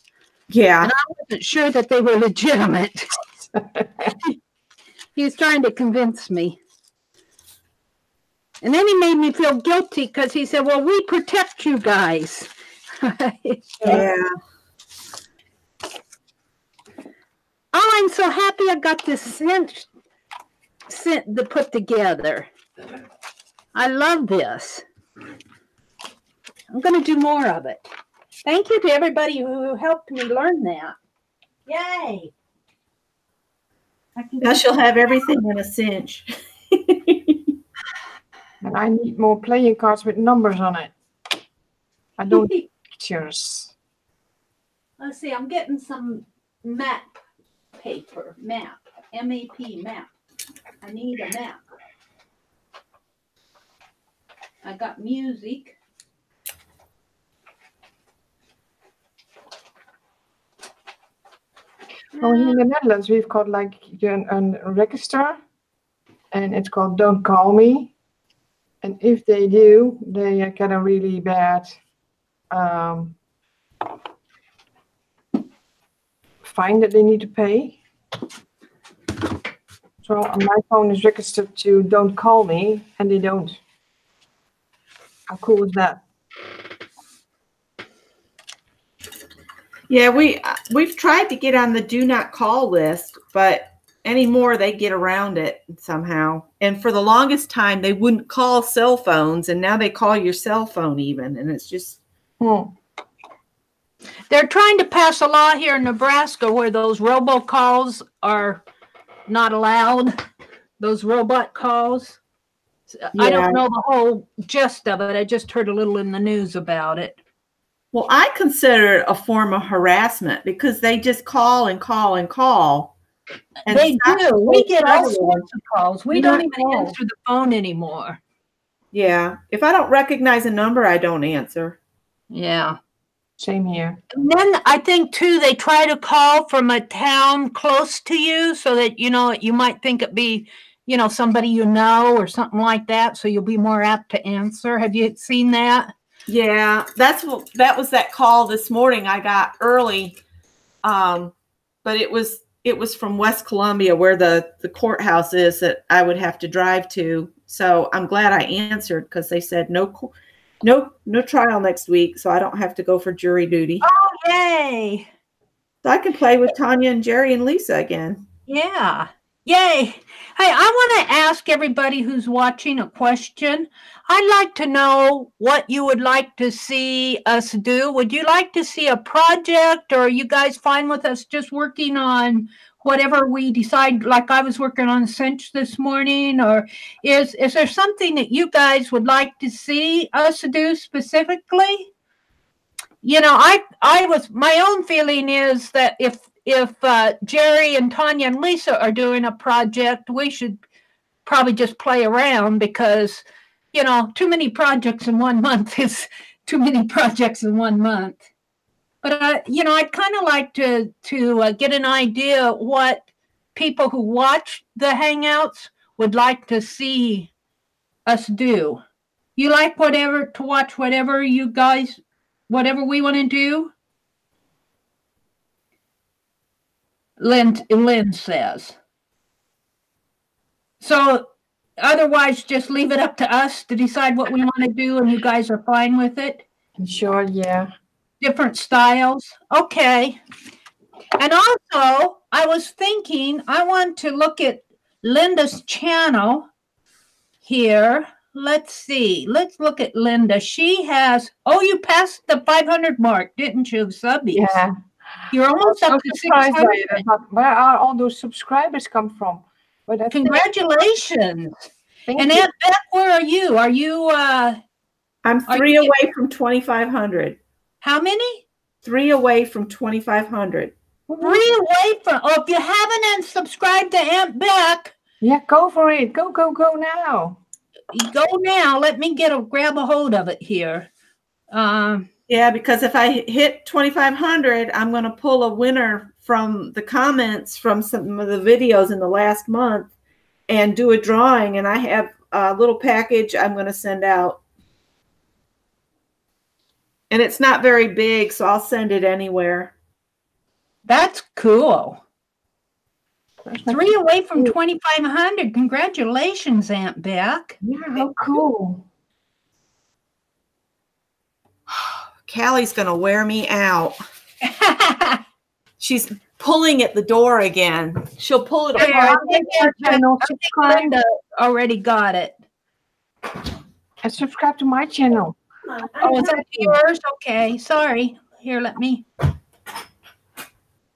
Speaker 2: Yeah.
Speaker 3: And I wasn't sure that they were legitimate. He was trying to convince me. And then he made me feel guilty because he said, well, we protect you guys.
Speaker 2: Yeah.
Speaker 3: Oh, I'm so happy I got this cinch to put together. I love this. I'm going to do more of it. Thank you to everybody who helped me learn that. Yay.
Speaker 2: Now she'll have everything in a cinch.
Speaker 1: And I need more playing cards with numbers on it. I don't need pictures.
Speaker 3: Let's see, I'm getting some map paper. Map. M-A-P, map. I need a map. I got music.
Speaker 1: Oh, here in the Netherlands, we've got like a register, and it's called Don't Call Me. And if they do, they get a really bad fine that they need to pay. So my phone is registered to Don't Call Me, and they don't. How cool is that?
Speaker 2: Yeah, we've tried to get on the do not call list, but anymore they get around it somehow. And for the longest time, they wouldn't call cell phones, and now they call your cell phone even, and it's just.
Speaker 3: They're trying to pass a law here in Nebraska where those robocalls are not allowed. Those robot calls. Yeah. I don't know the whole gist of it. I just heard a little in the news about it.
Speaker 2: Well, I consider it a form of harassment because they just call and call and call. And
Speaker 3: they do. We get all sorts of calls. We don't even answer the phone anymore.
Speaker 2: Yeah. If I don't recognize a number, I don't answer.
Speaker 3: Yeah.
Speaker 1: Same here.
Speaker 3: And then I think, too, they try to call from a town close to you so that, you might think it'd be, somebody or something like that. So you'll be more apt to answer. Have you seen that?
Speaker 2: Yeah, that was that call this morning I got early. But it was from West Columbia where the courthouse is that I would have to drive to. So I'm glad I answered because they said no trial next week, so I don't have to go for jury duty.
Speaker 3: Oh, yay.
Speaker 2: So I can play with Tanya and Jerry and Lisa again.
Speaker 3: Yeah. Yay. Hey, I want to ask everybody who's watching a question. I'd like to know what you would like to see us do. Would you like to see a project, or are you guys fine with us just working on whatever we decide, like I was working on Cinch this morning, or is there something that you guys would like to see us do specifically? You know, my own feeling is that if Jerry and Tanya and Lisa are doing a project, we should probably just play around, because, you know, too many projects in 1 month is too many projects in 1 month. But, you know, I'd kind of like to get an idea what people who watch the Hangouts would like to see us do. You like to watch whatever you guys, whatever we want to do? Lynn says. So otherwise, just leave it up to us to decide what we want to do, and you guys are fine with it?
Speaker 1: Sure, yeah.
Speaker 3: Different styles. Okay. And also, I was thinking, I want to look at Linda's channel here. Let's see. Let's look at Linda. She has, oh, you passed the 500 mark, didn't you, subbies?
Speaker 1: Yeah.
Speaker 3: You're almost up to 600.
Speaker 1: Where are all those subscribers come from? But
Speaker 3: Congratulations.
Speaker 1: Thank
Speaker 3: And
Speaker 1: you.
Speaker 3: Aunt Beck, where are you? Are you,
Speaker 2: I'm 3 away from 2,500.
Speaker 3: how many?
Speaker 2: 3 away from 2,500.
Speaker 3: 3 away from, oh, if you haven't unsubscribed to Aunt Beck,
Speaker 1: Yeah, go for it. Go now.
Speaker 3: go now. Let me grab a hold of it here.
Speaker 2: Yeah, because if I hit 2,500, I'm going to pull a winner from the comments from some of the videos in the last month and do a drawing. And I have a little package I'm going to send out. And it's not very big, so I'll send it anywhere.
Speaker 3: That's cool. 3 away from 2,500. Congratulations, Aunt Beck.
Speaker 1: Yeah, how cool.
Speaker 2: Callie's going to wear me out. She's pulling at the door again. She'll pull it apart.
Speaker 3: Linda already got it.
Speaker 1: And subscribe to my channel.
Speaker 3: Oh, is that yours? Okay, sorry. Here, let me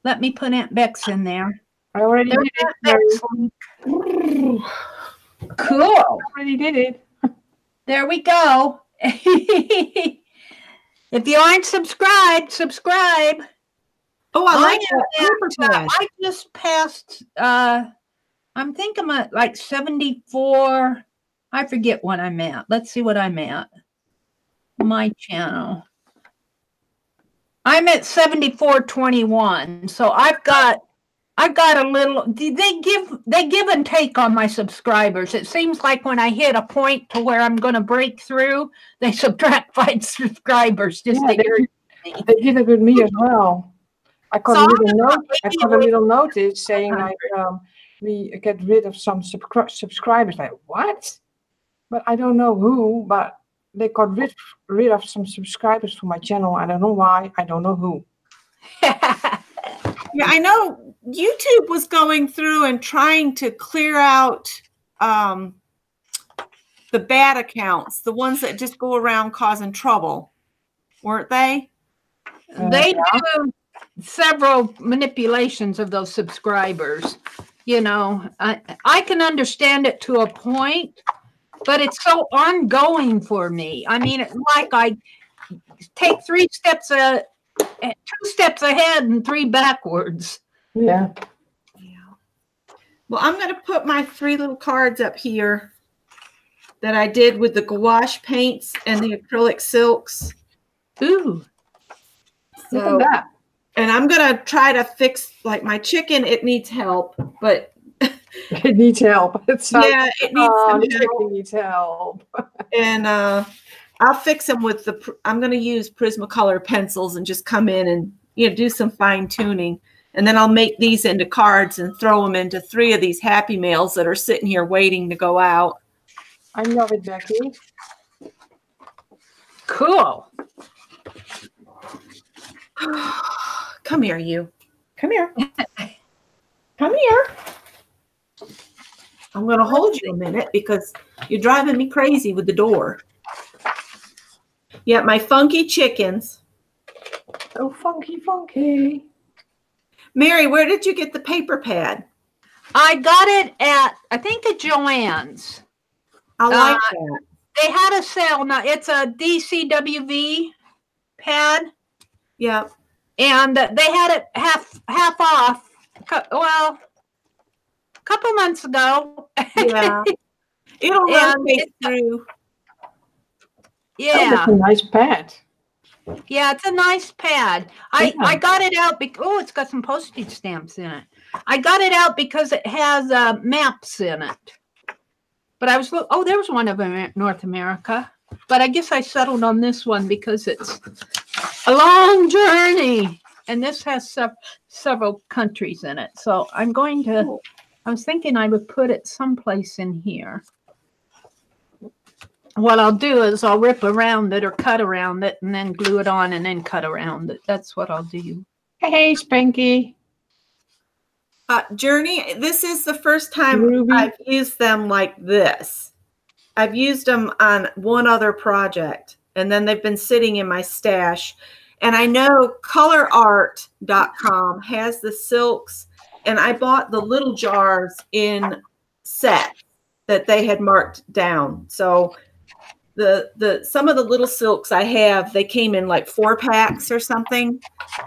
Speaker 3: put Aunt Beck's in there.
Speaker 1: I already did it.
Speaker 3: Cool.
Speaker 1: I already did it.
Speaker 3: There we go. If you aren't subscribed, subscribe.
Speaker 2: Oh, I like that.
Speaker 3: I just passed, I think I'm at like 74. I forget what I'm at. Let's see what I'm at. My channel. I'm at 74.21. So I've got a little, they give and take on my subscribers. It seems like when I hit a point to where I'm going to break through, they subtract 5 subscribers just to irritate me.
Speaker 1: They did it with me as well. I got a little notice saying like we get rid of some subscribers. Like what? But I don't know who. But they got rid of some subscribers for my channel. I don't know why. I don't know who.
Speaker 2: Yeah, I know YouTube was going through and trying to clear out the bad accounts, the ones that just go around causing trouble, weren't they?
Speaker 3: They do several manipulations of those subscribers. You know, I can understand it to a point, but it's so ongoing for me. I mean, it's like I take 2 steps ahead and 3 backwards.
Speaker 1: Yeah.
Speaker 2: Well, I'm going to put my 3 little cards up here that I did with the gouache paints and the acrylic silks.
Speaker 3: Ooh.
Speaker 1: Look at that.
Speaker 2: And I'm going to try to fix, like my chicken, it needs help, but
Speaker 1: it needs help. It
Speaker 2: needs some help.
Speaker 1: It needs help.
Speaker 2: And I'll fix them with I'm going to use Prismacolor pencils and just come in and, you know, do some fine tuning. And then I'll make these into cards and throw them into 3 of these Happy Mails that are sitting here waiting to go out.
Speaker 1: I love it, Becky.
Speaker 3: Cool.
Speaker 2: Come here, you. Come here. Come here. I'm going to hold you a minute because you're driving me crazy with the door. Yeah, my funky chickens.
Speaker 1: Oh, funky, funky.
Speaker 2: Mary, where did you get the paper pad?
Speaker 3: I got it at, I think at Joann's.
Speaker 2: I like that.
Speaker 3: They had a sale. Now, it's a DCWV pad.
Speaker 2: Yeah.
Speaker 3: And they had it half off. Well, a couple months ago.
Speaker 2: Yeah. It'll rotate through.
Speaker 3: Yeah.
Speaker 1: Oh, that's a nice pad.
Speaker 3: Yeah, it's a nice pad. I got it out because, oh, it's got some postage stamps in it. I got it out because it has maps in it. But I was, oh, there was one of North America. But I guess I settled on this one because it's a long journey. And this has several countries in it. So I'm going to, I was thinking I would put it someplace in here. What I'll do is I'll rip around it or cut around it and then glue it on and then cut around it. That's what I'll do.
Speaker 1: Hey, Spanky.
Speaker 2: Journey, this is the first time
Speaker 1: Ruby.
Speaker 2: I've used them like this. I've used them on one other project, and then they've been sitting in my stash. And I know colorart.com has the silks, and I bought the little jars in sets that they had marked down. So some of the little silks I have, they came in like 4-packs or something.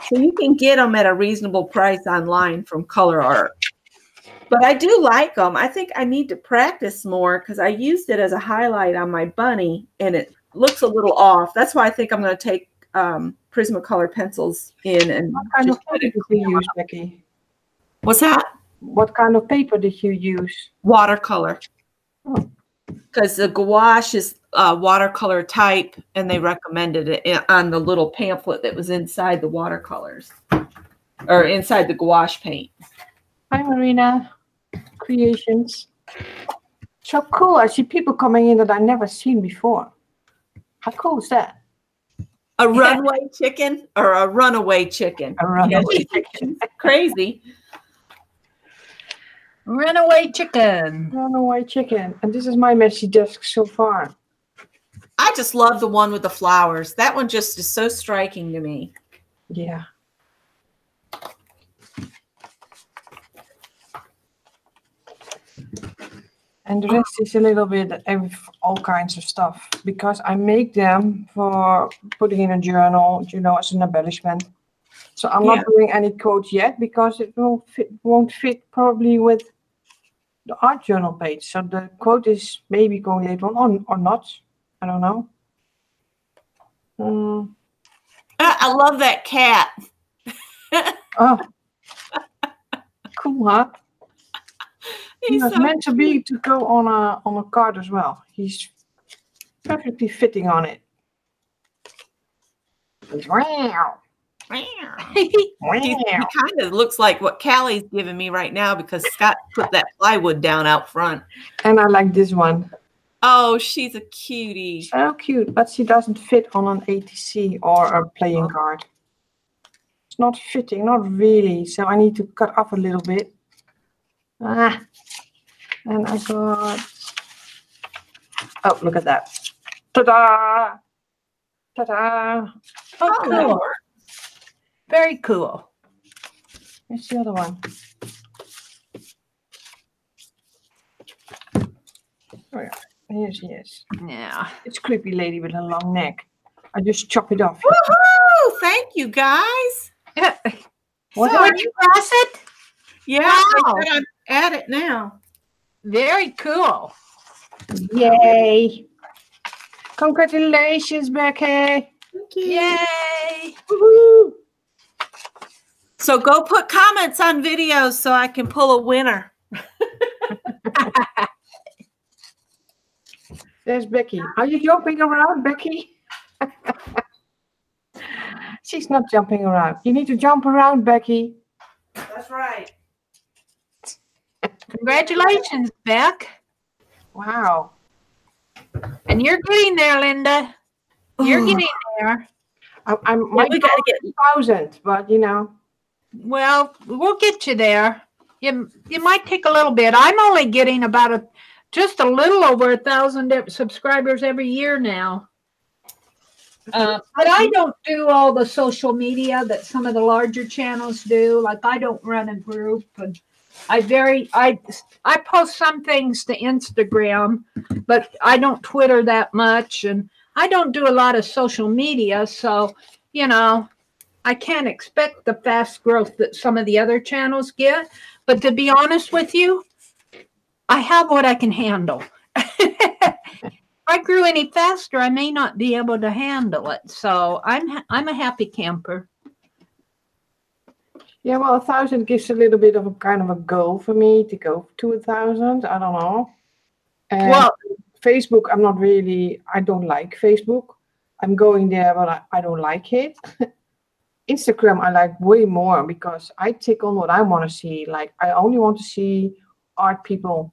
Speaker 2: So you can get them at a reasonable price online from Color Art. But I do like them. I think I need to practice more because I used it as a highlight on my bunny and it looks a little off. That's why I think I'm going to take Prismacolor pencils in. And
Speaker 1: what kind of paper did you use, Becky?
Speaker 2: What's that?
Speaker 1: What kind of paper did you use?
Speaker 2: Watercolor.
Speaker 1: Oh.
Speaker 2: Because the gouache is watercolor type, and they recommended it on the little pamphlet that was inside the watercolors or inside the gouache paint.
Speaker 1: Hi, Marina. Creations. So cool. I see people coming in that I've never seen before. How cool is that?
Speaker 2: A runway chicken or a runaway chicken?
Speaker 1: A runaway chicken.
Speaker 2: Crazy.
Speaker 3: Runaway chicken.
Speaker 1: Runaway chicken. And this is my messy desk so far.
Speaker 2: I just love the one with the flowers. That one just is so striking to me.
Speaker 1: Yeah. And the rest is a little bit of all kinds of stuff because I make them for putting in a journal, you know, as an embellishment. So I'm not doing any quotes yet because it won't fit probably with the art journal page. So the quote is maybe going later on or not. I don't know.
Speaker 2: I love that cat.
Speaker 1: Oh, cool, huh? He was
Speaker 2: so
Speaker 1: meant to be to go on a card as well. He's perfectly fitting on it. Wow.
Speaker 2: He kind of looks like what Callie's giving me right now because Scott put that plywood down out front.
Speaker 1: And I like this one.
Speaker 2: Oh, she's a cutie.
Speaker 1: So cute, but she doesn't fit on an ATC or a playing card. It's not fitting, not really. So I need to cut off a little bit. And I got, oh, look at that. Ta-da! Ta-da!
Speaker 3: Oh, cool. Very cool.
Speaker 1: Here's the other one. Oh yeah, here she is.
Speaker 3: Yeah.
Speaker 1: It's a creepy lady with a long neck. I just chop it off.
Speaker 2: Woohoo! Thank you, guys.
Speaker 1: What
Speaker 3: So would you press it?
Speaker 2: Yeah,
Speaker 3: Wow.
Speaker 2: I'm at it now.
Speaker 3: Very cool.
Speaker 1: Yay! Congratulations, Becky!
Speaker 2: Thank you.
Speaker 3: Yay.
Speaker 1: Woohoo!
Speaker 2: So go put comments on videos so I can pull a winner.
Speaker 1: There's Becky. Are you jumping around, Becky? She's not jumping around. You need to jump around, Becky.
Speaker 2: That's right.
Speaker 3: Congratulations, Beck.
Speaker 1: Wow.
Speaker 3: And you're getting there, Linda. You're getting there.
Speaker 1: I might
Speaker 2: we
Speaker 1: go
Speaker 2: gotta get
Speaker 1: 1,000, but you know.
Speaker 3: Well, we'll get you there. You might take a little bit. I'm only getting about just a little over 1,000 subscribers every year now. But I don't do all the social media that some of the larger channels do. Like I don't run a group, and I post some things to Instagram, but I don't Twitter that much, and I don't do a lot of social media. So, you know, I can't expect the fast growth that some of the other channels get. But to be honest with you, I have what I can handle. If I grew any faster, I may not be able to handle it. So I'm a happy camper.
Speaker 1: Yeah, well, 1,000 gives a little bit of a kind of a goal for me to go to 1,000. I don't know. And
Speaker 3: Well,
Speaker 1: Facebook, I don't like Facebook. I'm going there, but I don't like it. Instagram, I like way more because I take on what I want to see. Like, I only want to see art people,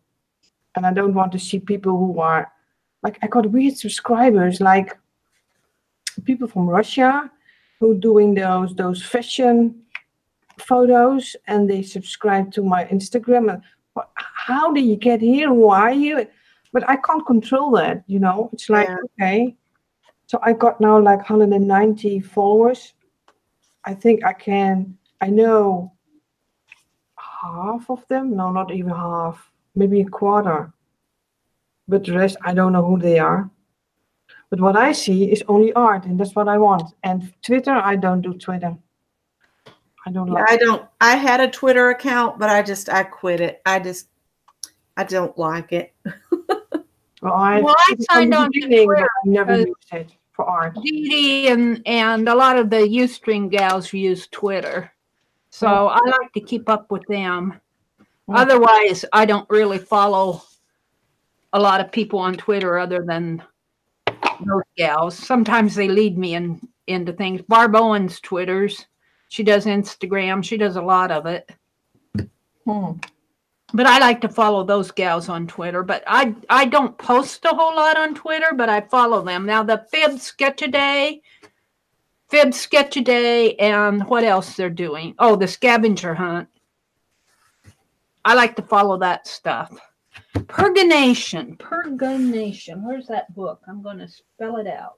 Speaker 1: and I don't want to see people who are like, I got weird subscribers, like people from Russia who doing those fashion photos, and they subscribe to my Instagram. And how do you get here? Who are you? But I can't control that, you know. It's like,
Speaker 2: Yeah.
Speaker 1: okay. So I got now like 190 followers. I think I know half of them. No, not even half, maybe a quarter. But the rest, I don't know who they are. But what I see is only art, and that's what I want. And Twitter, I don't do Twitter. I don't like.
Speaker 2: I had a Twitter account, but I quit it. I don't like it.
Speaker 1: Well, I
Speaker 3: signed on to Twitter,
Speaker 1: but I never used it for art.
Speaker 3: Dee Dee and a lot of the Ustream gals use Twitter. So I like to keep up with them. Otherwise, I don't really follow a lot of people on Twitter other than those gals. Sometimes they lead me into things. Barb Owens Twitters. She does Instagram. She does a lot of it. But I like to follow those gals on Twitter. But I don't post a whole lot on Twitter, but I follow them. Now, the Fib Sketch-A-Day, and what else they're doing? Oh, the scavenger hunt. I like to follow that stuff. Purganation. Where's that book? I'm going to spell it out.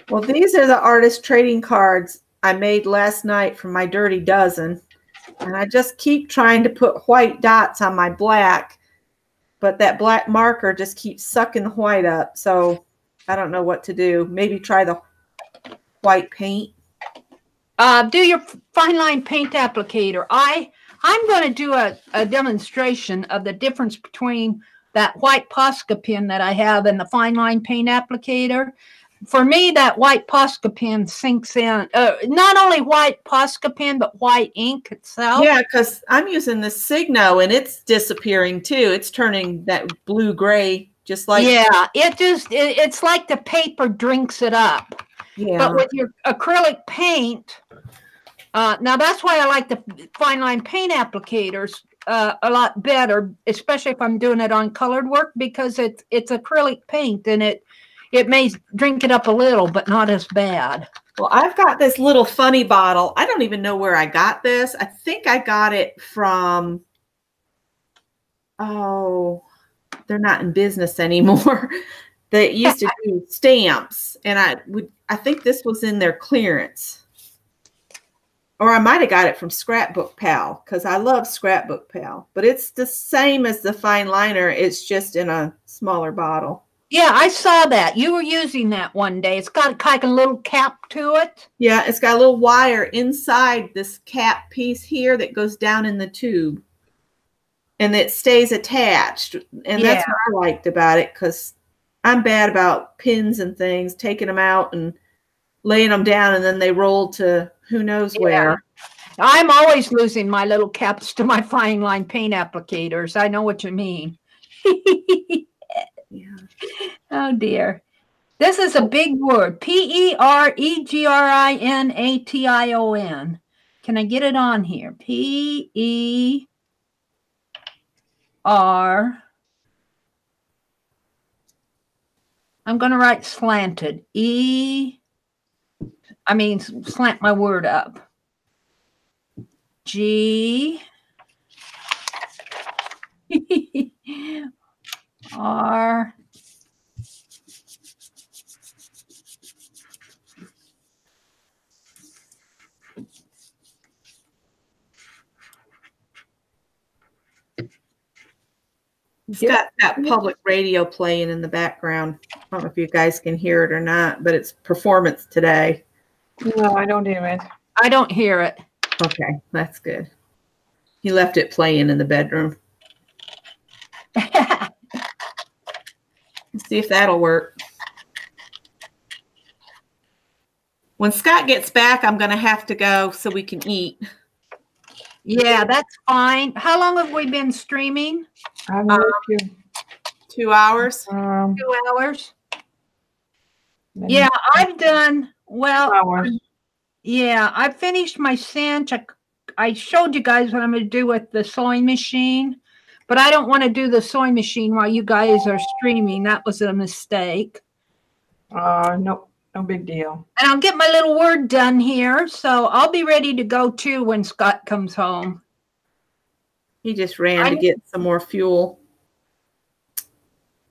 Speaker 2: Well, these are the artist trading cards I made last night from my Dirty Dozen. And I just keep trying to put white dots on my black, but that black marker just keeps sucking the white up. So I don't know what to do. Maybe try the white paint.
Speaker 3: Do your fine line paint applicator. I'm going to do a demonstration of the difference between that white Posca pen that I have and the fine line paint applicator. For me, that white Posca pen sinks in. Not only white Posca pen, but white ink itself.
Speaker 2: Yeah, because I'm using the Signo, and it's disappearing too. It's turning that blue-gray, just like...
Speaker 3: Yeah, it's like the paper drinks it up.
Speaker 2: Yeah.
Speaker 3: But with your acrylic paint, now that's why I like the fine line paint applicators a lot better, especially if I'm doing it on colored work, because it's acrylic paint, and it may drink it up a little, but not as bad.
Speaker 2: Well, I've got this little funny bottle. I don't even know where I got this. I think I got it from, oh, they're not in business anymore. They used to do stamps, and I think this was in their clearance. Or I might have got it from Scrapbook Pal, because I love Scrapbook Pal. But it's the same as the fine liner. It's just in a smaller bottle.
Speaker 3: Yeah, I saw that. You were using that one day. It's got kind of a little cap to it.
Speaker 2: Yeah, it's got a little wire inside this cap piece here that goes down in the tube. And it stays attached. And that's what I liked about it, because I'm bad about pins and things, taking them out and laying them down, and then they roll to who knows where.
Speaker 3: I'm always losing my little caps to my fine line paint applicators. I know what you mean.
Speaker 2: Yeah.
Speaker 3: Oh, dear. This is a big word. P-E-R-E-G-R-I-N-A-T-I-O-N. Can I get it on here? P-E-R. I'm going to write slanted. Slant my word up. G. R.
Speaker 2: It's got that public radio playing in the background. I don't know if you guys can hear it or not, but it's performance today.
Speaker 1: No, I don't hear it.
Speaker 3: I don't hear it.
Speaker 2: Okay, that's good. He left it playing in the bedroom. Let's see if that'll work. When Scott gets back, I'm going to have to go so we can eat.
Speaker 3: Yeah, that's fine. How long have we been streaming?
Speaker 2: 2 hours.
Speaker 3: 2 hours.
Speaker 1: Maybe
Speaker 3: Yeah, I've done well.
Speaker 1: hours.
Speaker 3: Yeah, I finished my cinch. I showed you guys what I'm going to do with the sewing machine, but I don't want to do the sewing machine while you guys are streaming. That was a mistake.
Speaker 1: No big deal.
Speaker 3: And I'll get my little word done here, so I'll be ready to go too when Scott comes home.
Speaker 2: He just ran to get some more fuel.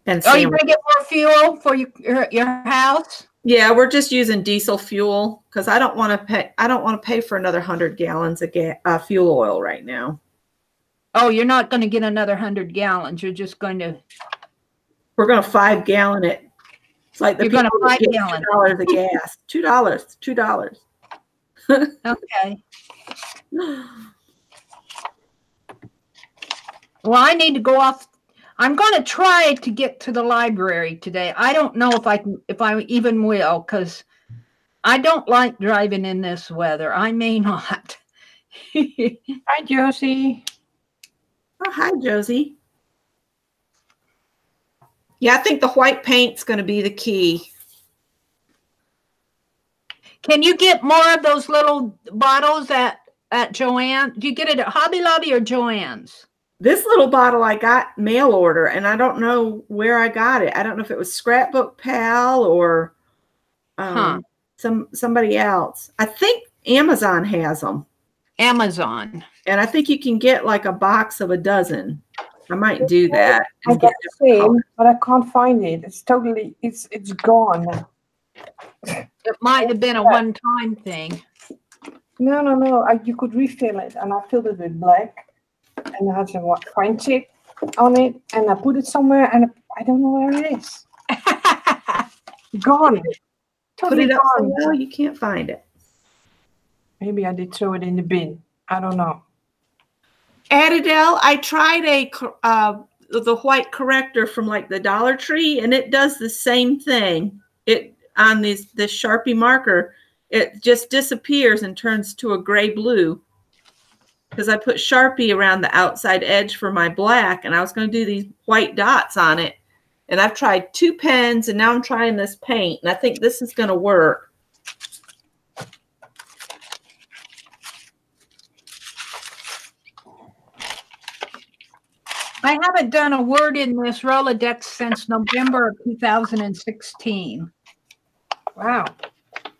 Speaker 2: And
Speaker 3: you're going to get more fuel for your house?
Speaker 2: Yeah, we're just using diesel fuel because I don't want to pay. I don't want to pay for another 100 gallons of fuel oil right now.
Speaker 3: Oh, you're not going to get another 100 gallons. You're just going to.
Speaker 2: We're going to 5-gallon it. It's like the
Speaker 3: you're going to
Speaker 2: 5 gallons of gas. $2.
Speaker 3: Okay. Well, I need to go off. I'm going to try to get to the library today. I don't know if I even will, because I don't like driving in this weather. I may not.
Speaker 1: Hi, Josie.
Speaker 2: Oh, hi, Josie. Yeah, I think the white paint's going to be the key.
Speaker 3: Can you get more of those little bottles at Joanne? Do you get it at Hobby Lobby or Joann's?
Speaker 2: This little bottle I got mail order, and I don't know where I got it. I don't know if it was Scrapbook Pal or somebody else. I think Amazon has them.
Speaker 3: Amazon.
Speaker 2: And I think you can get like a box of a dozen. I might do that.
Speaker 1: I got the same, but I can't find it. It's totally, it's gone.
Speaker 3: It might have been a one-time thing.
Speaker 1: No. You could refill it, and I filled it with black, and I had some fine tip on it, and I put it somewhere, and I don't know where it is. Gone. Totally
Speaker 2: Put it up
Speaker 1: gone.
Speaker 2: somewhere, you can't find it.
Speaker 1: Maybe I did throw it in the bin. I don't know.
Speaker 2: Adele, I tried the white corrector from like the Dollar Tree, and it does the same thing. It on this Sharpie marker, it just disappears and turns to a gray blue. Because I put Sharpie around the outside edge for my black, and I was going to do these white dots on it. And I've tried 2 pens, and now I'm trying this paint, and I think this is going to work.
Speaker 3: I haven't done a word in this Rolodex since November of 2016.
Speaker 1: Wow.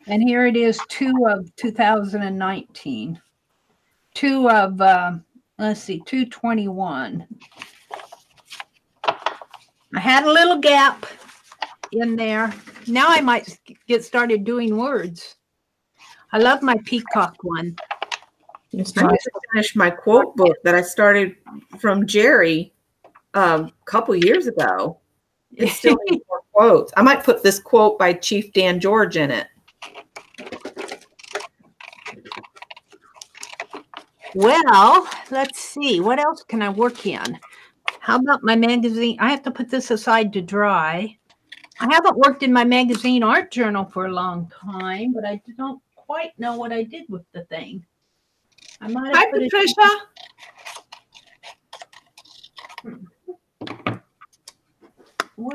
Speaker 3: And here it is, 2 of 2019. 2 of, let's see, 221. I had a little gap in there. Now I might get started doing words. I love my peacock one.
Speaker 1: It's
Speaker 2: I
Speaker 1: nice.
Speaker 2: just finished my quote book that I started from Jerry a couple years ago. It's still in more quotes. I might put this quote by Chief Dan George in it.
Speaker 3: Well, let's see. What else can I work in? How about my magazine? I have to put this aside to dry. I haven't worked in my magazine art journal for a long time, but I don't quite know what I did with the thing. I might have
Speaker 2: Hi,
Speaker 3: put
Speaker 2: Patricia.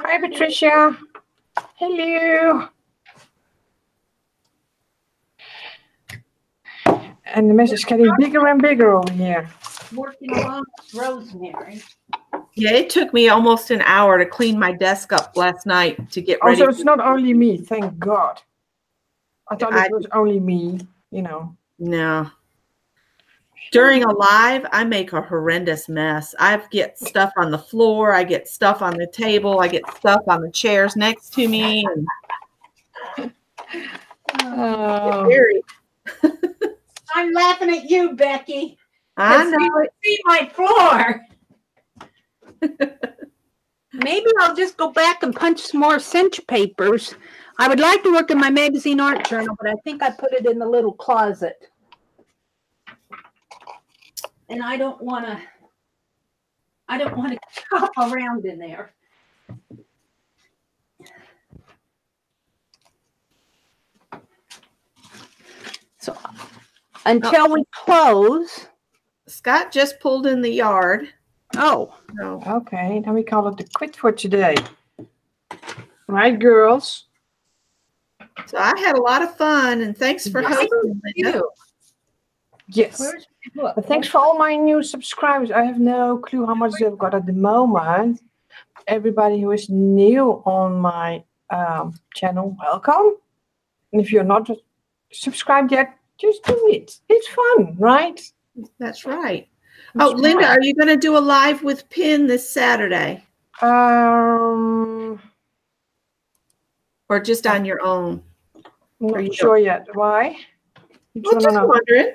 Speaker 1: Hi, Patricia. Hello. And the mess is getting bigger and bigger over here.
Speaker 3: working along with Rosemary.
Speaker 2: Yeah, it took me almost an hour to clean my desk up last night to get ready.
Speaker 1: Also, it's not only me, thank God. I thought it was only me, you know.
Speaker 2: No. During a live, I make a horrendous mess. I get stuff on the floor. I get stuff on the table. I get stuff on the chairs next to me. And
Speaker 1: Oh.
Speaker 3: I'm laughing at you, Becky.
Speaker 2: I know.
Speaker 3: You see my floor. Maybe I'll just go back and punch some more cinch papers. I would like to work in my magazine art journal, but I think I put it in the little closet. And I don't want to chop around in there. So until we close.
Speaker 2: Scott just pulled in the yard.
Speaker 3: Oh.
Speaker 2: So
Speaker 1: Okay, then we call it the quit for today. Right, girls?
Speaker 2: So I had a lot of fun, and thanks for hosting, Linda.
Speaker 1: Yes. But thanks for all my new subscribers. I have no clue how much they've got at the moment. Everybody who is new on my channel, welcome. And if you're not subscribed yet, just do it. It's fun, right?
Speaker 2: That's right. Oh, Linda, are you going to do a live with Pin this Saturday?
Speaker 1: Or
Speaker 2: just on your own?
Speaker 1: Not sure yet. Why?
Speaker 2: Well, just wondering.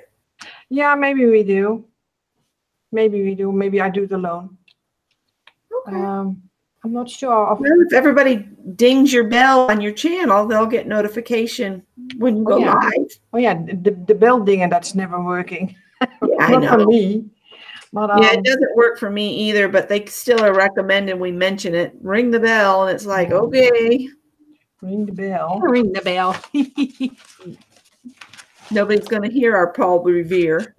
Speaker 1: Yeah, maybe we do. Maybe we do. Maybe I do it alone.
Speaker 2: Okay.
Speaker 1: I'm not sure.
Speaker 2: Well, if everybody dings your bell on your channel, they'll get notification when you go live.
Speaker 1: Oh yeah, the bell ding, and that's never working.
Speaker 2: Yeah, I know.
Speaker 1: Not for me. But,
Speaker 2: yeah, it doesn't work for me either, but they still are recommending we mention it. Ring the bell, and it's like, okay.
Speaker 1: Ring the bell.
Speaker 3: Ring the bell.
Speaker 2: Nobody's going to hear our Paul Revere.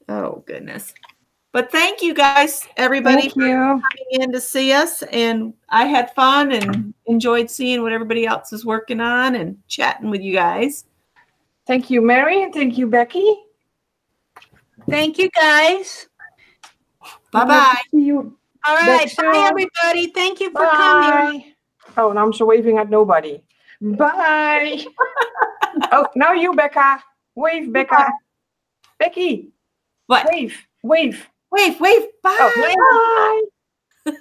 Speaker 2: Oh, goodness. But thank you guys, everybody, for coming in to see us. And I had fun and enjoyed seeing what everybody else is working on and chatting with you guys.
Speaker 1: Thank you, Mary, and thank you, Becky.
Speaker 3: Thank you, guys.
Speaker 2: Bye-bye.
Speaker 1: See you.
Speaker 3: All right. Bye, everybody. Thank you for coming.
Speaker 1: Oh, now I'm so waving at nobody. Bye. Oh, now you, Becca. Wave, Becca. Becky.
Speaker 2: What?
Speaker 1: Wave, wave.
Speaker 2: Wave, wave. Bye.
Speaker 1: Oh, bye.